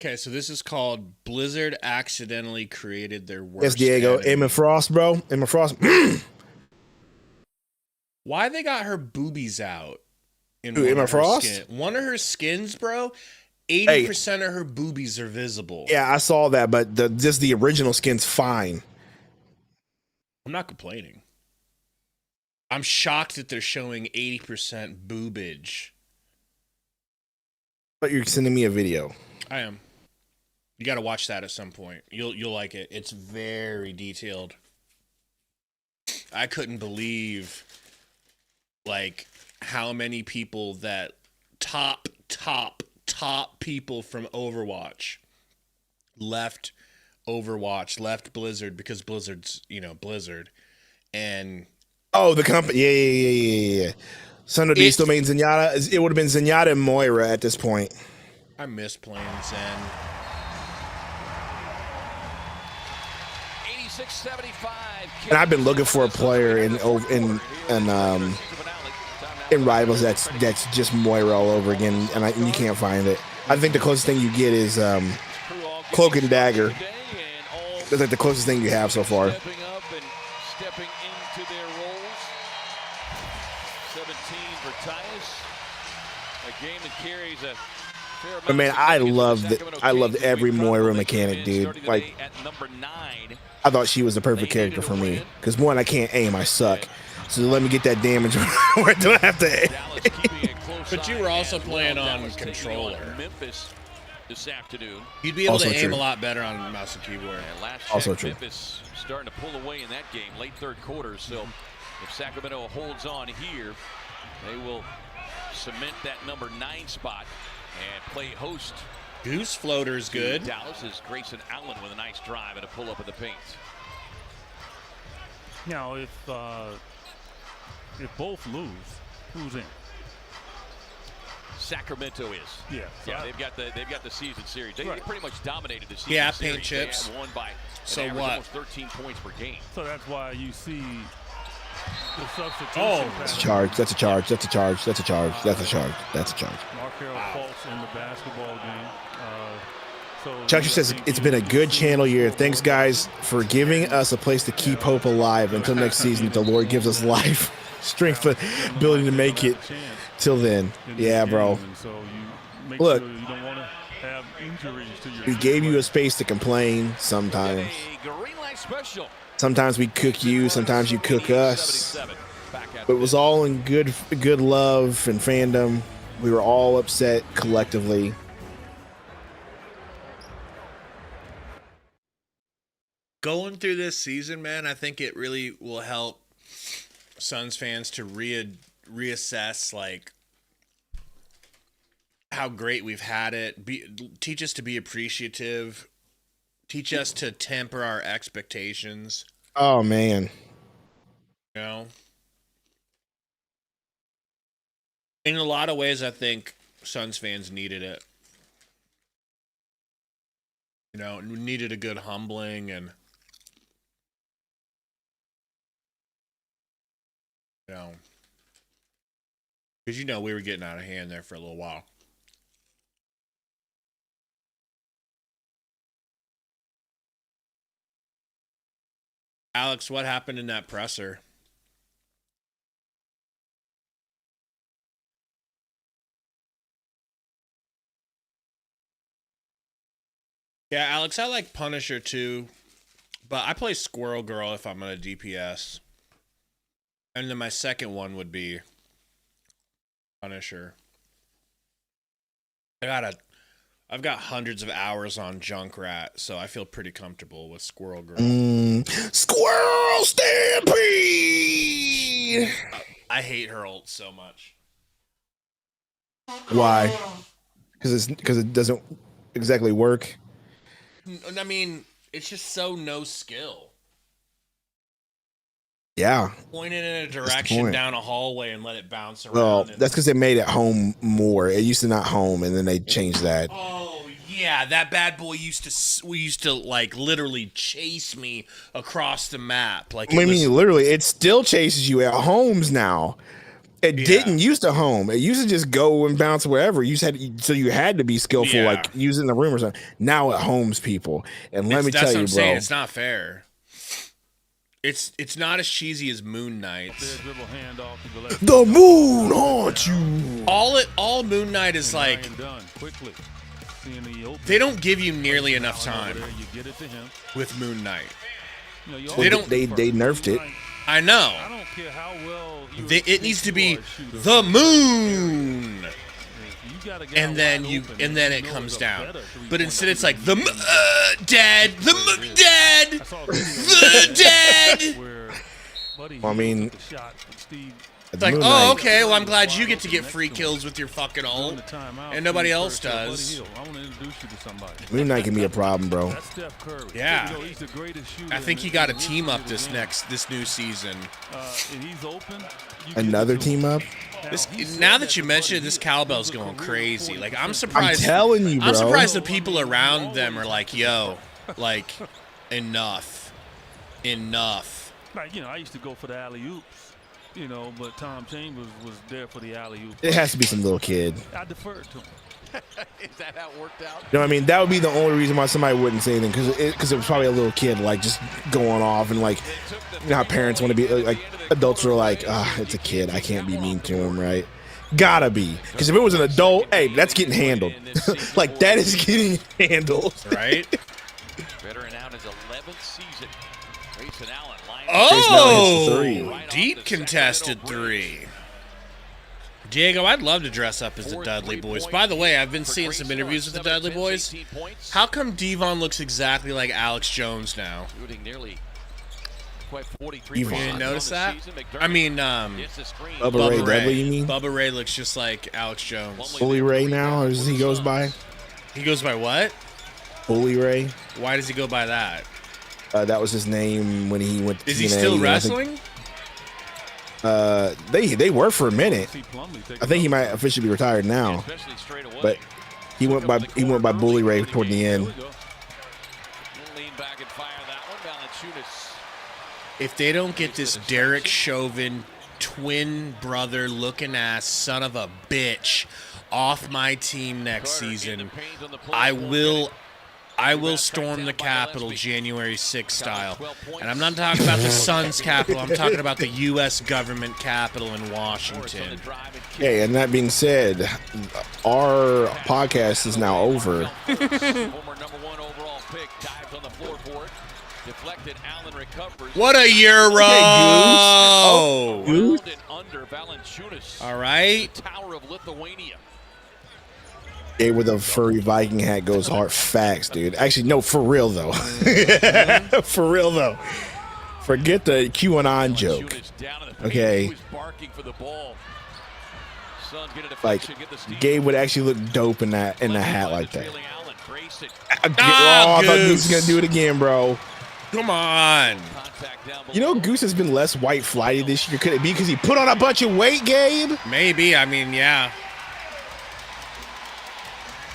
[SPEAKER 4] Okay, so this is called Blizzard accidentally created their worst.
[SPEAKER 1] Yes, Diego.
[SPEAKER 4] enemy.
[SPEAKER 1] Emma Frost, bro. Emma Frost.
[SPEAKER 4] Why they got her boobies out? In
[SPEAKER 1] Who, Emma Frost?
[SPEAKER 4] One of her skins, bro. 80% of her boobies are visible.
[SPEAKER 1] Yeah, I saw that, but just the original skin's fine.
[SPEAKER 4] I'm not complaining. I'm shocked that they're showing 80% boobage.
[SPEAKER 1] But you're sending me a video.
[SPEAKER 4] I am. You got to watch that at some point. You'll like it. It's very detailed. I couldn't believe like how many people that top people from Overwatch left Blizzard because Blizzard's, Blizzard. And
[SPEAKER 1] the company. Yeah. Sundo, do you still mean Zenyatta? It would have been Zenyatta and Moira at this point.
[SPEAKER 4] I miss playing Zen.
[SPEAKER 3] 86-75.
[SPEAKER 1] And I've been looking for a player in Rivals that's just Moira all over again, and you can't find it. I think the closest thing you get is Cloak and Dagger. That's like the closest thing you have so far.
[SPEAKER 3] Stepping up and stepping into their roles. 17 for Tyus. A game that carries a fair amount.
[SPEAKER 1] But man, I loved every Moira mechanic, dude. Like, I thought she was the perfect character for me. Because one, I can't aim, I suck. So let me get that damage where do I have to aim?
[SPEAKER 4] But you were also playing on controller.
[SPEAKER 3] Memphis this afternoon.
[SPEAKER 4] You'd be able
[SPEAKER 1] Also
[SPEAKER 4] to aim
[SPEAKER 1] true.
[SPEAKER 4] a lot better on mouse and keyboard.
[SPEAKER 1] Also true.
[SPEAKER 3] Memphis starting to pull away in that game, late third quarter. So if Sacramento holds on here, they will cement that number 9 spot and play host.
[SPEAKER 4] Goose floater's good.
[SPEAKER 3] Dallas is Grayson Allen with a nice drive and a pull up in the paint.
[SPEAKER 5] Now, if both lose, who's in?
[SPEAKER 3] Sacramento is.
[SPEAKER 5] Yeah.
[SPEAKER 3] They've got the season series. They pretty much dominated the season series.
[SPEAKER 4] Paint chips.
[SPEAKER 3] They had won by
[SPEAKER 4] So
[SPEAKER 3] an
[SPEAKER 4] what?
[SPEAKER 3] almost 13 points per game.
[SPEAKER 5] So that's why you see the substitution.
[SPEAKER 4] Oh,
[SPEAKER 1] That's a charge. That's a charge. That's a charge. That's a charge. That's a charge. That's a charge.
[SPEAKER 5] Markel Fultz in the basketball game.
[SPEAKER 1] Chucky says it's been a good channel year. Thanks, guys, for giving us a place to keep hope alive until next season. The Lord gives us life, strength, and ability to make it. Till then, yeah, bro. Look, we gave you a space to complain sometimes. Sometimes we cook you, sometimes you cook us. But it was all in good love and fandom. We were all upset collectively.
[SPEAKER 4] Going through this season, man, I think it really will help Suns fans to reassess like how great we've had it. Teach us to be appreciative. Teach us to temper our expectations.
[SPEAKER 1] Oh man.
[SPEAKER 4] You know? In a lot of ways, I think Suns fans needed it. You know, needed a good humbling and because we were getting out of hand there for a little while. Alex, what happened in that presser? Yeah, Alex, I like Punisher too, but I play Squirrel Girl if I'm on a DPS. And then my second one would be Punisher. I've got hundreds of hours on Junkrat, so I feel pretty comfortable with Squirrel Girl.
[SPEAKER 1] Squirrel Stampede!
[SPEAKER 4] I hate her ult so much.
[SPEAKER 1] Why? Because it doesn't exactly work.
[SPEAKER 4] I mean, it's just so no skill.
[SPEAKER 1] Yeah.
[SPEAKER 4] Point it in a direction down a hallway and let it bounce around.
[SPEAKER 1] Well, that's because they made it home more. It used to not home, and then they changed that.
[SPEAKER 4] Oh yeah, that bad boy used to like literally chase me across the map. Like,
[SPEAKER 1] I mean, literally, it still chases you at homes now. It didn't used to home. It used to just go and bounce wherever. You had to be skillful, like using the room or something. Now it homes people, and let me tell you, bro,
[SPEAKER 4] saying. It's not fair. It's not as cheesy as Moon Knight's.
[SPEAKER 1] The moon haunts you.
[SPEAKER 4] All Moon Knight is like, they don't give you nearly enough time with Moon Knight.
[SPEAKER 1] They nerfed it.
[SPEAKER 4] I know.
[SPEAKER 5] I don't care how well
[SPEAKER 4] it needs to be the moon. And then it comes down. But instead it's like the dead.
[SPEAKER 1] Well, I mean,
[SPEAKER 4] it's like, oh, okay, well, I'm glad you get to get free kills with your fucking ult, and nobody else does.
[SPEAKER 1] Moon Knight can be a problem, bro.
[SPEAKER 4] Yeah. I think he got a team up this new season.
[SPEAKER 1] Another team up?
[SPEAKER 4] Now that you mention it, this cowbell's going crazy. Like, I'm surprised.
[SPEAKER 1] I'm telling you, bro.
[SPEAKER 4] I'm surprised the people around them are like, yo, like, enough.
[SPEAKER 5] Like, I used to go for the alley-oops, but Tom Chambers was there for the alley-oops.
[SPEAKER 1] It has to be some little kid.
[SPEAKER 5] I deferred to him.
[SPEAKER 3] Is that how it worked out?
[SPEAKER 1] You know what I mean? That would be the only reason why somebody wouldn't say anything, because it was probably a little kid like just going off and like, you know how parents want to be like, adults are like, it's a kid, I can't be mean to him, right? Gotta be, because if it was an adult, hey, that's getting handled. Like that is getting handled,
[SPEAKER 4] right?
[SPEAKER 3] Veteran out his 11th season. Grayson Allen.
[SPEAKER 4] Oh, deep contested three. Diego, I'd love to dress up as the Dudley Boys. By the way, I've been seeing some interviews with the Dudley Boys. How come Devon looks exactly like Alex Jones now? You didn't notice that? I mean,
[SPEAKER 1] Bubba Ray Dudley, you mean?
[SPEAKER 4] Bubba Ray looks just like Alex Jones.
[SPEAKER 1] Bully Ray now, as he goes by?
[SPEAKER 4] He goes by what?
[SPEAKER 1] Bully Ray.
[SPEAKER 4] Why does he go by that?
[SPEAKER 1] That was his name when he went to
[SPEAKER 4] Is
[SPEAKER 1] TNA.
[SPEAKER 4] he still wrestling?
[SPEAKER 1] They were for a minute. I think he might officially be retired now. But he went by Bully Ray toward the end.
[SPEAKER 4] If they don't get this Derek Chauvin twin brother looking ass son of a bitch off my team next season, I will storm the Capitol January 6th style. And I'm not talking about the Suns Capitol. I'm talking about the U.S. government Capitol in Washington.
[SPEAKER 1] Hey, and that being said, our podcast is now over.
[SPEAKER 4] What a Euro!
[SPEAKER 1] Oh, Goose.
[SPEAKER 4] All right.
[SPEAKER 1] Hey, with a furry Viking hat goes hard. Facts, dude. Actually, no, for real though. For real though. Forget the QAnon joke. Okay. Like, Gabe would actually look dope in that hat like that. I thought Goose was gonna do it again, bro.
[SPEAKER 4] Come on.
[SPEAKER 1] You know, Goose has been less white flighty this year. Could it be because he put on a bunch of weight, Gabe?
[SPEAKER 4] Maybe. I mean, yeah.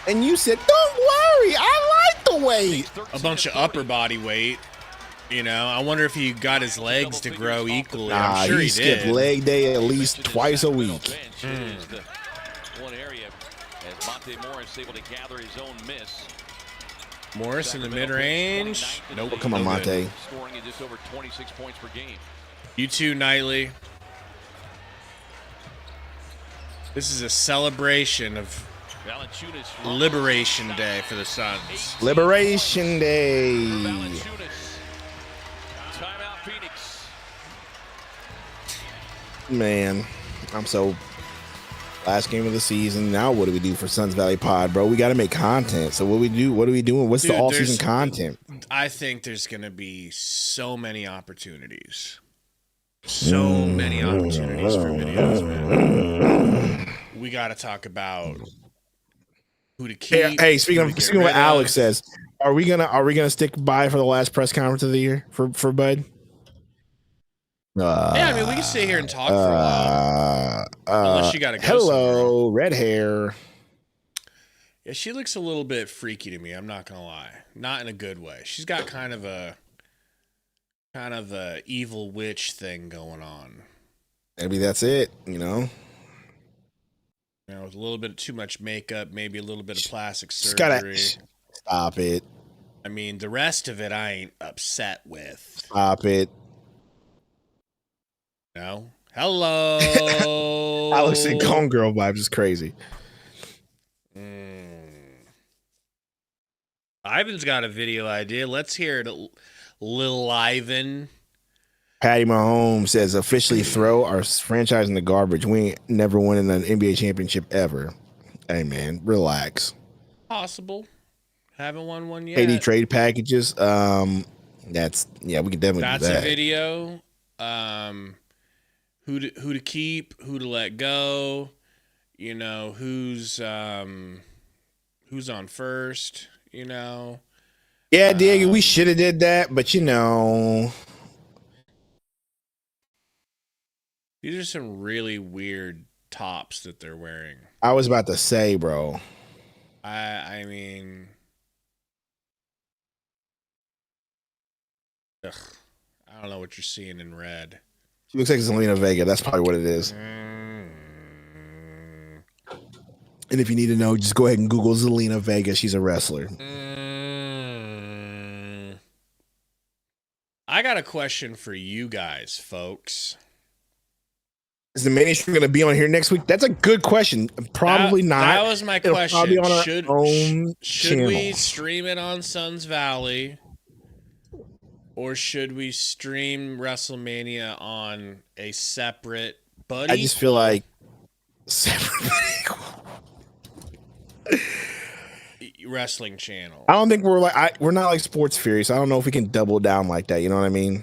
[SPEAKER 1] And you said, don't worry, I like the weight.
[SPEAKER 4] A bunch of upper body weight. You know, I wonder if he got his legs to grow equally. I'm sure he
[SPEAKER 1] skipped
[SPEAKER 4] did.
[SPEAKER 1] leg day at least twice a week.
[SPEAKER 3] One area as Monte Morris able to gather his own miss.
[SPEAKER 4] Morris in the mid-range. Nope.
[SPEAKER 1] Come on, Monte.
[SPEAKER 3] Scoring at just over 26 points per game.
[SPEAKER 4] You too, Knightley. This is a celebration of Liberation Day for the Suns.
[SPEAKER 1] Liberation Day.
[SPEAKER 3] Timeout, Phoenix.
[SPEAKER 1] Man, I'm so last game of the season. Now what do we do for Suns Valley Pod, bro? We got to make content. So what we do? What are we doing? What's the all-season content?
[SPEAKER 4] I think there's going to be so many opportunities. So many opportunities for videos, man. We got to talk about who to keep.
[SPEAKER 1] Hey, speaking of what Alex says, are we gonna stick by for the last press conference of the year for Bud?
[SPEAKER 4] Yeah, I mean, we can sit here and talk for a while. Unless you got to go
[SPEAKER 1] hello,
[SPEAKER 4] somewhere.
[SPEAKER 1] red hair.
[SPEAKER 4] Yeah, she looks a little bit freaky to me. I'm not gonna lie, not in a good way. She's got kind of a evil witch thing going on.
[SPEAKER 1] Maybe that's it. You know,
[SPEAKER 4] with a little bit too much makeup, maybe a little bit of plastic surgery.
[SPEAKER 1] Stop it.
[SPEAKER 4] I mean, the rest of it I ain't upset with.
[SPEAKER 1] Stop it.
[SPEAKER 4] No. Hello.
[SPEAKER 1] Alex and Cone Girl vibes is crazy.
[SPEAKER 4] Ivan's got a video idea. Let's hear it, Lil Ivan.
[SPEAKER 1] Patty Mahomes says, officially throw our franchise in the garbage. We ain't never winning an NBA championship ever. Hey, man, relax.
[SPEAKER 4] Possible. Haven't won one yet.
[SPEAKER 1] 80 trade packages. We can definitely do that.
[SPEAKER 4] That's a video. Who to keep, who to let go. You know, who's on first, you know.
[SPEAKER 1] Yeah, Diego, we should have did that, but you know.
[SPEAKER 4] These are some really weird tops that they're wearing.
[SPEAKER 1] I was about to say, bro.
[SPEAKER 4] I mean, I don't know what you're seeing in red.
[SPEAKER 1] She looks like Zelina Vega. That's probably what it is. And if you need to know, just go ahead and Google Zelina Vega. She's a wrestler.
[SPEAKER 4] I got a question for you guys, folks.
[SPEAKER 1] Is the mini stream going to be on here next week? That's a good question. Probably not.
[SPEAKER 4] That was my question.
[SPEAKER 1] Should
[SPEAKER 4] we stream it on Suns Valley? Or should we stream WrestleMania on a separate buddy?
[SPEAKER 1] I just feel like separate
[SPEAKER 4] wrestling channel.
[SPEAKER 1] I don't think we're we're not like Sports Fury, so I don't know if we can double down like that. You know what I mean?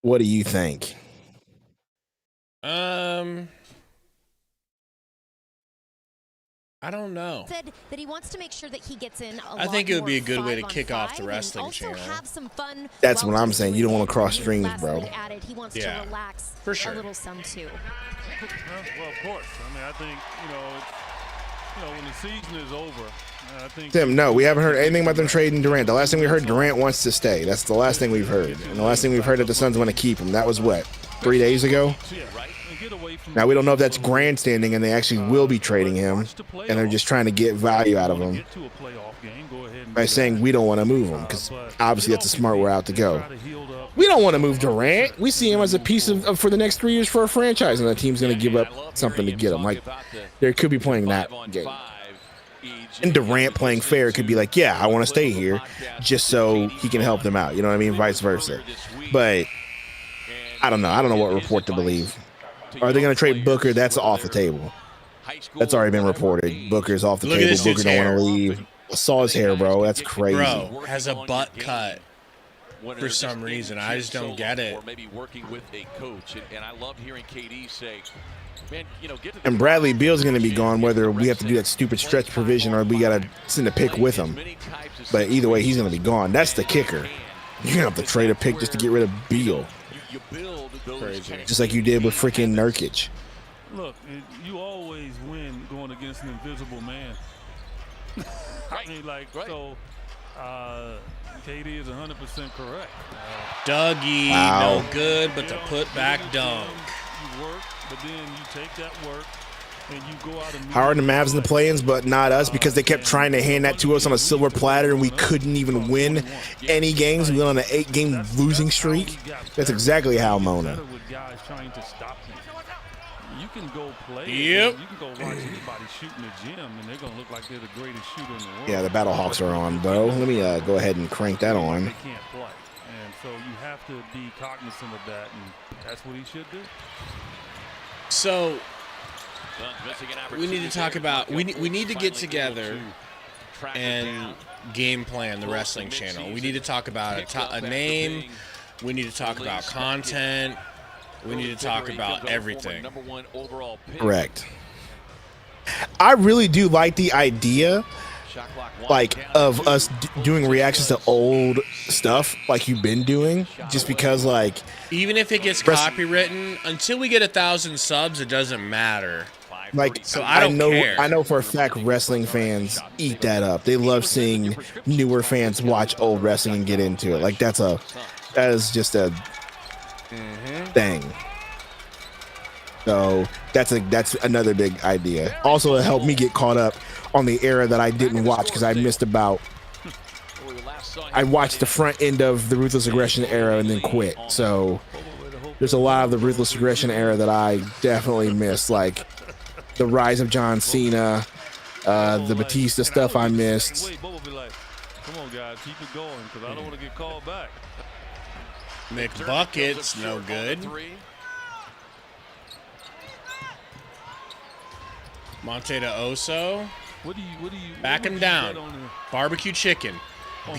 [SPEAKER 1] What do you think?
[SPEAKER 4] I don't know.
[SPEAKER 2] Said that he wants to make sure that he gets in
[SPEAKER 4] I think it would be a good way to kick off the wrestling channel.
[SPEAKER 2] Have some fun.
[SPEAKER 1] That's what I'm saying. You don't want to cross streams, bro.
[SPEAKER 2] He wants to relax
[SPEAKER 4] for sure.
[SPEAKER 2] A little some too.
[SPEAKER 5] Well, of course. I mean, I think when the season is over, I think.
[SPEAKER 1] Tim, no, we haven't heard anything about them trading Durant. The last thing we heard, Durant wants to stay. That's the last thing we've heard. And the last thing we've heard that the Suns want to keep him. That was what, 3 days ago? Now, we don't know if that's grandstanding and they actually will be trading him and they're just trying to get value out of him by saying we don't want to move him because obviously that's a smart route to go. We don't want to move Durant. We see him as a piece of for the next 3 years for a franchise, and the team's going to give up something to get him. Like, they could be playing that game. And Durant playing fair could be like, yeah, I want to stay here just so he can help them out. You know what I mean? Vice versa. But I don't know. I don't know what report to believe. Are they going to trade Booker? That's off the table. That's already been reported. Booker's off the table. Booker don't want to leave. I saw his hair, bro. That's crazy.
[SPEAKER 4] Bro has a butt cut for some reason. I just don't get it.
[SPEAKER 3] Or maybe working with a coach, and I love hearing KD say, man,
[SPEAKER 1] and Bradley Beal's going to be gone, whether we have to do that stupid stretch provision or we got to send a pick with him. But either way, he's going to be gone. That's the kicker. You're going to have to trade a pick just to get rid of Beal.
[SPEAKER 4] Crazy.
[SPEAKER 1] Just like you did with freaking Nurkic.
[SPEAKER 5] Look, you always win going against an invisible man. I mean, so KD is 100% correct.
[SPEAKER 4] Dougie, no good, but the put back dunk.
[SPEAKER 5] You work, but then you take that work and you go out and
[SPEAKER 1] Howard and the Mavs in the play-ins, but not us because they kept trying to hand that to us on a silver platter and we couldn't even win any games. We went on an 8-game losing streak. That's exactly how Mona.
[SPEAKER 5] You can go play.
[SPEAKER 4] Yep.
[SPEAKER 5] You can go watch anybody shoot in the gym, and they're gonna look like they're the greatest shooter in the world.
[SPEAKER 1] Yeah, the Battlehawks are on, bro. Let me go ahead and crank that on.
[SPEAKER 5] They can't play, and so you have to be cognizant of that, and that's what he should do.
[SPEAKER 4] So we need to talk about. We need to get together and game plan the wrestling channel. We need to talk about a name. We need to talk about content. We need to talk about everything.
[SPEAKER 1] Correct. I really do like the idea, like, of us doing reactions to old stuff like you've been doing, just because, like,
[SPEAKER 4] even if it gets copywritten, until we get 1,000 subs, it doesn't matter.
[SPEAKER 1] Like,
[SPEAKER 4] so I don't care.
[SPEAKER 1] I know for a fact wrestling fans eat that up. They love seeing newer fans watch old wrestling and get into it. Like, that is just a thing. So that's another big idea. Also, it helped me get caught up on the era that I didn't watch because I missed about. I watched the front end of the Ruthless Aggression era and then quit. So there's a lot of the Ruthless Aggression era that I definitely missed, like the rise of John Cena, the Batista stuff I missed.
[SPEAKER 5] Come on, guys, keep it going because I don't want to get called back.
[SPEAKER 4] McBucket's no good. Monte de Oso.
[SPEAKER 5] What do you
[SPEAKER 4] back him down? Barbecue chicken.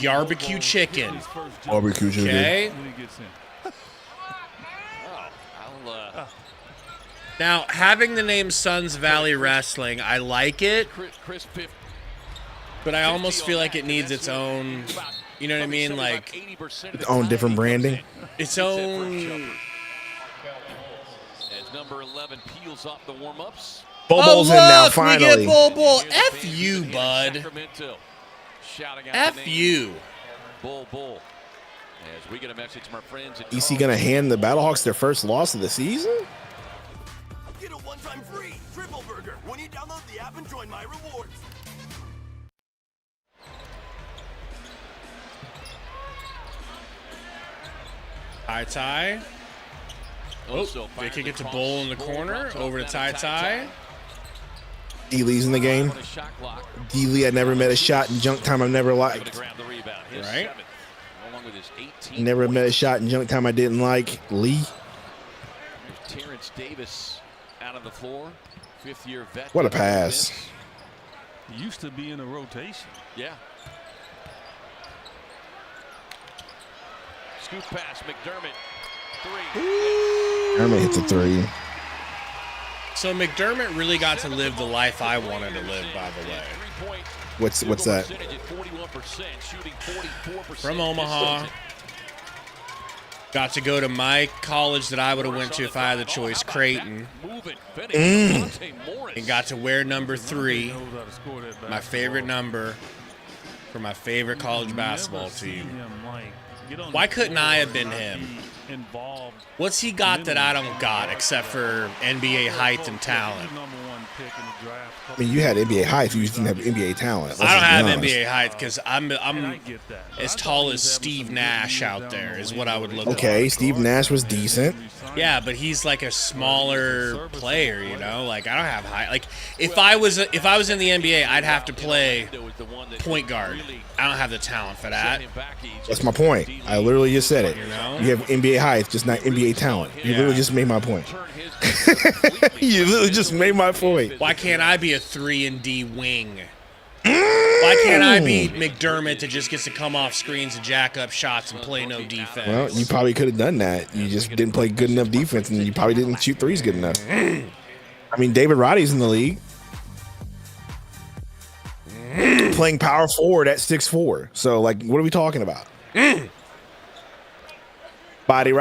[SPEAKER 4] Barbecue chicken.
[SPEAKER 1] Barbecue chicken.
[SPEAKER 4] Okay. Now, having the name Suns Valley Wrestling, I like it, but I almost feel like it needs its own, you know what I mean? Like,
[SPEAKER 1] its own different branding.
[SPEAKER 4] Its own.
[SPEAKER 3] As number 11 peels off the warm-ups.
[SPEAKER 1] Bobo's in now, finally.
[SPEAKER 4] We get Bobo. F you, bud. F you.
[SPEAKER 3] Bull. As we get a message from our friends at
[SPEAKER 1] EC gonna hand the Battlehawks their first loss of the season?
[SPEAKER 7] Get a one-time free triple burger when you download the app and join My Rewards.
[SPEAKER 4] Ty. Oh, they kick it to Bull in the corner. Over to Ty.
[SPEAKER 1] D-Lee's in the game. D-Lee, I never met a shot in junk time I've never liked.
[SPEAKER 4] Right?
[SPEAKER 1] Never met a shot in junk time I didn't like. Lee.
[SPEAKER 3] Terrence Davis out on the floor. 5th-year vet.
[SPEAKER 1] What a pass.
[SPEAKER 5] Used to be in a rotation.
[SPEAKER 3] Yeah. Scoop pass, McDermott. 3.
[SPEAKER 1] McDermott hits a 3.
[SPEAKER 4] So McDermott really got to live the life I wanted to live, by the way.
[SPEAKER 1] What's that?
[SPEAKER 4] From Omaha. Got to go to my college that I would have went to if I had the choice, Creighton. And got to wear number 3, my favorite number for my favorite college basketball team. Why couldn't I have been him? What's he got that I don't got except for NBA height and talent?
[SPEAKER 1] I mean, you had NBA height. You didn't have NBA talent.
[SPEAKER 4] I don't have NBA height because I'm as tall as Steve Nash out there is what I would look like.
[SPEAKER 1] Okay, Steve Nash was decent.
[SPEAKER 4] Yeah, but he's like a smaller player, you know. Like I don't have height. Like if I was in the NBA, I'd have to play point guard. I don't have the talent for that.
[SPEAKER 1] That's my point. I literally just said it.
[SPEAKER 4] You know?
[SPEAKER 1] You have NBA height, just not NBA talent. You literally just made my point. You literally just made my point.
[SPEAKER 4] Why can't I be a 3-and-D wing? Why can't I be McDermott that just gets to come off screens and jack up shots and play no defense?
[SPEAKER 1] Well, you probably could have done that. You just didn't play good enough defense, and you probably didn't shoot threes good enough. I mean, David Roddy's in the league. Playing power forward at 6'4". So, like, what are we talking about? Roddy.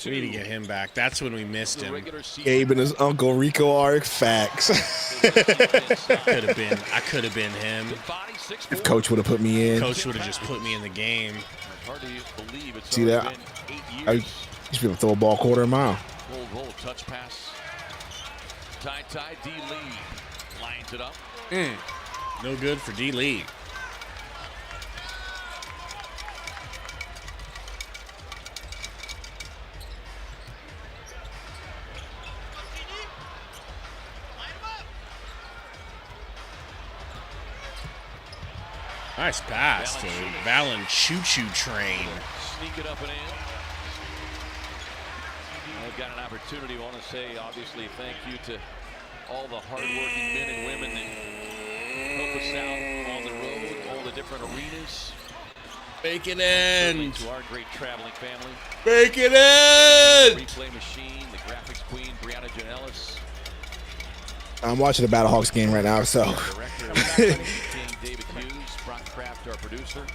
[SPEAKER 4] We need to get him back. That's when we missed him.
[SPEAKER 1] Gabe and his uncle Rico Arc facts.
[SPEAKER 4] I could have been him.
[SPEAKER 1] If Coach would have put me in.
[SPEAKER 4] Coach would have just put me in the game.
[SPEAKER 1] See that? I used to be able to throw a ball quarter a mile.
[SPEAKER 3] Roll, touch pass. Ty D. Lee lines it up.
[SPEAKER 4] No good for D. Lee. Nice pass to Valen Choo-Choo Train.
[SPEAKER 3] Sneak it up and in. I've got an opportunity. I want to say, obviously, thank you to all the hardworking men and women that help us out on the road, all the different arenas.
[SPEAKER 4] Bake it in.
[SPEAKER 3] To our great traveling family.
[SPEAKER 4] Bake it in.
[SPEAKER 3] Replay machine, the graphics queen, Brianna Janellis.
[SPEAKER 1] I'm watching the Battlehawks game right now, so.
[SPEAKER 3] David Hughes, Brock Kraft, our producer.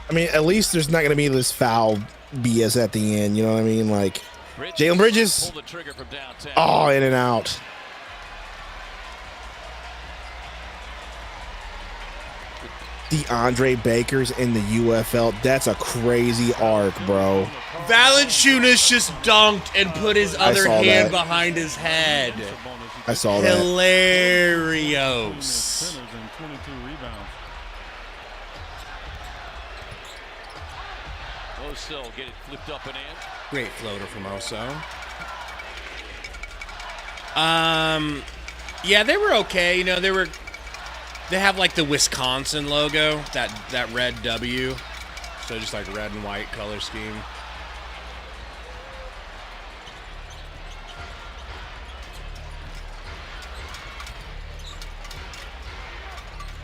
[SPEAKER 1] I mean, at least there's not going to be this foul BS at the end. You know what I mean? Like, Jalen Bridges.
[SPEAKER 3] Pull the trigger from downtown.
[SPEAKER 1] Oh, in and out. DeAndre Baker's in the UFL. That's a crazy arc, bro.
[SPEAKER 4] Valanciunas just dunked and put his other hand behind his head.
[SPEAKER 1] I saw that.
[SPEAKER 4] Hilarious.
[SPEAKER 3] Oso get it flipped up and in.
[SPEAKER 4] Great floater from Oso. Yeah, they were okay. You know, they have like the Wisconsin logo, that red W. So just like red and white color scheme.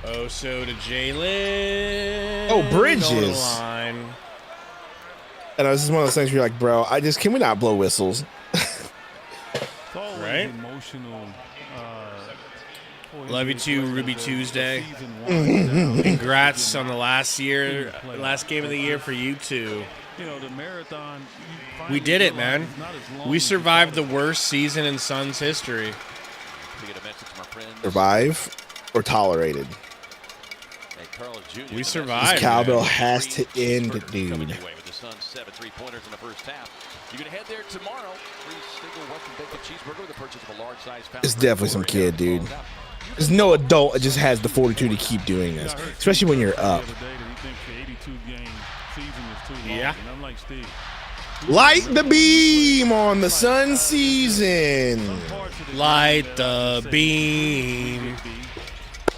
[SPEAKER 4] Oso to Jalen.
[SPEAKER 1] Oh, Bridges. And this is one of those things where you're like, bro, can we not blow whistles?
[SPEAKER 4] Right?
[SPEAKER 5] Emotional.
[SPEAKER 4] Love you too, Ruby Tuesday. Congrats on the last game of the year for you two.
[SPEAKER 5] You know, the marathon.
[SPEAKER 4] We did it, man. We survived the worst season in Suns history.
[SPEAKER 1] Survive? or tolerated.
[SPEAKER 4] We survived.
[SPEAKER 1] This cowbell has to end, dude.
[SPEAKER 3] With the Suns 7 3-pointers in the first half. You can head there tomorrow. Free single Western bacon cheeseburger with the purchase of a large size pound.
[SPEAKER 1] It's definitely some kid, dude. There's no adult that just has the fortitude to keep doing this, especially when you're up.
[SPEAKER 4] Yeah.
[SPEAKER 1] Light the beam on the Sun season.
[SPEAKER 4] Light the beam.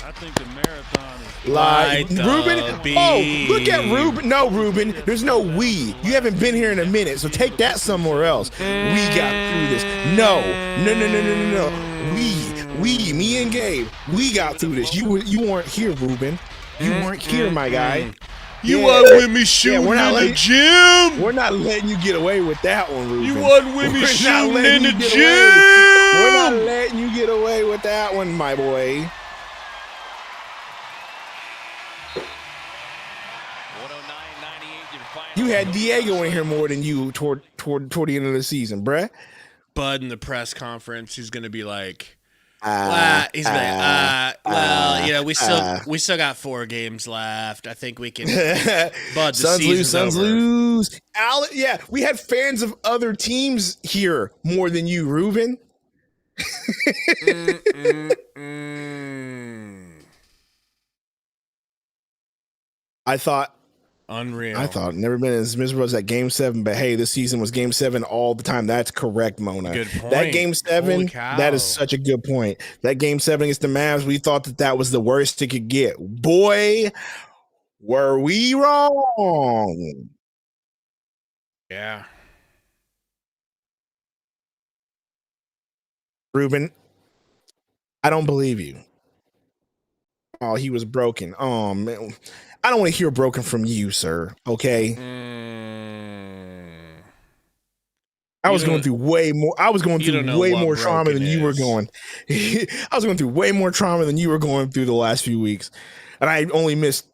[SPEAKER 5] I think the marathon is
[SPEAKER 4] Light the
[SPEAKER 1] Ruben.
[SPEAKER 4] beam.
[SPEAKER 1] Oh, look at Ruben. No, Ruben. There's no we. You haven't been here in a minute, so take that somewhere else. We got through this. No. We, me and Gabe, we got through this. You weren't here, Ruben. You weren't here, my guy.
[SPEAKER 4] You wasn't with me shooting in the gym.
[SPEAKER 1] We're not letting you get away with that one, Ruben.
[SPEAKER 4] You wasn't with me shooting in the gym.
[SPEAKER 1] We're not letting you get away with that one, my boy. You had Diego in here more than you toward the end of the season, bruh.
[SPEAKER 4] Bud in the press conference, he's gonna be like, well, we still got 4 games left. I think we can. Bud, the
[SPEAKER 1] Suns lose. Yeah, we had fans of other teams here more than you, Ruben. I thought.
[SPEAKER 4] Unreal.
[SPEAKER 1] I thought never been as miserable as that Game 7, but hey, this season was Game 7 all the time. That's correct, Mona.
[SPEAKER 4] Good point.
[SPEAKER 1] That Game 7, that is such a good point. That Game 7 against the Mavs, we thought that was the worst it could get. Boy, were we wrong.
[SPEAKER 4] Yeah.
[SPEAKER 1] Ruben, I don't believe you. Oh, he was broken. Oh, man. I don't want to hear broken from you, sir. Okay. I was going through way more. I was going through way more trauma than you were going. I was going through way more trauma than you were going through the last few weeks, and I only missed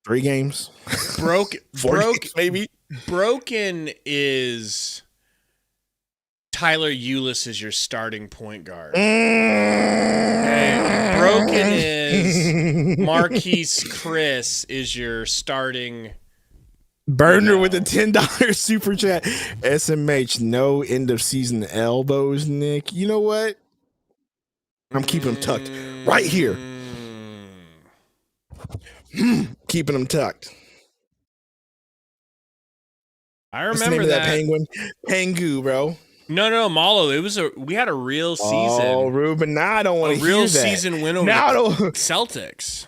[SPEAKER 1] 3 games.
[SPEAKER 4] Broken,
[SPEAKER 1] 4 games, maybe.
[SPEAKER 4] Broken is Tyler Ulis is your starting point guard. And broken is Marquise Chris is your starting
[SPEAKER 1] burner with a $10 super chat. SMH, no end of season elbows, Nick. You know what? I'm keeping them tucked right here. Keeping them tucked.
[SPEAKER 4] I remember
[SPEAKER 1] What's the name of
[SPEAKER 4] that
[SPEAKER 1] penguin. Pengu, bro.
[SPEAKER 4] No, Malo. We had a real season.
[SPEAKER 1] Oh, Ruben, now I don't want to hear that.
[SPEAKER 4] A real season win over the Celtics.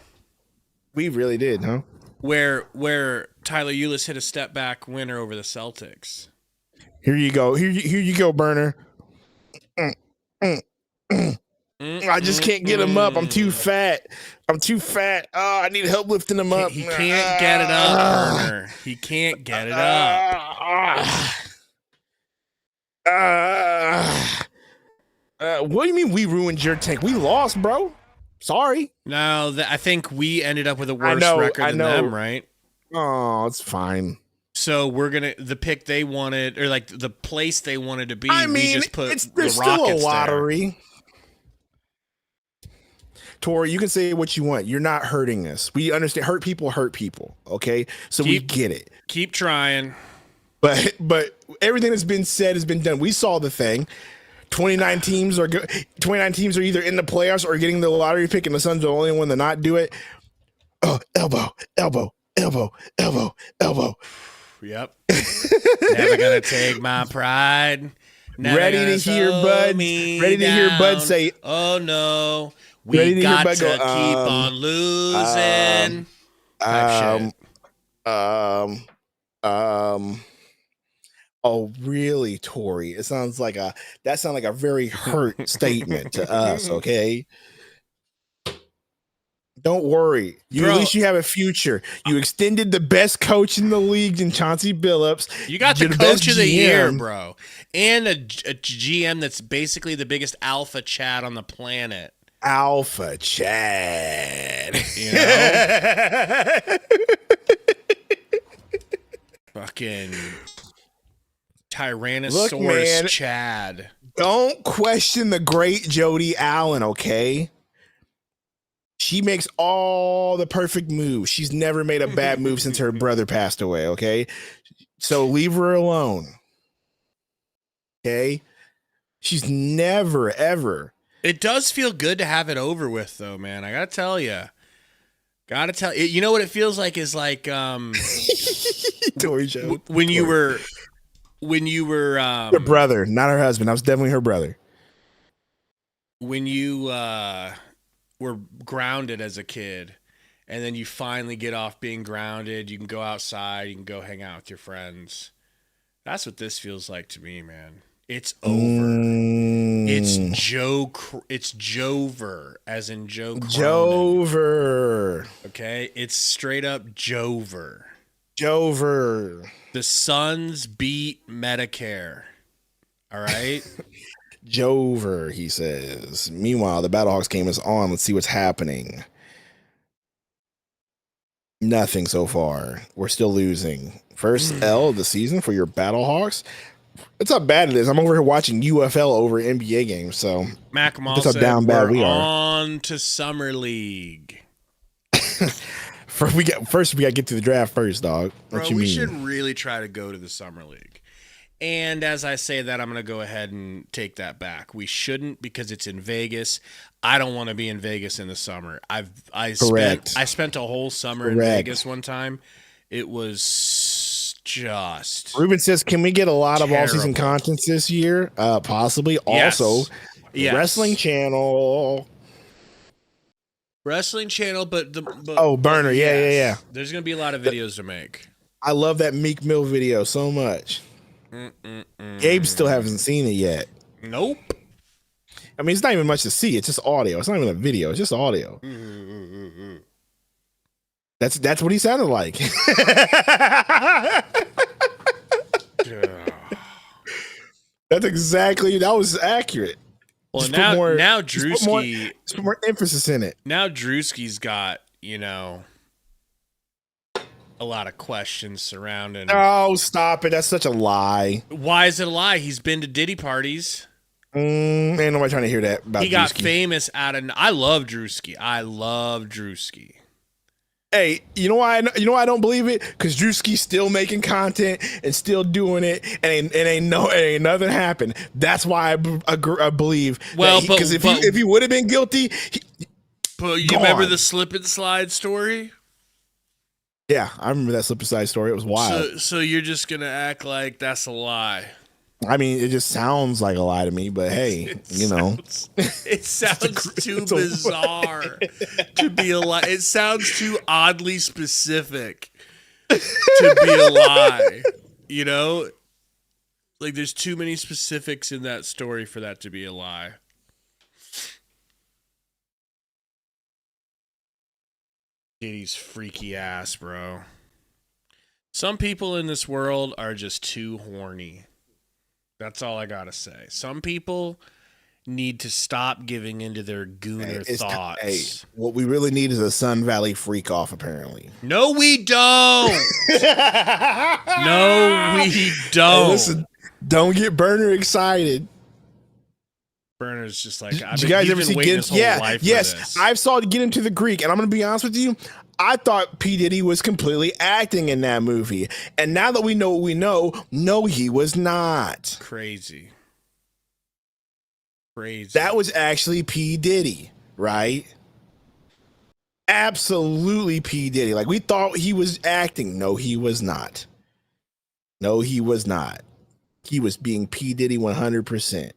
[SPEAKER 1] We really did, huh?
[SPEAKER 4] Where Tyler Ulis hit a step back winner over the Celtics.
[SPEAKER 1] Here you go. Here you go, burner. I just can't get him up. I'm too fat. Oh, I need help lifting him up.
[SPEAKER 4] He can't get it up, burner. He can't get it up.
[SPEAKER 1] What do you mean we ruined your tank? We lost, bro. Sorry.
[SPEAKER 4] No, I think we ended up with a worse record than them, right?
[SPEAKER 1] Oh, it's fine.
[SPEAKER 4] So we're the pick they wanted, or like the place they wanted to be.
[SPEAKER 1] I mean,
[SPEAKER 4] we just put
[SPEAKER 1] there's
[SPEAKER 4] the
[SPEAKER 1] still
[SPEAKER 4] Rockets
[SPEAKER 1] a lottery. Tori, you can say what you want. You're not hurting us. We understand. Hurt people. Okay, so we get it.
[SPEAKER 4] Keep trying.
[SPEAKER 1] But everything that's been said has been done. We saw the thing. 29 teams are either in the playoffs or getting the lottery pick, and the Suns are the only one to not do it. Oh, elbow.
[SPEAKER 4] Yep. Never gonna take my pride.
[SPEAKER 1] Ready to hear Bud say,
[SPEAKER 4] "Oh no, we got to keep on losing."
[SPEAKER 1] Oh, really, Tori? That sounds like a very hurt statement to us. Okay. Don't worry. At least you have a future. You extended the best coach in the league in Chauncey Billups.
[SPEAKER 4] You got the coach of the year, bro. And a GM that's basically the biggest alpha Chad on the planet.
[SPEAKER 1] Alpha Chad.
[SPEAKER 4] You know? Fucking Tyrannosaurus Chad.
[SPEAKER 1] Don't question the great Jody Allen, okay? She makes all the perfect moves. She's never made a bad move since her brother passed away, okay? So leave her alone. Okay? She's never, ever.
[SPEAKER 4] It does feel good to have it over with, though, man. I gotta tell you. You know what it feels like is like
[SPEAKER 1] Tori Jones.
[SPEAKER 4] when you were
[SPEAKER 1] her brother, not her husband. I was definitely her brother.
[SPEAKER 4] When you were grounded as a kid, and then you finally get off being grounded, you can go outside, you can go hang out with your friends. That's what this feels like to me, man. It's over. It's Jover, as in Joe Cronin.
[SPEAKER 1] Jover.
[SPEAKER 4] Okay? It's straight up Jover.
[SPEAKER 1] Jover.
[SPEAKER 4] The Suns beat Medicare. All right?
[SPEAKER 1] Jover, he says. Meanwhile, the Battlehawks game is on. Let's see what's happening. Nothing so far. We're still losing. First L of the season for your Battlehawks. That's how bad it is. I'm over here watching UFL over NBA games. So
[SPEAKER 4] Mac Mall
[SPEAKER 1] that's how
[SPEAKER 4] said
[SPEAKER 1] down bad we
[SPEAKER 4] we're
[SPEAKER 1] are.
[SPEAKER 4] On to Summer League.
[SPEAKER 1] First, we got to get to the draft first, dog.
[SPEAKER 4] Bro, we should really try to go to the Summer League. And as I say that, I'm going to go ahead and take that back. We shouldn't because it's in Vegas. I don't want to be in Vegas in the summer. I spent a whole summer in Vegas one time. It was just
[SPEAKER 1] Ruben says, can we get a lot of all-season content this year? Possibly.
[SPEAKER 4] Yes.
[SPEAKER 1] Also,
[SPEAKER 4] yes.
[SPEAKER 1] Wrestling Channel, but Burner. Yeah.
[SPEAKER 4] There's going to be a lot of videos to make.
[SPEAKER 1] I love that Meek Mill video so much. Gabe still hasn't seen it yet.
[SPEAKER 4] Nope.
[SPEAKER 1] I mean, it's not even much to see. It's just audio. It's not even a video. It's just audio. That's what he sounded like. That was accurate.
[SPEAKER 4] Well, now Drewski,
[SPEAKER 1] put more emphasis in it.
[SPEAKER 4] Now Drewski's got, a lot of questions surrounding.
[SPEAKER 1] Oh, stop it. That's such a lie.
[SPEAKER 4] Why is it a lie? He's been to Diddy parties.
[SPEAKER 1] Ain't nobody trying to hear that about
[SPEAKER 4] He got
[SPEAKER 1] Drewski.
[SPEAKER 4] famous I love Drewski.
[SPEAKER 1] Hey, you know why I don't believe it? Because Drewski's still making content and still doing it, and ain't nothing happened. That's why I believe.
[SPEAKER 4] Well,
[SPEAKER 1] because if he would have been guilty,
[SPEAKER 4] remember the slip and slide story?
[SPEAKER 1] Yeah, I remember that slip and slide story. It was wild.
[SPEAKER 4] So you're just gonna act like that's a lie?
[SPEAKER 1] I mean, it just sounds like a lie to me, but hey,
[SPEAKER 4] it sounds too bizarre to be a lie. It sounds too oddly specific to be a lie. Like there's too many specifics in that story for that to be a lie. Diddy's freaky ass, bro. Some people in this world are just too horny. That's all I gotta say. Some people need to stop giving into their gooner thoughts.
[SPEAKER 1] What we really need is a Sun Valley freak off, apparently.
[SPEAKER 4] No, we don't. No, we don't.
[SPEAKER 1] Hey, listen, don't get Burner excited.
[SPEAKER 4] Burner's just like,
[SPEAKER 1] did you guys ever see Get? Yes, I saw Get Into the Greek, and I'm gonna be honest with you. I thought P. Diddy was completely acting in that movie, and now that we know what we know, no, he was not.
[SPEAKER 4] Crazy.
[SPEAKER 1] That was actually P. Diddy, right? Absolutely P. Diddy. Like we thought he was acting. No, he was not. He was being P. Diddy 100%.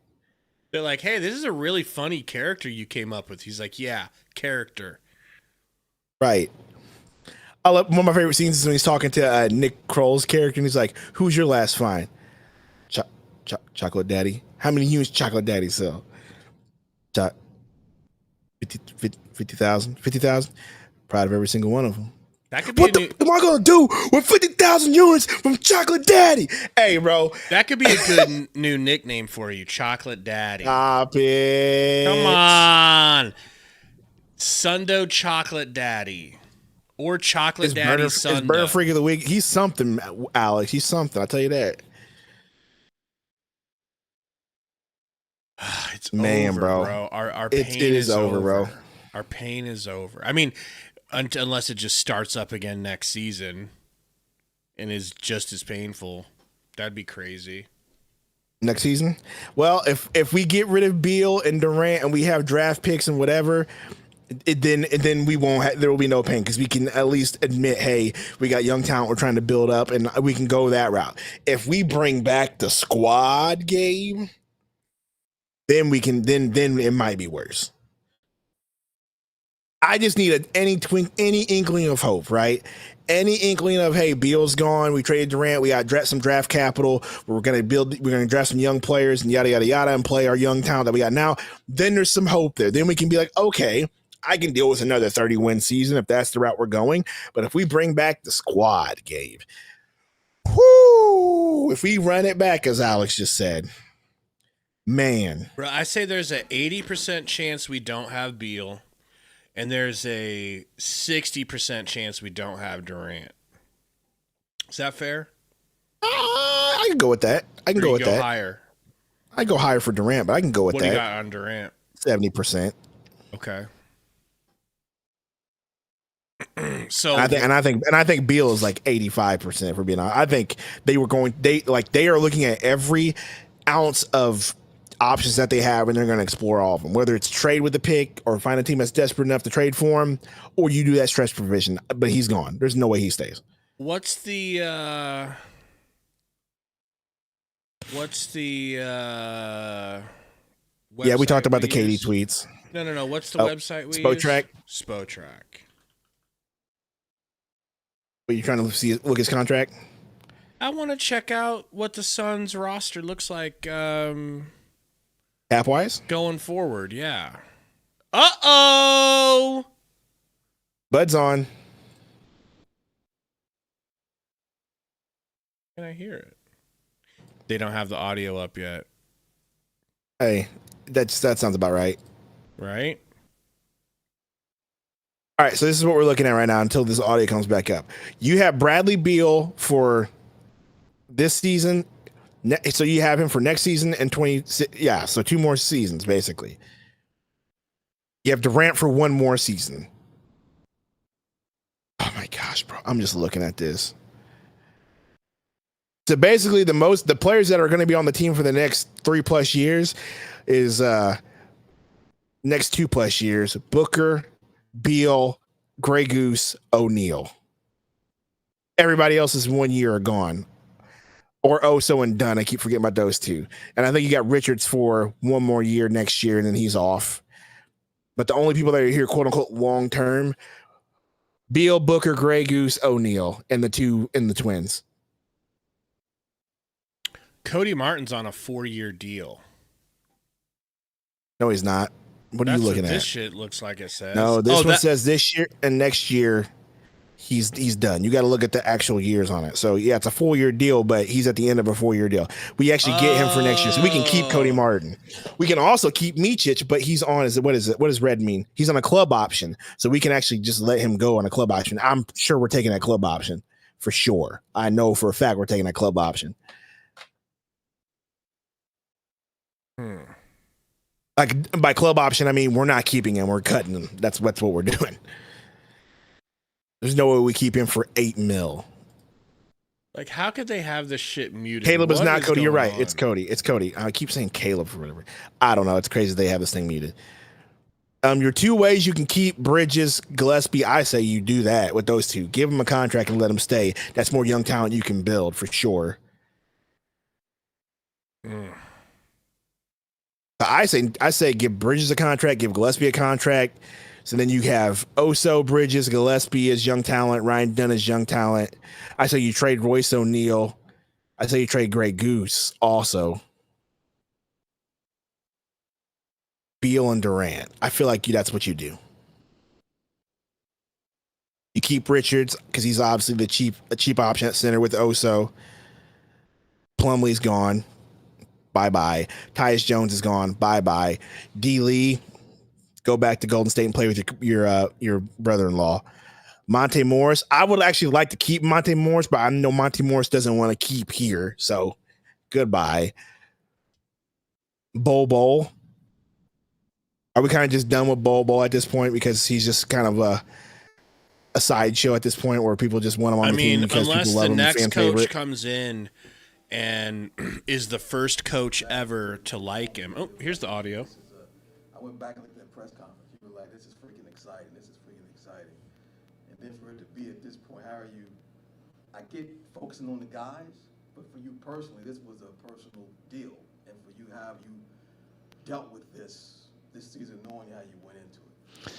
[SPEAKER 4] They're like, hey, this is a really funny character you came up with. He's like, yeah, character.
[SPEAKER 1] Right. One of my favorite scenes is when he's talking to Nick Kroll's character, and he's like, who's your last find? Chocolate Daddy. How many units Chocolate Daddy sell? 50,000. 50,000. Proud of every single one of them.
[SPEAKER 4] That could be
[SPEAKER 1] what am I going to do with 50,000 units from Chocolate Daddy? Hey, bro.
[SPEAKER 4] That could be a good new nickname for you, Chocolate Daddy.
[SPEAKER 1] Stop it.
[SPEAKER 4] Come on. Sundo Chocolate Daddy. Or Chocolate Daddy Sundo.
[SPEAKER 1] It's Burner Freak of the Week. He's something, Alex. He's something. I'll tell you that.
[SPEAKER 4] It's
[SPEAKER 1] Man,
[SPEAKER 4] over,
[SPEAKER 1] bro.
[SPEAKER 4] Our pain
[SPEAKER 1] it is over, bro.
[SPEAKER 4] Our pain is over. I mean, unless it just starts up again next season and is just as painful. That'd be crazy.
[SPEAKER 1] Next season? Well, if we get rid of Beal and Durant and we have draft picks and whatever, then we won't. There will be no pain because we can at least admit, hey, we got young talent we're trying to build up, and we can go that route. If we bring back the squad game, then we can. Then it might be worse. I just need any inkling of hope, right? Any inkling of, hey, Beal's gone. We traded Durant. We got some draft capital. We're going to draft some young players and yada, yada, yada, and play our young talent that we got now. Then there's some hope there. Then we can be like, okay, I can deal with another 30-win season if that's the route we're going. But if we bring back the squad, Gabe, whoo, if we run it back, as Alex just said, man.
[SPEAKER 4] Bro, I say there's an 80% chance we don't have Beal. And there's a 60% chance we don't have Durant. Is that fair?
[SPEAKER 1] I can go with that. I can go with that.
[SPEAKER 4] Higher.
[SPEAKER 1] I go higher for Durant, but I can go with that.
[SPEAKER 4] What do you got on Durant?
[SPEAKER 1] 70%.
[SPEAKER 4] Okay. So
[SPEAKER 1] I think Beal is like 85% for being honest. I think they are looking at every ounce of options that they have, and they're going to explore all of them, whether it's trade with the pick or find a team that's desperate enough to trade for him, or you do that stretch provision. But he's gone. There's no way he stays.
[SPEAKER 4] What's the
[SPEAKER 1] yeah, we talked about the KD tweets.
[SPEAKER 4] No. What's the website we
[SPEAKER 1] Spotrac?
[SPEAKER 4] use? Spotrac.
[SPEAKER 1] Are you trying to look his contract?
[SPEAKER 4] I want to check out what the Suns roster looks like.
[SPEAKER 1] Cap-wise?
[SPEAKER 4] Going forward, yeah. Uh-oh!
[SPEAKER 1] Bud's on.
[SPEAKER 4] Can I hear it? They don't have the audio up yet.
[SPEAKER 1] Hey, that sounds about right.
[SPEAKER 4] Right?
[SPEAKER 1] All right, so this is what we're looking at right now until this audio comes back up. You have Bradley Beal for this season. So you have him for next season and 20. Yeah, so 2 more seasons, basically. You have Durant for 1 more season. Oh, my gosh, bro. I'm just looking at this. So basically, the players that are going to be on the team for the next 3+ years is next 2+ years, Booker, Beal, Grey Goose, O'Neal. Everybody else is 1 year or gone. Or Oso and Dunn. I keep forgetting about those 2. And I think you got Richards for 1 more year next year, and then he's off. But the only people that are here, quote unquote, long term, Beal, Booker, Grey Goose, O'Neal, and the twins.
[SPEAKER 4] Cody Martin's on a 4-year deal.
[SPEAKER 1] No, he's not. What are you looking at?
[SPEAKER 4] This shit looks like it says.
[SPEAKER 1] No, this one says this year and next year. He's done. You got to look at the actual years on it. So yeah, it's a 4-year deal, but he's at the end of a 4-year deal. We actually get him for next year, so we can keep Cody Martin. We can also keep Micic, but he's on. What is it? What does red mean? He's on a club option, so we can actually just let him go on a club option. I'm sure we're taking that club option for sure. I know for a fact we're taking that club option. Like by club option, I mean we're not keeping him. We're cutting him. That's what we're doing. There's no way we keep him for $8 million.
[SPEAKER 4] Like, how could they have this shit muted?
[SPEAKER 1] Caleb is not Cody. You're right. It's Cody. It's Cody. I keep saying Caleb for whatever. I don't know. It's crazy they have this thing muted. Your 2 ways you can keep Bridges, Gillespie. I say you do that with those 2. Give them a contract and let them stay. That's more young talent you can build for sure. I say give Bridges a contract, give Gillespie a contract. So then you have Oso, Bridges, Gillespie as young talent, Ryan Dunn as young talent. I say you trade Royce O'Neal. I say you trade Grey Goose also. Beal and Durant. I feel like that's what you do. You keep Richards because he's obviously a cheap option at center with Oso. Plumlee's gone. Bye-bye. Tyus Jones is gone. Bye-bye. D. Lee, go back to Golden State and play with your brother-in-law. Monte Morris. I would actually like to keep Monte Morris, but I know Monte Morris doesn't want to keep here. So goodbye. Bol. Are we kind of just done with Bobo at this point because he's just kind of a sideshow at this point where people just want him on the team because
[SPEAKER 4] unless
[SPEAKER 1] people love
[SPEAKER 4] the
[SPEAKER 1] him,
[SPEAKER 4] next
[SPEAKER 1] fan
[SPEAKER 4] coach
[SPEAKER 1] favorite?
[SPEAKER 4] comes in and is the first coach ever to like him. Oh, here's the audio.
[SPEAKER 8] I went back and looked at that press conference. You were like, this is freaking exciting. This is freaking exciting. And then for it to be at this point, how are you? I get focusing on the guys, but for you personally, this was a personal deal. And for you, how have you dealt with this season, knowing how you went into it?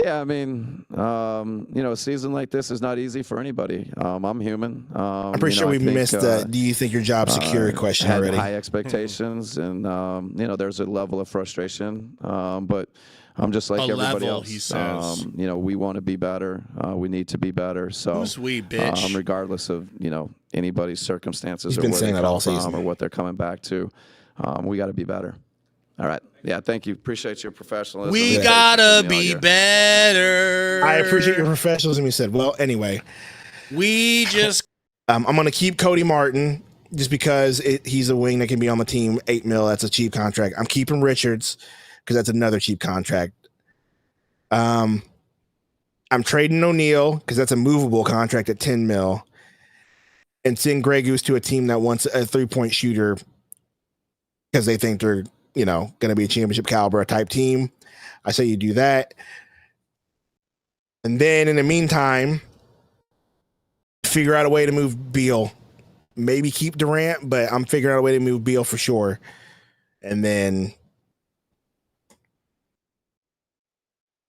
[SPEAKER 9] Yeah, I mean, a season like this is not easy for anybody. I'm human.
[SPEAKER 1] I'm pretty sure we missed the do you think your job's secure question
[SPEAKER 9] had
[SPEAKER 1] already.
[SPEAKER 9] High expectations, and, there's a level of frustration. But I'm just like everybody else.
[SPEAKER 4] He says.
[SPEAKER 9] We want to be better. We need to be better. So,
[SPEAKER 4] who's we, bitch?
[SPEAKER 9] Regardless of, anybody's circumstances
[SPEAKER 1] He's
[SPEAKER 9] or
[SPEAKER 1] been
[SPEAKER 9] where
[SPEAKER 1] saying
[SPEAKER 9] they
[SPEAKER 1] that
[SPEAKER 9] come
[SPEAKER 1] all season.
[SPEAKER 9] from or what they're coming back to, we got to be better. All right. Yeah, thank you. Appreciate your professionalism.
[SPEAKER 4] We gotta be better.
[SPEAKER 1] I appreciate your professionalism. You said, well, anyway.
[SPEAKER 4] We just...
[SPEAKER 1] I'm going to keep Cody Martin just because he's a wing that can be on the team. $8 million, that's a cheap contract. I'm keeping Richards because that's another cheap contract. I'm trading O'Neal because that's a movable contract at $10 million. And send Grey Goose to a team that wants a three-point shooter because they think they're going to be a championship caliber type team. I say you do that. And then in the meantime, figure out a way to move Beal. Maybe keep Durant, but I'm figuring out a way to move Beal for sure. And then,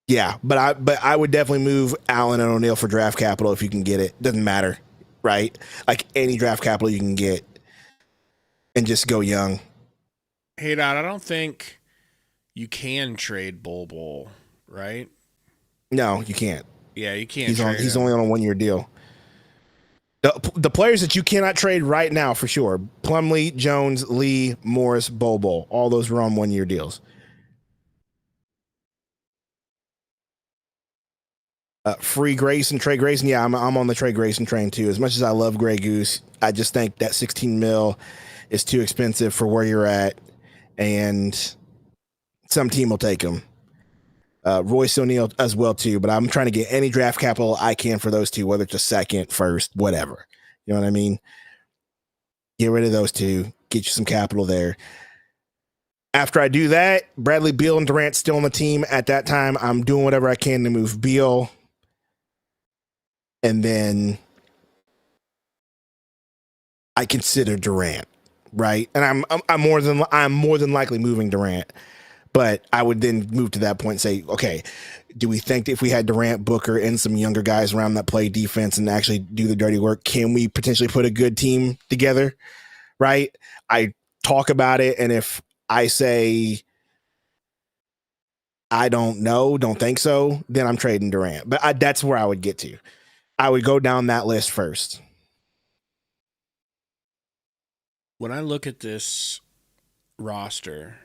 [SPEAKER 1] yeah, but I would definitely move Allen and O'Neal for draft capital if you can get it. Doesn't matter, right? Like any draft capital you can get and just go young.
[SPEAKER 4] Hey, Dad, I don't think you can trade Bol, right?
[SPEAKER 1] No, you can't.
[SPEAKER 4] Yeah, you can't.
[SPEAKER 1] He's only on a 1-year deal. The players that you cannot trade right now for sure: Plumlee, Jones, Lee, Morris, Bol. All those were on 1-year deals. Free Grayson, Trey Grayson. Yeah, I'm on the Trey Grayson train too. As much as I love Grey Goose, I just think that $16 million is too expensive for where you're at. And some team will take him. Royce O'Neal as well too, but I'm trying to get any draft capital I can for those two, whether it's a second, first, whatever. You know what I mean? Get rid of those two, get you some capital there. After I do that, Bradley Beal and Durant still on the team. At that time, I'm doing whatever I can to move Beal. And then I consider Durant. Right. And I'm more than likely moving Durant, but I would then move to that point and say, okay, do we think that if we had Durant, Booker, and some younger guys around that play defense and actually do the dirty work, can we potentially put a good team together? Right. I talk about it. And if I say, I don't know, don't think so, then I'm trading Durant. But that's where I would get to. I would go down that list first.
[SPEAKER 4] When I look at this roster,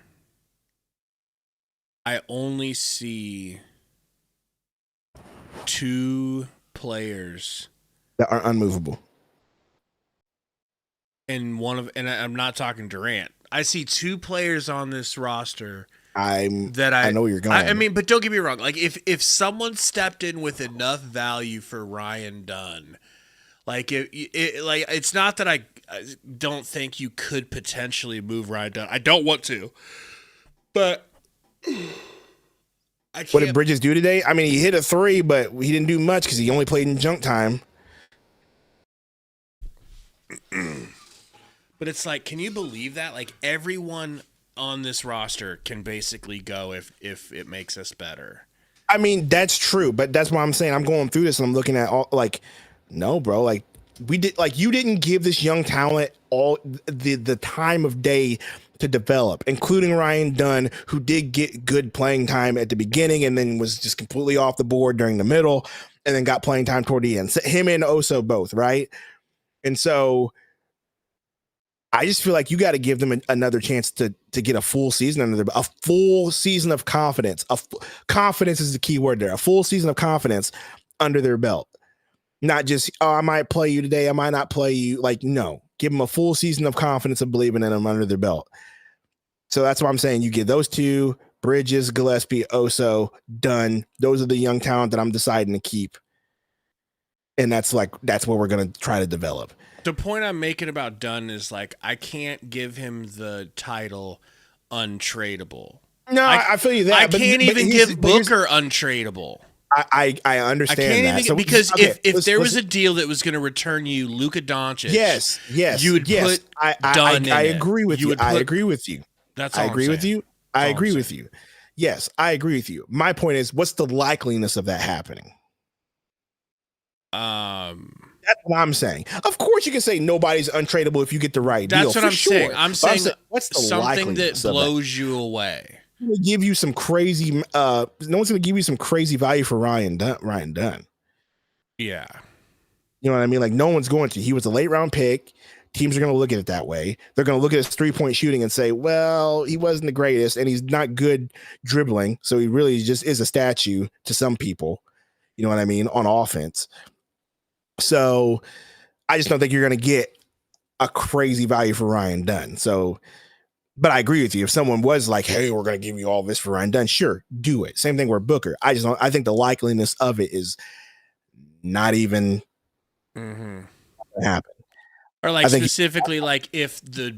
[SPEAKER 4] I only see 2 players
[SPEAKER 1] that are unmovable.
[SPEAKER 4] And I'm not talking Durant. I see 2 players on this roster
[SPEAKER 1] I know where you're going.
[SPEAKER 4] I mean, but don't get me wrong. Like if someone stepped in with enough value for Ryan Dunn, like it's not that I don't think you could potentially move Ryan Dunn. I don't want to, but I can't.
[SPEAKER 1] What did Bridges do today? I mean, he hit a 3, but he didn't do much because he only played in junk time.
[SPEAKER 4] But it's like, can you believe that? Like everyone on this roster can basically go if it makes us better.
[SPEAKER 1] I mean, that's true, but that's why I'm saying I'm going through this and I'm looking at all no, bro, you didn't give this young talent all the time of day to develop, including Ryan Dunn, who did get good playing time at the beginning and then was just completely off the board during the middle and then got playing time toward the end. So him and Oso both, right? And so I just feel like you got to give them another chance to get a full season under a full season of confidence. Confidence is the key word there. A full season of confidence under their belt. Not just, I might play you today, I might not play you. No. Give them a full season of confidence of believing in them under their belt. So that's why I'm saying you get those 2, Bridges, Gillespie, Oso, Dunn. Those are the young talent that I'm deciding to keep. And that's what we're going to try to develop.
[SPEAKER 4] The point I'm making about Dunn is like, I can't give him the title untradeable.
[SPEAKER 1] No, I feel you that.
[SPEAKER 4] I can't even give Booker untradeable.
[SPEAKER 1] I understand
[SPEAKER 4] I can't
[SPEAKER 1] that.
[SPEAKER 4] even, because if there was a deal that was going to return you Luka Doncic,
[SPEAKER 1] yes,
[SPEAKER 4] you would put Dunn in
[SPEAKER 1] I agree with you. I agree with you.
[SPEAKER 4] That's all I
[SPEAKER 1] agree with you. I agree with you. Yes, I agree with you. My point is, what's the likeliness of that happening? That's what I'm saying. Of course, you can say nobody's untradeable if you get the right deal.
[SPEAKER 4] That's what I'm saying. I'm saying
[SPEAKER 1] what's the
[SPEAKER 4] something that blows you away.
[SPEAKER 1] Give you some crazy. No one's going to give you some crazy value for Ryan Dunn.
[SPEAKER 4] Yeah,
[SPEAKER 1] you know what I mean. Like no one's going to. He was a late round pick. Teams are going to look at it that way. They're going to look at his 3-point shooting and say, "Well, he wasn't the greatest, and he's not good dribbling, so he really just is a statue to some people." You know what I mean on offense. So I just don't think you're going to get a crazy value for Ryan Dunn. So. But I agree with you. If someone was like, "Hey, we're going to give you all this for Ryan Dunn," sure, do it. Same thing with Booker. I think the likeliness of it is not even happen.
[SPEAKER 4] Or like specifically, like if the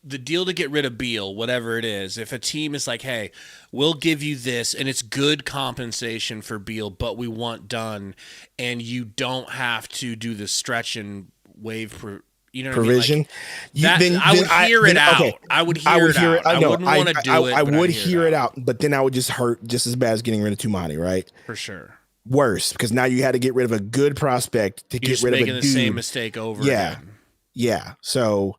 [SPEAKER 4] deal to get rid of Beal, whatever it is, if a team is like, "Hey, we'll give you this, and it's good compensation for Beal, but we want Dunn, and you don't have to do the stretch and waive." You know what
[SPEAKER 1] provision.
[SPEAKER 4] I mean? Like, I would hear it out. Okay. I would hear it out. I wouldn't want to do it.
[SPEAKER 1] I would hear it out, but then I would just hurt just as bad as getting rid of Tumani, right?
[SPEAKER 4] For sure.
[SPEAKER 1] Worse, because now you had to get rid of a good prospect to get rid of a dude.
[SPEAKER 4] Making the same mistake over again.
[SPEAKER 1] Yeah. So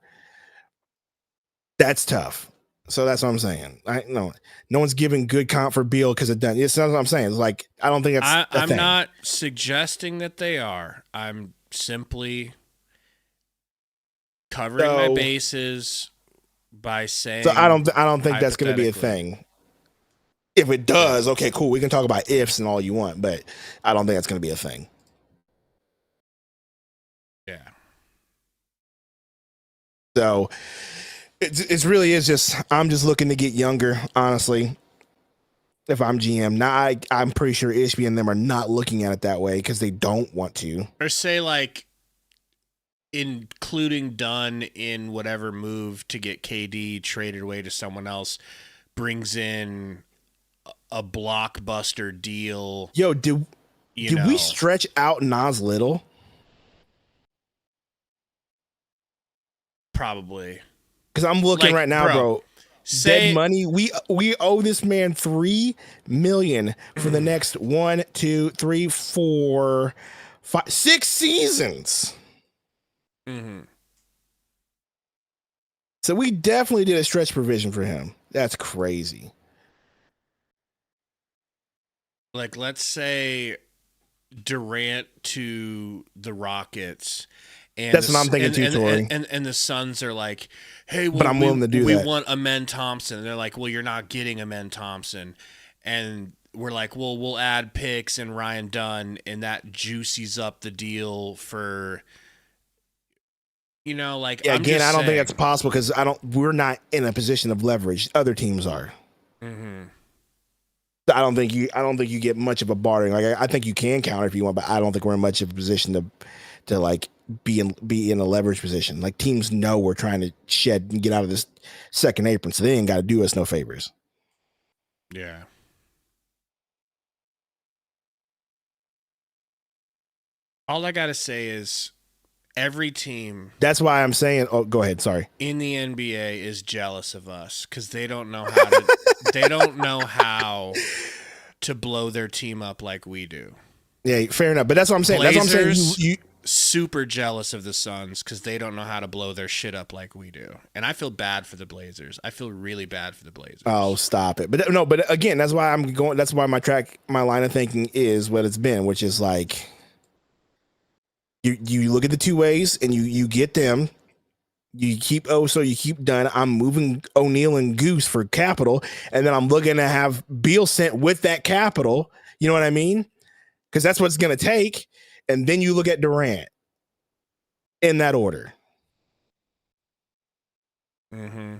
[SPEAKER 1] that's tough. So that's what I'm saying. No one's giving good comp for Beal because of Dunn. It's not what I'm saying. It's like I don't think that's.
[SPEAKER 4] I'm not suggesting that they are. I'm simply covering my bases by saying.
[SPEAKER 1] So I don't think that's going to be a thing. If it does, okay, cool. We can talk about ifs and all you want, but I don't think that's going to be a thing.
[SPEAKER 4] Yeah.
[SPEAKER 1] So it's really is just I'm just looking to get younger, honestly. If I'm GM now, I'm pretty sure Ishby and them are not looking at it that way because they don't want to.
[SPEAKER 4] Or say like. Including Dunn in whatever move to get KD traded away to someone else brings in a blockbuster deal.
[SPEAKER 1] Yo, did we stretch out Nas Little?
[SPEAKER 4] Probably.
[SPEAKER 1] Because I'm looking right now, bro. Dead money. We owe this man $3 million for the next 1, 2, 3, 4, 5, 6 seasons.
[SPEAKER 4] Mm-hmm.
[SPEAKER 1] So we definitely did a stretch provision for him. That's crazy.
[SPEAKER 4] Like, let's say Durant to the Rockets. And
[SPEAKER 1] that's what I'm thinking too, Tori.
[SPEAKER 4] And the Suns are like, "Hey,
[SPEAKER 1] but I'm willing to do that.
[SPEAKER 4] We want Amen Thompson." And they're like, "Well, you're not getting Amen Thompson." And we're like, "Well, we'll add picks and Ryan Dunn," and that juices up the deal for. You know, like
[SPEAKER 1] I don't think that's possible because we're not in a position of leverage. Other teams are.
[SPEAKER 4] Mm-hmm.
[SPEAKER 1] I don't think you get much of a bartering. Like I think you can counter if you want, but I don't think we're in much of a position to like be in a leverage position. Like teams know we're trying to shed and get out of this second apron, so they ain't got to do us no favors.
[SPEAKER 4] Yeah. All I gotta say is. Every team.
[SPEAKER 1] That's why I'm saying. Oh, go ahead. Sorry.
[SPEAKER 4] In the NBA is jealous of us because they don't know how to. They don't know how to blow their team up like we do.
[SPEAKER 1] Yeah, fair enough. But that's what I'm saying.
[SPEAKER 4] Blazers,
[SPEAKER 1] that's what I'm saying. You
[SPEAKER 4] super jealous of the Suns because they don't know how to blow their shit up like we do, and I feel bad for the Blazers. I feel really bad for the Blazers.
[SPEAKER 1] Oh, stop it! But no. But again, that's why I'm going. That's why my line of thinking is what it's been, which is like. You look at the two ways and you get them. You keep you keep Dunn. I'm moving O'Neal and Goose for capital, and then I'm looking to have Beal sent with that capital. You know what I mean? Because that's what it's going to take. And then you look at Durant in that order.
[SPEAKER 4] Mm-hmm.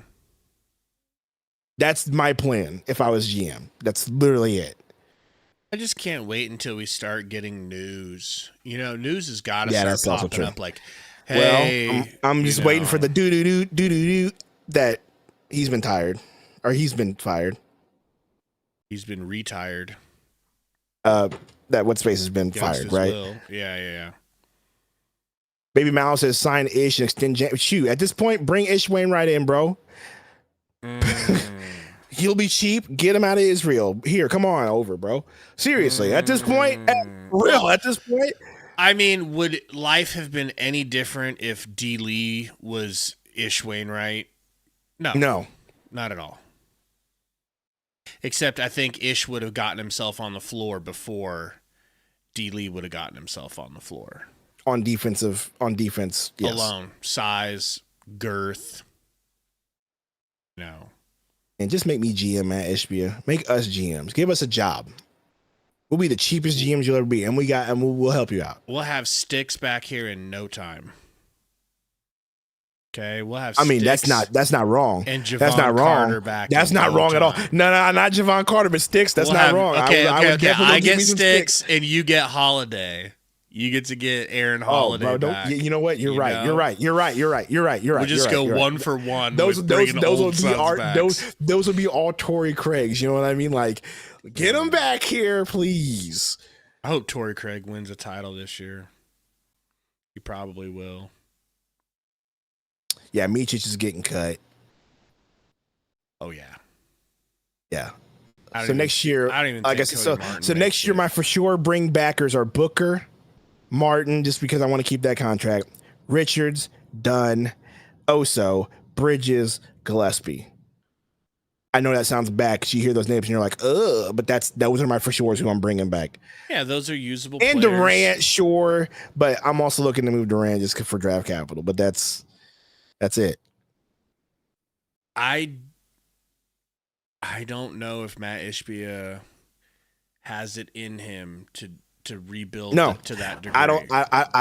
[SPEAKER 1] That's my plan if I was GM. That's literally it.
[SPEAKER 4] I just can't wait until we start getting news. News has got to
[SPEAKER 1] that's
[SPEAKER 4] start
[SPEAKER 1] also
[SPEAKER 4] popping
[SPEAKER 1] true.
[SPEAKER 4] up. Like, hey,
[SPEAKER 1] I'm just waiting for the do that he's been tired or he's been fired.
[SPEAKER 4] He's been retired.
[SPEAKER 1] That what's face has been fired, right?
[SPEAKER 4] Will. Yeah.
[SPEAKER 1] Baby Mouse says sign Ish and extend shoot. At this point, bring Ish Wainwright in, bro. He'll be cheap. Get him out of Israel. Here, come on over, bro. Seriously, at this point,
[SPEAKER 4] I mean, would life have been any different if D. Lee was Ish Wainwright? No, not at all. Except I think Ish would have gotten himself on the floor before D. Lee would have gotten himself on the floor.
[SPEAKER 1] On defense, yes.
[SPEAKER 4] Alone. Size, girth. No.
[SPEAKER 1] And just make me GM at Ishbia. Make us GMs. Give us a job. We'll be the cheapest GMs you'll ever be, and we'll help you out.
[SPEAKER 4] We'll have Sticks back here in no time. Okay, we'll have.
[SPEAKER 1] That's not wrong.
[SPEAKER 4] And Javon
[SPEAKER 1] that's not wrong.
[SPEAKER 4] Carter back.
[SPEAKER 1] That's not wrong at all. No, not Javon Carter, but Sticks. That's not wrong.
[SPEAKER 4] Okay. I get Sticks, and you get Holiday. You get to get Aaron Holiday back.
[SPEAKER 1] You know what? You're right. You're right.
[SPEAKER 4] We'll just go one for one.
[SPEAKER 1] Those will be all Torrey Craigs. You know what I mean? Like, get them back here, please.
[SPEAKER 4] I hope Torrey Craig wins a title this year. He probably will.
[SPEAKER 1] Yeah, Mičić is getting cut.
[SPEAKER 4] Oh yeah.
[SPEAKER 1] Yeah. So next year,
[SPEAKER 4] I don't even.
[SPEAKER 1] I guess so. So next year, my for sure bring backers are Booker, Martin, just because I want to keep that contract. Richards, Dunn, Oso, Bridges, Gillespie. I know that sounds bad because you hear those names and you're like, ugh, but those are my for sures who I'm bringing back.
[SPEAKER 4] Yeah, those are usable.
[SPEAKER 1] And
[SPEAKER 4] players.
[SPEAKER 1] Durant, sure, but I'm also looking to move Durant just for draft capital. But that's it.
[SPEAKER 4] I don't know if Matt Ishbia has it in him to rebuild to that degree.
[SPEAKER 1] I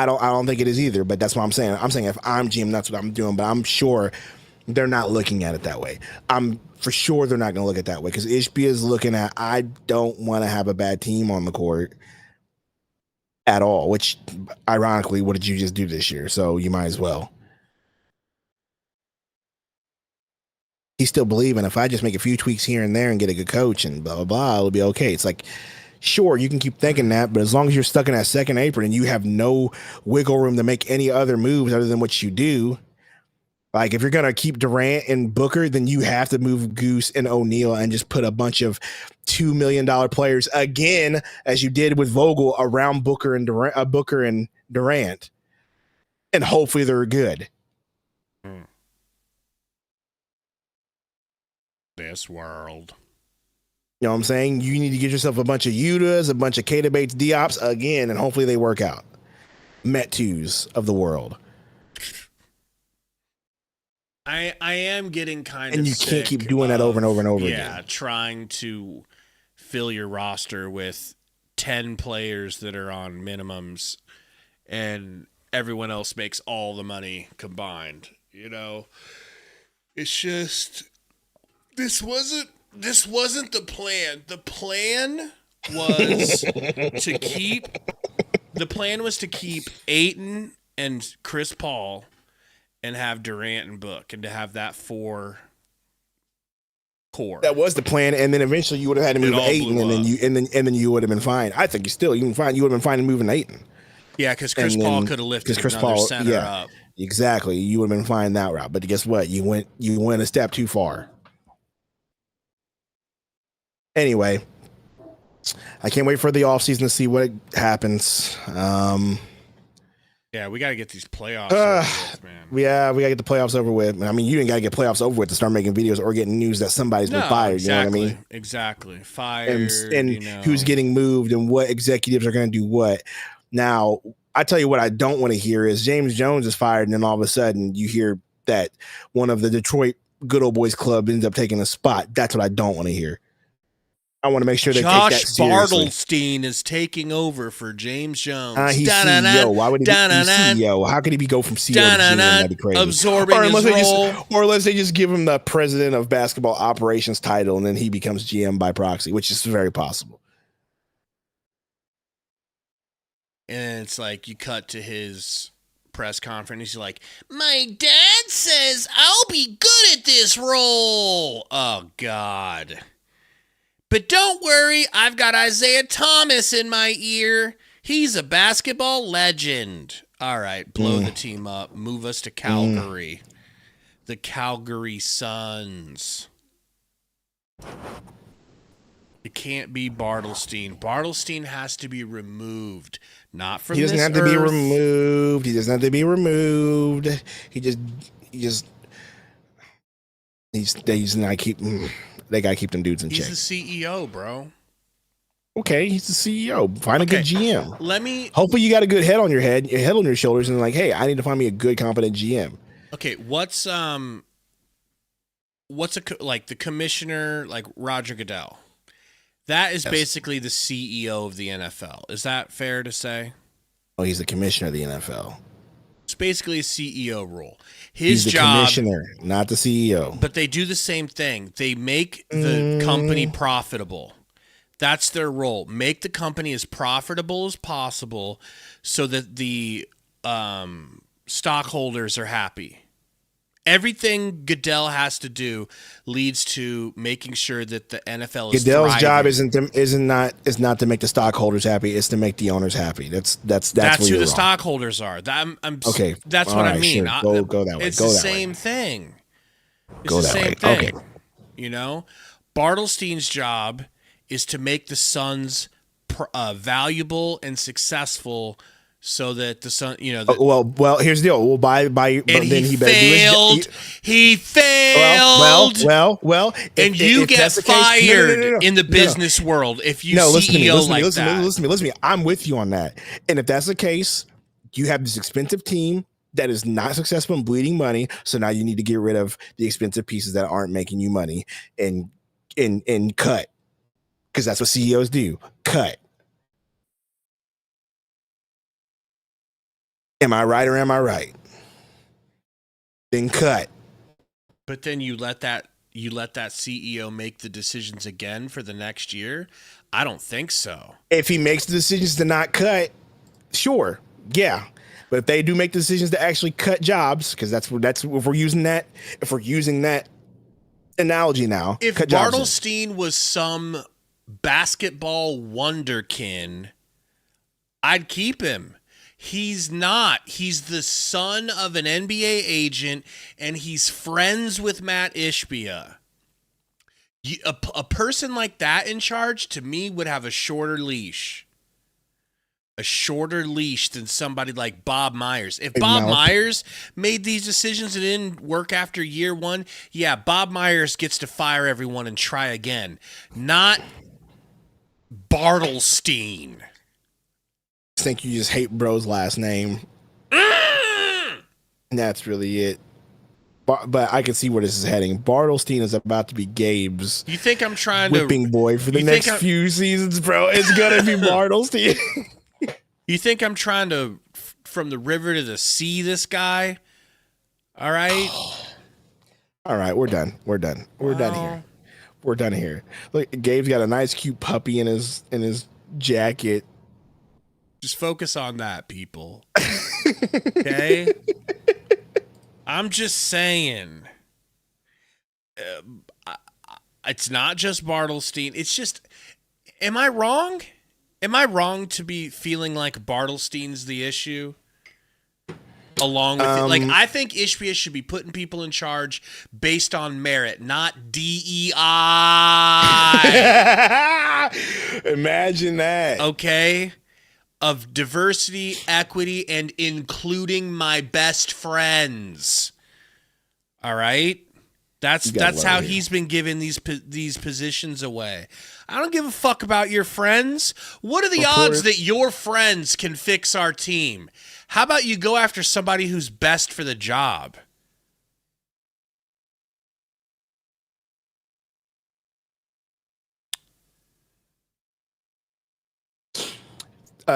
[SPEAKER 1] don't think it is either, but that's what I'm saying. I'm saying if I'm GM, that's what I'm doing, but I'm sure they're not looking at it that way. I'm for sure they're not going to look at it that way because Ishbia is looking at, I don't want to have a bad team on the court at all, which ironically, what did you just do this year? So you might as well. He's still believing if I just make a few tweaks here and there and get a good coach and blah, blah, blah, it'll be okay. It's like, sure, you can keep thinking that, but as long as you're stuck in that second apron and you have no wiggle room to make any other moves other than what you do, like if you're going to keep Durant and Booker, then you have to move Goose and O'Neal and just put a bunch of $2 million players again, as you did with Vogel, around Booker and Durant, and hopefully they're good.
[SPEAKER 4] This world.
[SPEAKER 1] You know what I'm saying? You need to get yourself a bunch of Utas, a bunch of Keita Bates Diops again, and hopefully they work out. Metus of the world.
[SPEAKER 4] I am getting kind of
[SPEAKER 1] and you can't keep doing that over and over and over again.
[SPEAKER 4] Yeah, trying to fill your roster with 10 players that are on minimums and everyone else makes all the money combined. You know, it's just this wasn't the plan. The plan was to keep Ayton and Chris Paul and have Durant and Book, and to have that 4 core.
[SPEAKER 1] That was the plan, and then eventually you would have had to move Ayton, and then you would have been fine. I think you would have been fine in moving Ayton.
[SPEAKER 4] Yeah, because Chris Paul could have lifted another center up.
[SPEAKER 1] Exactly. You would have been fine that route. But guess what? You went a step too far. Anyway, I can't wait for the offseason to see what happens.
[SPEAKER 4] Yeah, we got to get these playoffs over with, man.
[SPEAKER 1] Yeah, we got to get the playoffs over with. I mean, you ain't got to get playoffs over with to start making videos or getting news that somebody's been fired.
[SPEAKER 4] Exactly,
[SPEAKER 1] you know what I mean?
[SPEAKER 4] Exactly. Fired.
[SPEAKER 1] And who's getting moved and what executives are going to do what. Now, I tell you what I don't want to hear is James Jones is fired, and then all of a sudden you hear that one of the Detroit Good Old Boys Club ends up taking a spot. That's what I don't want to hear. I want to make sure they
[SPEAKER 4] Josh
[SPEAKER 1] take that seriously.
[SPEAKER 4] Bartelstein is taking over for James Jones.
[SPEAKER 1] He's CEO. Why would he be CEO? How could he go from CEO to GM? That'd be crazy.
[SPEAKER 4] Absorbing his role.
[SPEAKER 1] Or unless they just give him the president of basketball operations title, and then he becomes GM by proxy, which is very possible.
[SPEAKER 4] And it's like you cut to his press conference. He's like, my dad says I'll be good at this role. Oh, God. But don't worry, I've got Isaiah Thomas in my ear. He's a basketball legend. All right, blow the team up. Move us to Calgary. The Calgary Suns. It can't be Bartelstein. Bartelstein has to be removed. Not from this earth. He doesn't have to be removed.
[SPEAKER 1] He doesn't have to be removed. He's not keeping. They gotta keep them dudes in check.
[SPEAKER 4] He's the CEO, bro.
[SPEAKER 1] Okay, he's the CEO. Find a good GM. Hopefully, you got a good head on your shoulders, and like, hey, I need to find me a good, competent GM.
[SPEAKER 4] Okay, what's the commissioner, like Roger Goodell? That is basically the CEO of the NFL. Is that fair to say?
[SPEAKER 1] Oh, he's the commissioner of the NFL.
[SPEAKER 4] It's basically a CEO role.
[SPEAKER 1] He's the commissioner, not the CEO.
[SPEAKER 4] But they do the same thing. They make the company profitable. That's their role. Make the company as profitable as possible so that the stockholders are happy. Everything Goodell has to do leads to making sure that the NFL is
[SPEAKER 1] Goodell's
[SPEAKER 4] thriving.
[SPEAKER 1] job is not to make the stockholders happy. It's to make the owners happy. That's
[SPEAKER 4] who the stockholders are. Okay, that's what I mean.
[SPEAKER 1] Sure. Go that way.
[SPEAKER 4] It's the same thing. It's the same thing. Okay. You know, Bartelstein's job is to make the Suns valuable and successful. So that the Sun, you know.
[SPEAKER 1] Well. Here's the deal. Well, then he
[SPEAKER 4] failed. He failed.
[SPEAKER 1] Well.
[SPEAKER 4] And you get fired in the business world if you CEO like that.
[SPEAKER 1] Listen to me. I'm with you on that. And if that's the case, you have this expensive team that is not successful in bleeding money. So now you need to get rid of the expensive pieces that aren't making you money and cut, because that's what CEOs do. Cut. Am I right or am I right? Then cut.
[SPEAKER 4] But then you let that CEO make the decisions again for the next year? I don't think so.
[SPEAKER 1] If he makes the decisions to not cut, sure, yeah. But if they do make the decisions to actually cut jobs, because that's if we're using that analogy now.
[SPEAKER 4] If Bartelstein was some basketball wonderkin, I'd keep him. He's not. He's the son of an NBA agent, and he's friends with Matt Ishbia. A person like that in charge, to me, would have a shorter leash. A shorter leash than somebody like Bob Myers. If Bob Myers made these decisions and didn't work after year one, yeah, Bob Myers gets to fire everyone and try again. Not Bartelstein.
[SPEAKER 1] I think you just hate bro's last name. That's really it. But I can see where this is heading. Bartelstein is about to be Gabe's.
[SPEAKER 4] You think I'm trying
[SPEAKER 1] whipping boy for the next few seasons, bro? It's gonna be Bartelstein.
[SPEAKER 4] You think I'm trying to from the river to the sea this guy? All right.
[SPEAKER 1] All right, we're done. We're done here. We're done here. Look, Gabe's got a nice, cute puppy in his jacket.
[SPEAKER 4] Just focus on that, people. Okay? I'm just saying. It's not just Bartelstein. It's just, am I wrong? Am I wrong to be feeling like Bartelstein's the issue? Along with it. Like, I think Ishbia should be putting people in charge based on merit, not DEI.
[SPEAKER 1] Imagine that.
[SPEAKER 4] Okay? Of diversity, equity, and including my best friends. All right? That's how he's been giving these positions away. I don't give a fuck about your friends. What are the odds that your friends can fix our team? How about you go after somebody who's best for the job?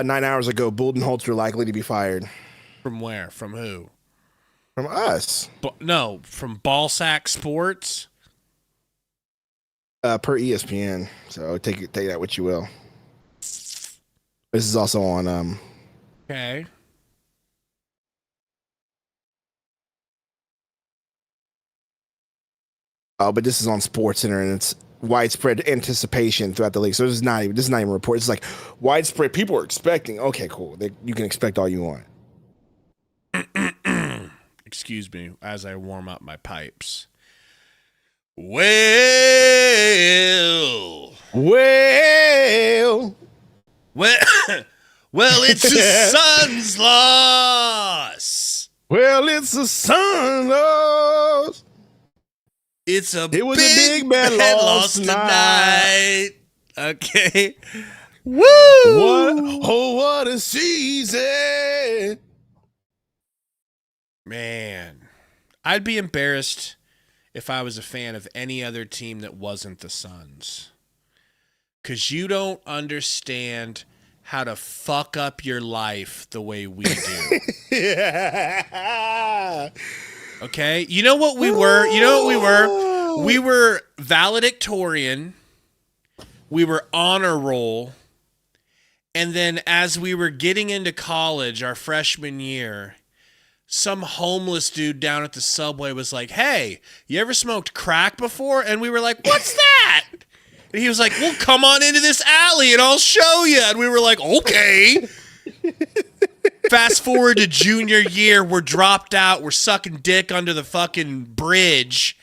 [SPEAKER 1] 9 hours ago, Budenholzer likely to be fired.
[SPEAKER 4] From where? From who?
[SPEAKER 1] From us.
[SPEAKER 4] No, from Ballsack Sports.
[SPEAKER 1] Per ESPN. So take that what you will. This is also on.
[SPEAKER 4] Okay.
[SPEAKER 1] Oh, but this is on SportsCenter, and it's widespread anticipation throughout the league. So this is not even a report. It's like widespread. People are expecting. Okay, cool. You can expect all you want.
[SPEAKER 4] Excuse me as I warm up my pipes. Well, it's a Suns loss.
[SPEAKER 1] Well, it's a Suns loss.
[SPEAKER 4] It was a big bad loss tonight. Okay. Woo!
[SPEAKER 1] What a season.
[SPEAKER 4] Man, I'd be embarrassed if I was a fan of any other team that wasn't the Suns. Because you don't understand how to fuck up your life the way we do.
[SPEAKER 1] Yeah.
[SPEAKER 4] Okay? You know what we were? We were valedictorian. We were honor roll. And then as we were getting into college, our freshman year, some homeless dude down at the subway was like, "Hey, you ever smoked crack before?" And we were like, "What's that?" And he was like, "Well, come on into this alley and I'll show you." And we were like, "Okay." Fast forward to junior year, we're dropped out, we're sucking dick under the fucking bridge.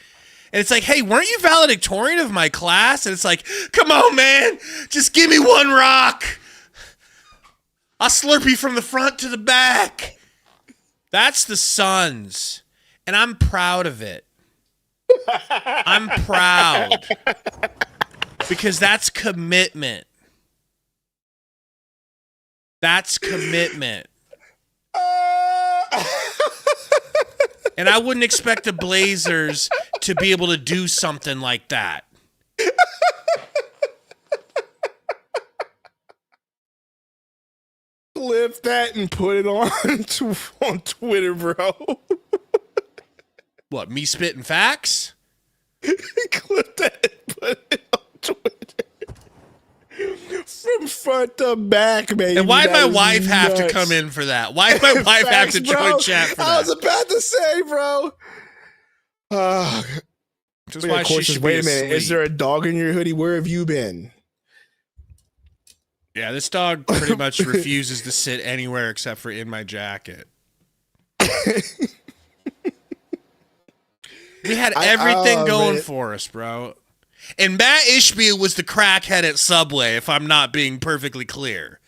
[SPEAKER 4] And it's like, "Hey, weren't you valedictorian of my class?" And it's like, "Come on, man, just give me one rock. I'll slurp you from the front to the back." That's the Suns, and I'm proud of it. I'm proud because that's commitment. That's commitment. And I wouldn't expect the Blazers to be able to do something like that.
[SPEAKER 1] Clip that and put it on Twitter, bro.
[SPEAKER 4] What, me spitting facts?
[SPEAKER 1] Clip that and put it on Twitter. From front to back, baby.
[SPEAKER 4] And why'd my wife have to come in for that? Why'd my wife have to join chat for that?
[SPEAKER 1] I was about to say, bro.
[SPEAKER 4] Just why she should
[SPEAKER 1] wait
[SPEAKER 4] be
[SPEAKER 1] a minute.
[SPEAKER 4] asleep.
[SPEAKER 1] Is there a dog in your hoodie? Where have you been?
[SPEAKER 4] Yeah, this dog pretty much refuses to sit anywhere except for in my jacket. We had everything going for us, bro. And Matt Ishbia was the crackhead at Subway, if I'm not being perfectly clear.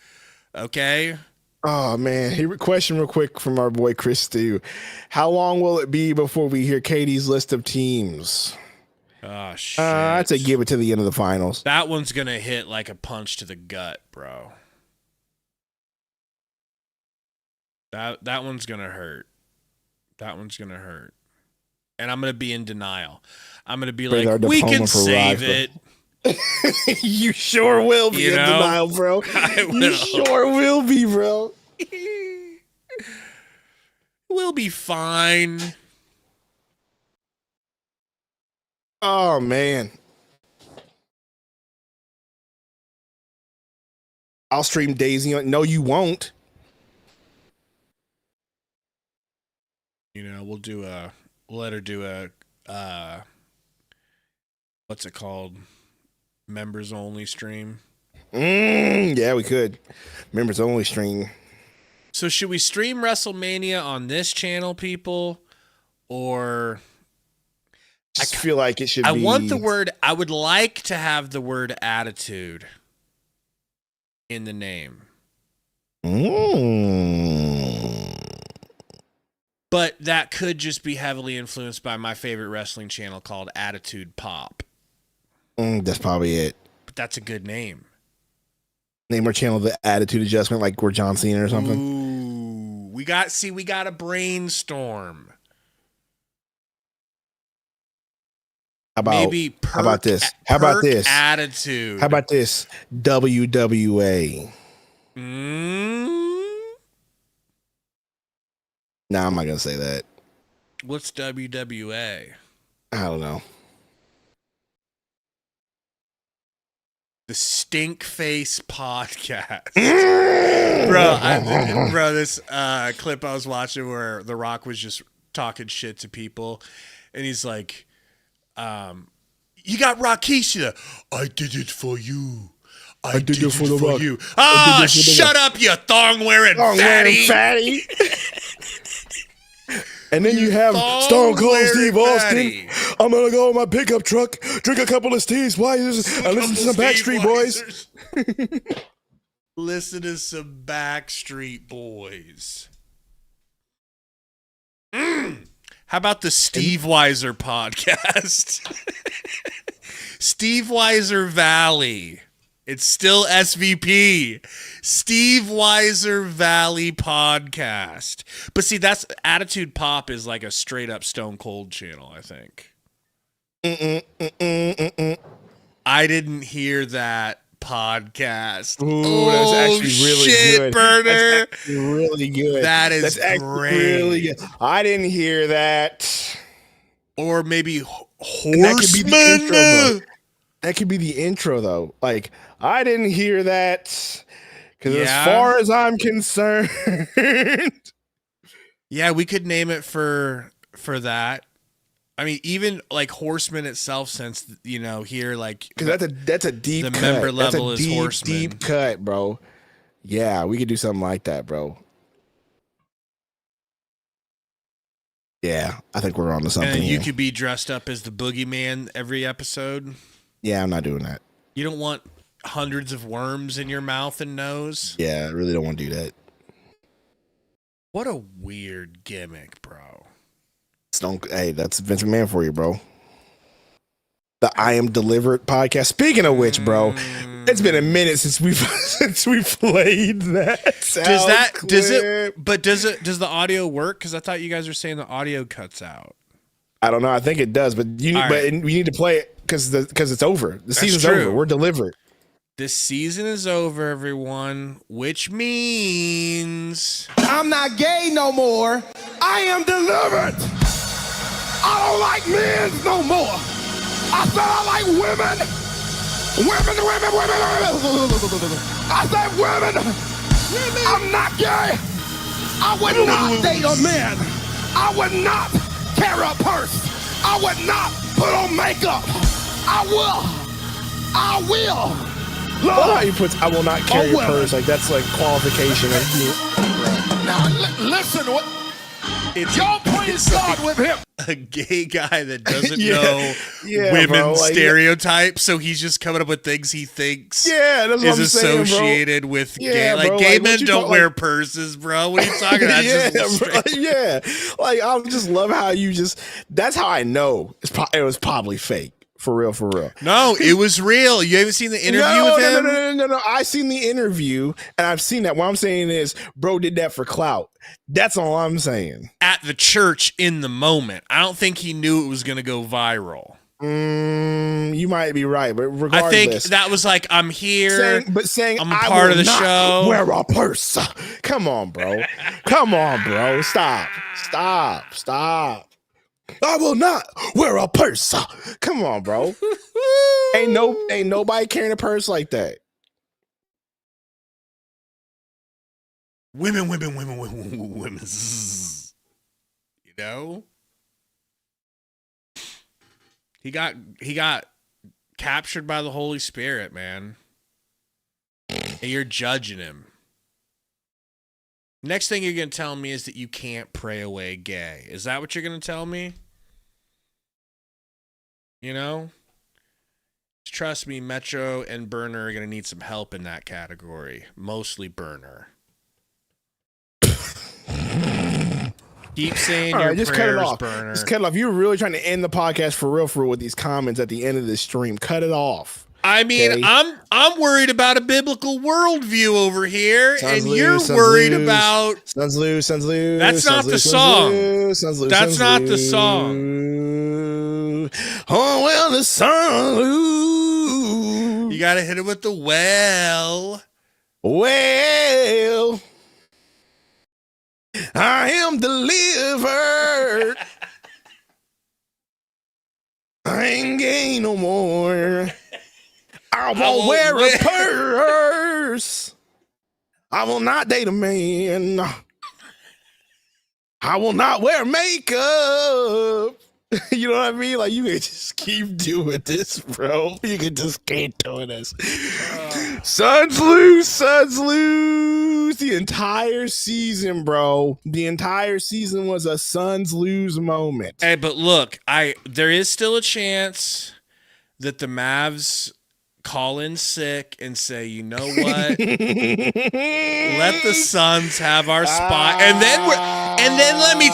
[SPEAKER 4] Okay?
[SPEAKER 1] Oh, man. Question real quick from our boy Chris Stew. How long will it be before we hear Katie's list of teams?
[SPEAKER 4] Oh, shit.
[SPEAKER 1] I'd say give it to the end of the finals.
[SPEAKER 4] That one's going to hit like a punch to the gut, bro. That one's going to hurt. That one's going to hurt. And I'm going to be in denial. I'm going to be like, we can save it.
[SPEAKER 1] You sure will be in denial, bro. You sure will be, bro.
[SPEAKER 4] We'll be fine.
[SPEAKER 1] Oh, man. I'll stream Daisy. No, you won't.
[SPEAKER 4] You know, we'll let her do a, what's it called? Members only stream.
[SPEAKER 1] Yeah, we could. Members only stream.
[SPEAKER 4] So should we stream WrestleMania on this channel, people? Or
[SPEAKER 1] I feel like it should be.
[SPEAKER 4] I would like to have the word attitude in the name. But that could just be heavily influenced by my favorite wrestling channel called Attitude Pop.
[SPEAKER 1] That's probably it.
[SPEAKER 4] But that's a good name.
[SPEAKER 1] Name our channel the Attitude Adjustment, like we're John Cena or something.
[SPEAKER 4] Ooh, we got a brainstorm.
[SPEAKER 1] How about this? How about this?
[SPEAKER 4] Attitude.
[SPEAKER 1] How about this? WWA. Nah, I'm not gonna say that.
[SPEAKER 4] What's WWA?
[SPEAKER 1] I don't know.
[SPEAKER 4] The Stink Face Podcast. Bro, this clip I was watching where The Rock was just talking shit to people, and he's like, you got Rakisha. I did it for you. I did it for you. Ah, shut up, you thong-wearing fatty.
[SPEAKER 1] And then you have Stone Cold Steve Austin. I'm going to go in my pickup truck, drink a couple of Steve Weisers, and listen to some Backstreet Boys.
[SPEAKER 4] Listen to some Backstreet Boys. How about the Steve Weiser podcast? Steve Weiser Valley. It's still SVP. Steve Weiser Valley podcast. But see, that's Attitude Pop is like a straight up Stone Cold channel, I think. I didn't hear that podcast.
[SPEAKER 1] Ooh, that's actually really
[SPEAKER 4] shit,
[SPEAKER 1] good.
[SPEAKER 4] Burner.
[SPEAKER 1] That's actually really good.
[SPEAKER 4] That's
[SPEAKER 1] actually
[SPEAKER 4] great.
[SPEAKER 1] really good. I didn't hear that.
[SPEAKER 4] Or maybe Horseman.
[SPEAKER 1] That could be the intro, though. That could be the intro, though. Like, I didn't hear that because as far as I'm concerned.
[SPEAKER 4] Yeah, we could name it for that. I mean, even like Horseman itself, since here like
[SPEAKER 1] because that's a deep.
[SPEAKER 4] The
[SPEAKER 1] cut.
[SPEAKER 4] member level
[SPEAKER 1] that's a
[SPEAKER 4] is Horseman.
[SPEAKER 1] Deep cut, bro. Yeah, we could do something like that, bro. Yeah, I think we're on to something.
[SPEAKER 4] And you could be dressed up as the boogeyman every episode.
[SPEAKER 1] Yeah, I'm not doing that.
[SPEAKER 4] You don't want hundreds of worms in your mouth and nose?
[SPEAKER 1] Yeah, I really don't want to do that.
[SPEAKER 4] What a weird gimmick, bro.
[SPEAKER 1] Hey, that's Vince McMahon for you, bro. The I Am Delivered podcast. Speaking of which, bro, it's been a minute since we've played that.
[SPEAKER 4] Does the audio work? Because I thought you guys were saying the audio cuts out.
[SPEAKER 1] I don't know. I think it does, but we need to play it because it's over. The season's over. We're delivered.
[SPEAKER 4] This season is over, everyone, which means
[SPEAKER 10] I'm not gay no more. I am delivered. I don't like men no more. I said I like women. Women. I said women. I'm not gay. I would not date a man. I would not carry a purse. I would not put on makeup. I will.
[SPEAKER 1] Love how you put I will not carry a purse. Like that's like qualification.
[SPEAKER 10] Now listen, y'all please start with him.
[SPEAKER 4] A gay guy that doesn't know women's stereotypes, so he's just coming up with things he thinks is associated with gay. Like gay men don't wear purses, bro. What are you talking about?
[SPEAKER 1] Like I just love how you that's how I know it was probably fake. For real.
[SPEAKER 4] No, it was real. You haven't seen the interview with him?
[SPEAKER 1] No. I seen the interview, and I've seen that. What I'm saying is, bro did that for clout. That's all I'm saying.
[SPEAKER 4] At the church in the moment. I don't think he knew it was going to go viral.
[SPEAKER 1] You might be right, but regardless.
[SPEAKER 4] I think that was like, I'm here.
[SPEAKER 1] Saying
[SPEAKER 4] I'm part of the show.
[SPEAKER 1] Wear a purse. Come on, bro. Stop. I will not wear a purse. Come on, bro. ain't nobody carrying a purse like that.
[SPEAKER 4] Women. You know? He got captured by the Holy Spirit, man. And you're judging him. Next thing you're going to tell me is that you can't pray away gay. Is that what you're going to tell me? You know? Trust me, Metro and Burner are going to need some help in that category. Mostly Burner. Keep saying your prayers,
[SPEAKER 1] cut it off.
[SPEAKER 4] Burner.
[SPEAKER 1] Just cut it off. You're really trying to end the podcast for real with these comments at the end of this stream. Cut it off.
[SPEAKER 4] I mean, okay. I'm worried about a biblical worldview over here, and you're worried about
[SPEAKER 1] Suns lose.
[SPEAKER 4] That's not the song. That's not the song.
[SPEAKER 1] Oh well, the Suns lose.
[SPEAKER 4] You gotta hit it with the well.
[SPEAKER 1] Well, I am delivered. I ain't gay no more. I won't wear a purse. I will not date a man. I will not wear makeup. You know what I mean? Like, you can just keep doing this, bro. You can just keep doing this. Suns lose, Suns lose. The entire season, bro. The entire season was a Suns lose moment.
[SPEAKER 4] Hey, but look, there is still a chance that the Mavs call in sick and say, you know what? Let the Suns have our spot. And then let me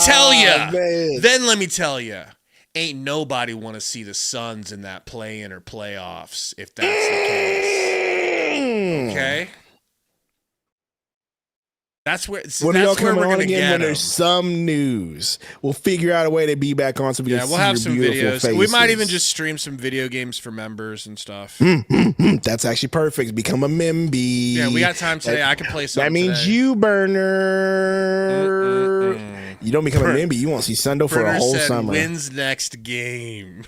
[SPEAKER 4] tell you, ain't nobody want to see the Suns in that play-in or playoffs if that's the case. Okay? That's where we're going to get
[SPEAKER 1] when there's some news. We'll figure out a way to be back on so we can see
[SPEAKER 4] we'll have
[SPEAKER 1] your
[SPEAKER 4] some
[SPEAKER 1] beautiful
[SPEAKER 4] videos.
[SPEAKER 1] faces.
[SPEAKER 4] We might even just stream some video games for members and stuff.
[SPEAKER 1] That's actually perfect. Become a memby.
[SPEAKER 4] Yeah, we got time today. I can play some.
[SPEAKER 1] That means
[SPEAKER 4] today.
[SPEAKER 1] you, Burner. You don't become a memby. You won't see Sundo for a whole summer.
[SPEAKER 4] Wins next game.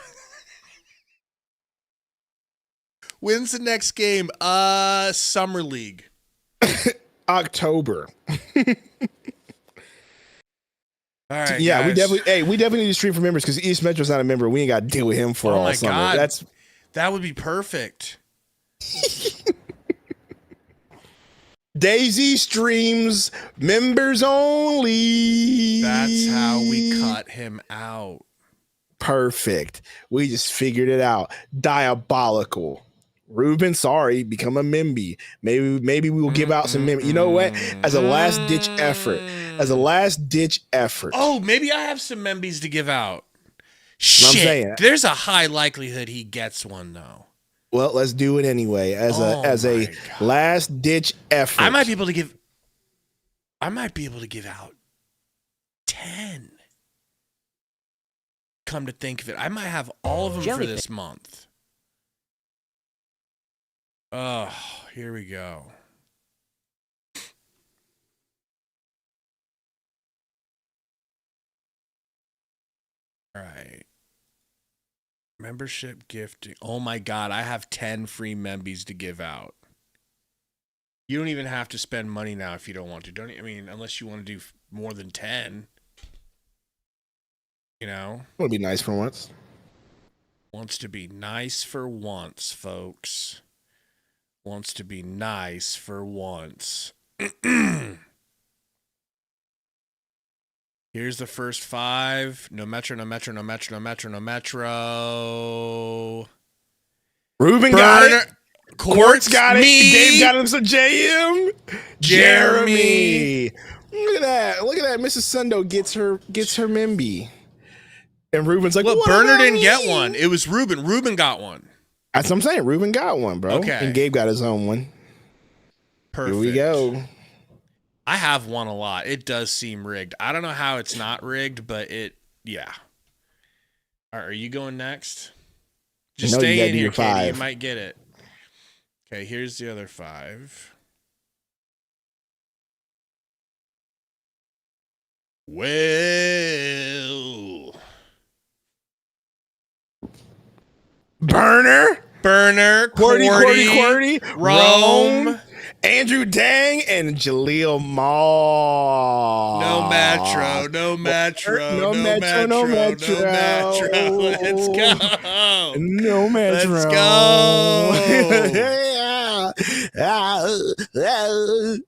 [SPEAKER 4] Wins the next game? Summer League.
[SPEAKER 1] October.
[SPEAKER 4] All right.
[SPEAKER 1] Yeah,
[SPEAKER 4] guys.
[SPEAKER 1] we definitely need to stream for members because East Metro's not a member. We ain't got to deal with him for all summer.
[SPEAKER 4] God. That would be perfect.
[SPEAKER 1] Daisy streams members only.
[SPEAKER 4] That's how we cut him out.
[SPEAKER 1] Perfect. We just figured it out. Diabolical. Ruben, sorry, become a memby. Maybe we will give out some memby. You know what? As a last ditch effort.
[SPEAKER 4] Oh, maybe I have some membies to give out. Shit. There's a high likelihood he gets one though.
[SPEAKER 1] Well, let's do it anyway. As a last ditch effort.
[SPEAKER 4] I might be able to give out 10. Come to think of it, I might have all of them for this month. Oh, here we go. All right. Membership gifting. Oh my God, I have 10 free membies to give out. You don't even have to spend money now if you don't want to. Don't I mean, unless you want to do more than 10. You know?
[SPEAKER 1] Want to be nice for once.
[SPEAKER 4] Wants to be nice for once, folks. Wants to be nice for once. Here's the first 5. No Metro, no Metro, no Metro, no Metro, no Metro.
[SPEAKER 1] Ruben got it.
[SPEAKER 4] Quartz
[SPEAKER 1] got it.
[SPEAKER 4] Me.
[SPEAKER 1] Gabe got him some JM.
[SPEAKER 4] Jeremy.
[SPEAKER 1] Look at that. Look at that. Mrs. Sundo gets her memby. And Ruben's like,
[SPEAKER 4] look, Burner didn't get one. It was Ruben. Ruben got one.
[SPEAKER 1] That's what I'm saying. Ruben got one, bro.
[SPEAKER 4] Okay.
[SPEAKER 1] And Gabe got his own one.
[SPEAKER 4] Perfect.
[SPEAKER 1] Here we go.
[SPEAKER 4] I have one a lot. It does seem rigged. I don't know how it's not rigged, but yeah. All right, are you going next? Just stay in here, Katie. You might get it. Okay, here's the other 5. Well.
[SPEAKER 1] Burner,
[SPEAKER 4] Qwerty,
[SPEAKER 1] Rome, Andrew Dang, and Jaleel Maul.
[SPEAKER 4] No Metro. Let's go.
[SPEAKER 1] No Metro.
[SPEAKER 4] Let's
[SPEAKER 1] go.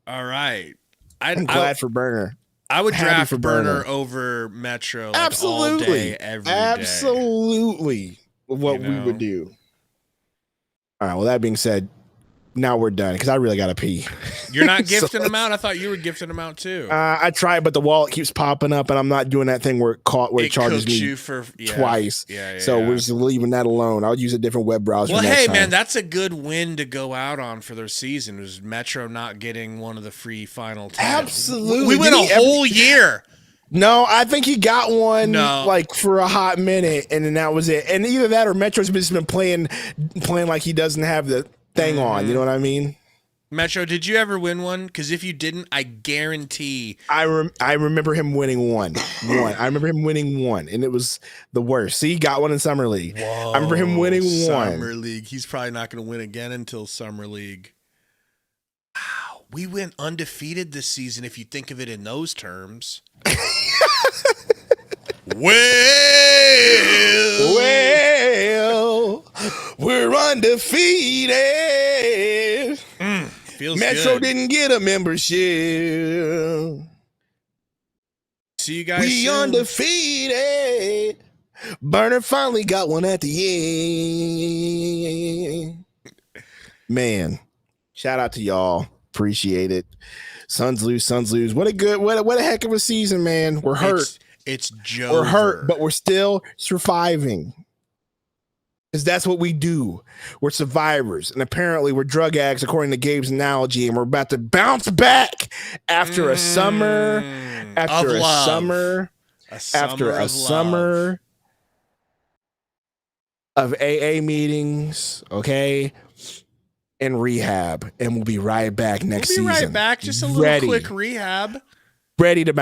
[SPEAKER 4] All right.
[SPEAKER 1] I'm glad for Burner.
[SPEAKER 4] I would draft Burner over Metro all day, every day.
[SPEAKER 1] Absolutely. What we would do. All right. Well, that being said, now we're done because I really got to pee.
[SPEAKER 4] You're not gifting them out? I thought you were gifting them out too.
[SPEAKER 1] I tried, but the wallet keeps popping up and I'm not doing that thing where it charges me
[SPEAKER 4] you for
[SPEAKER 1] twice. So we're just leaving that alone. I'll use a different web browser.
[SPEAKER 4] Well,
[SPEAKER 1] next time.
[SPEAKER 4] Man, that's a good win to go out on for their season. Was Metro not getting one of the free final 10.
[SPEAKER 1] Absolutely.
[SPEAKER 4] We went a whole year.
[SPEAKER 1] No, I think he got one like for a hot minute, and then that was it. And either that or Metro's just been playing like he doesn't have the thing on. You know what I mean?
[SPEAKER 4] Metro, did you ever win one? Because if you didn't, I guarantee.
[SPEAKER 1] I remember him winning one. I remember him winning one, and it was the worst. See, he got one in Summer League.
[SPEAKER 4] Whoa,
[SPEAKER 1] I remember him winning one.
[SPEAKER 4] Summer League. He's probably not going to win again until Summer League. Wow. We went undefeated this season if you think of it in those terms.
[SPEAKER 1] Well, we're undefeated.
[SPEAKER 4] Feels
[SPEAKER 1] Metro
[SPEAKER 4] good.
[SPEAKER 1] didn't get a membership.
[SPEAKER 4] See you guys
[SPEAKER 1] We
[SPEAKER 4] soon.
[SPEAKER 1] undefeated. Burner finally got one at the end. Man, shout out to y'all. Appreciate it. Suns lose. What a heck of a season, man. We're hurt.
[SPEAKER 4] It's Joe.
[SPEAKER 1] We're hurt, but we're still surviving. Because that's what we do. We're survivors. And apparently we're drug addicts, according to Gabe's analogy. And we're about to bounce back after a summer. After a summer. After a summer of AA meetings. Okay. And rehab. And we'll be right back next season.
[SPEAKER 4] We'll be right back. Just a little quick rehab.
[SPEAKER 1] Ready to bounce.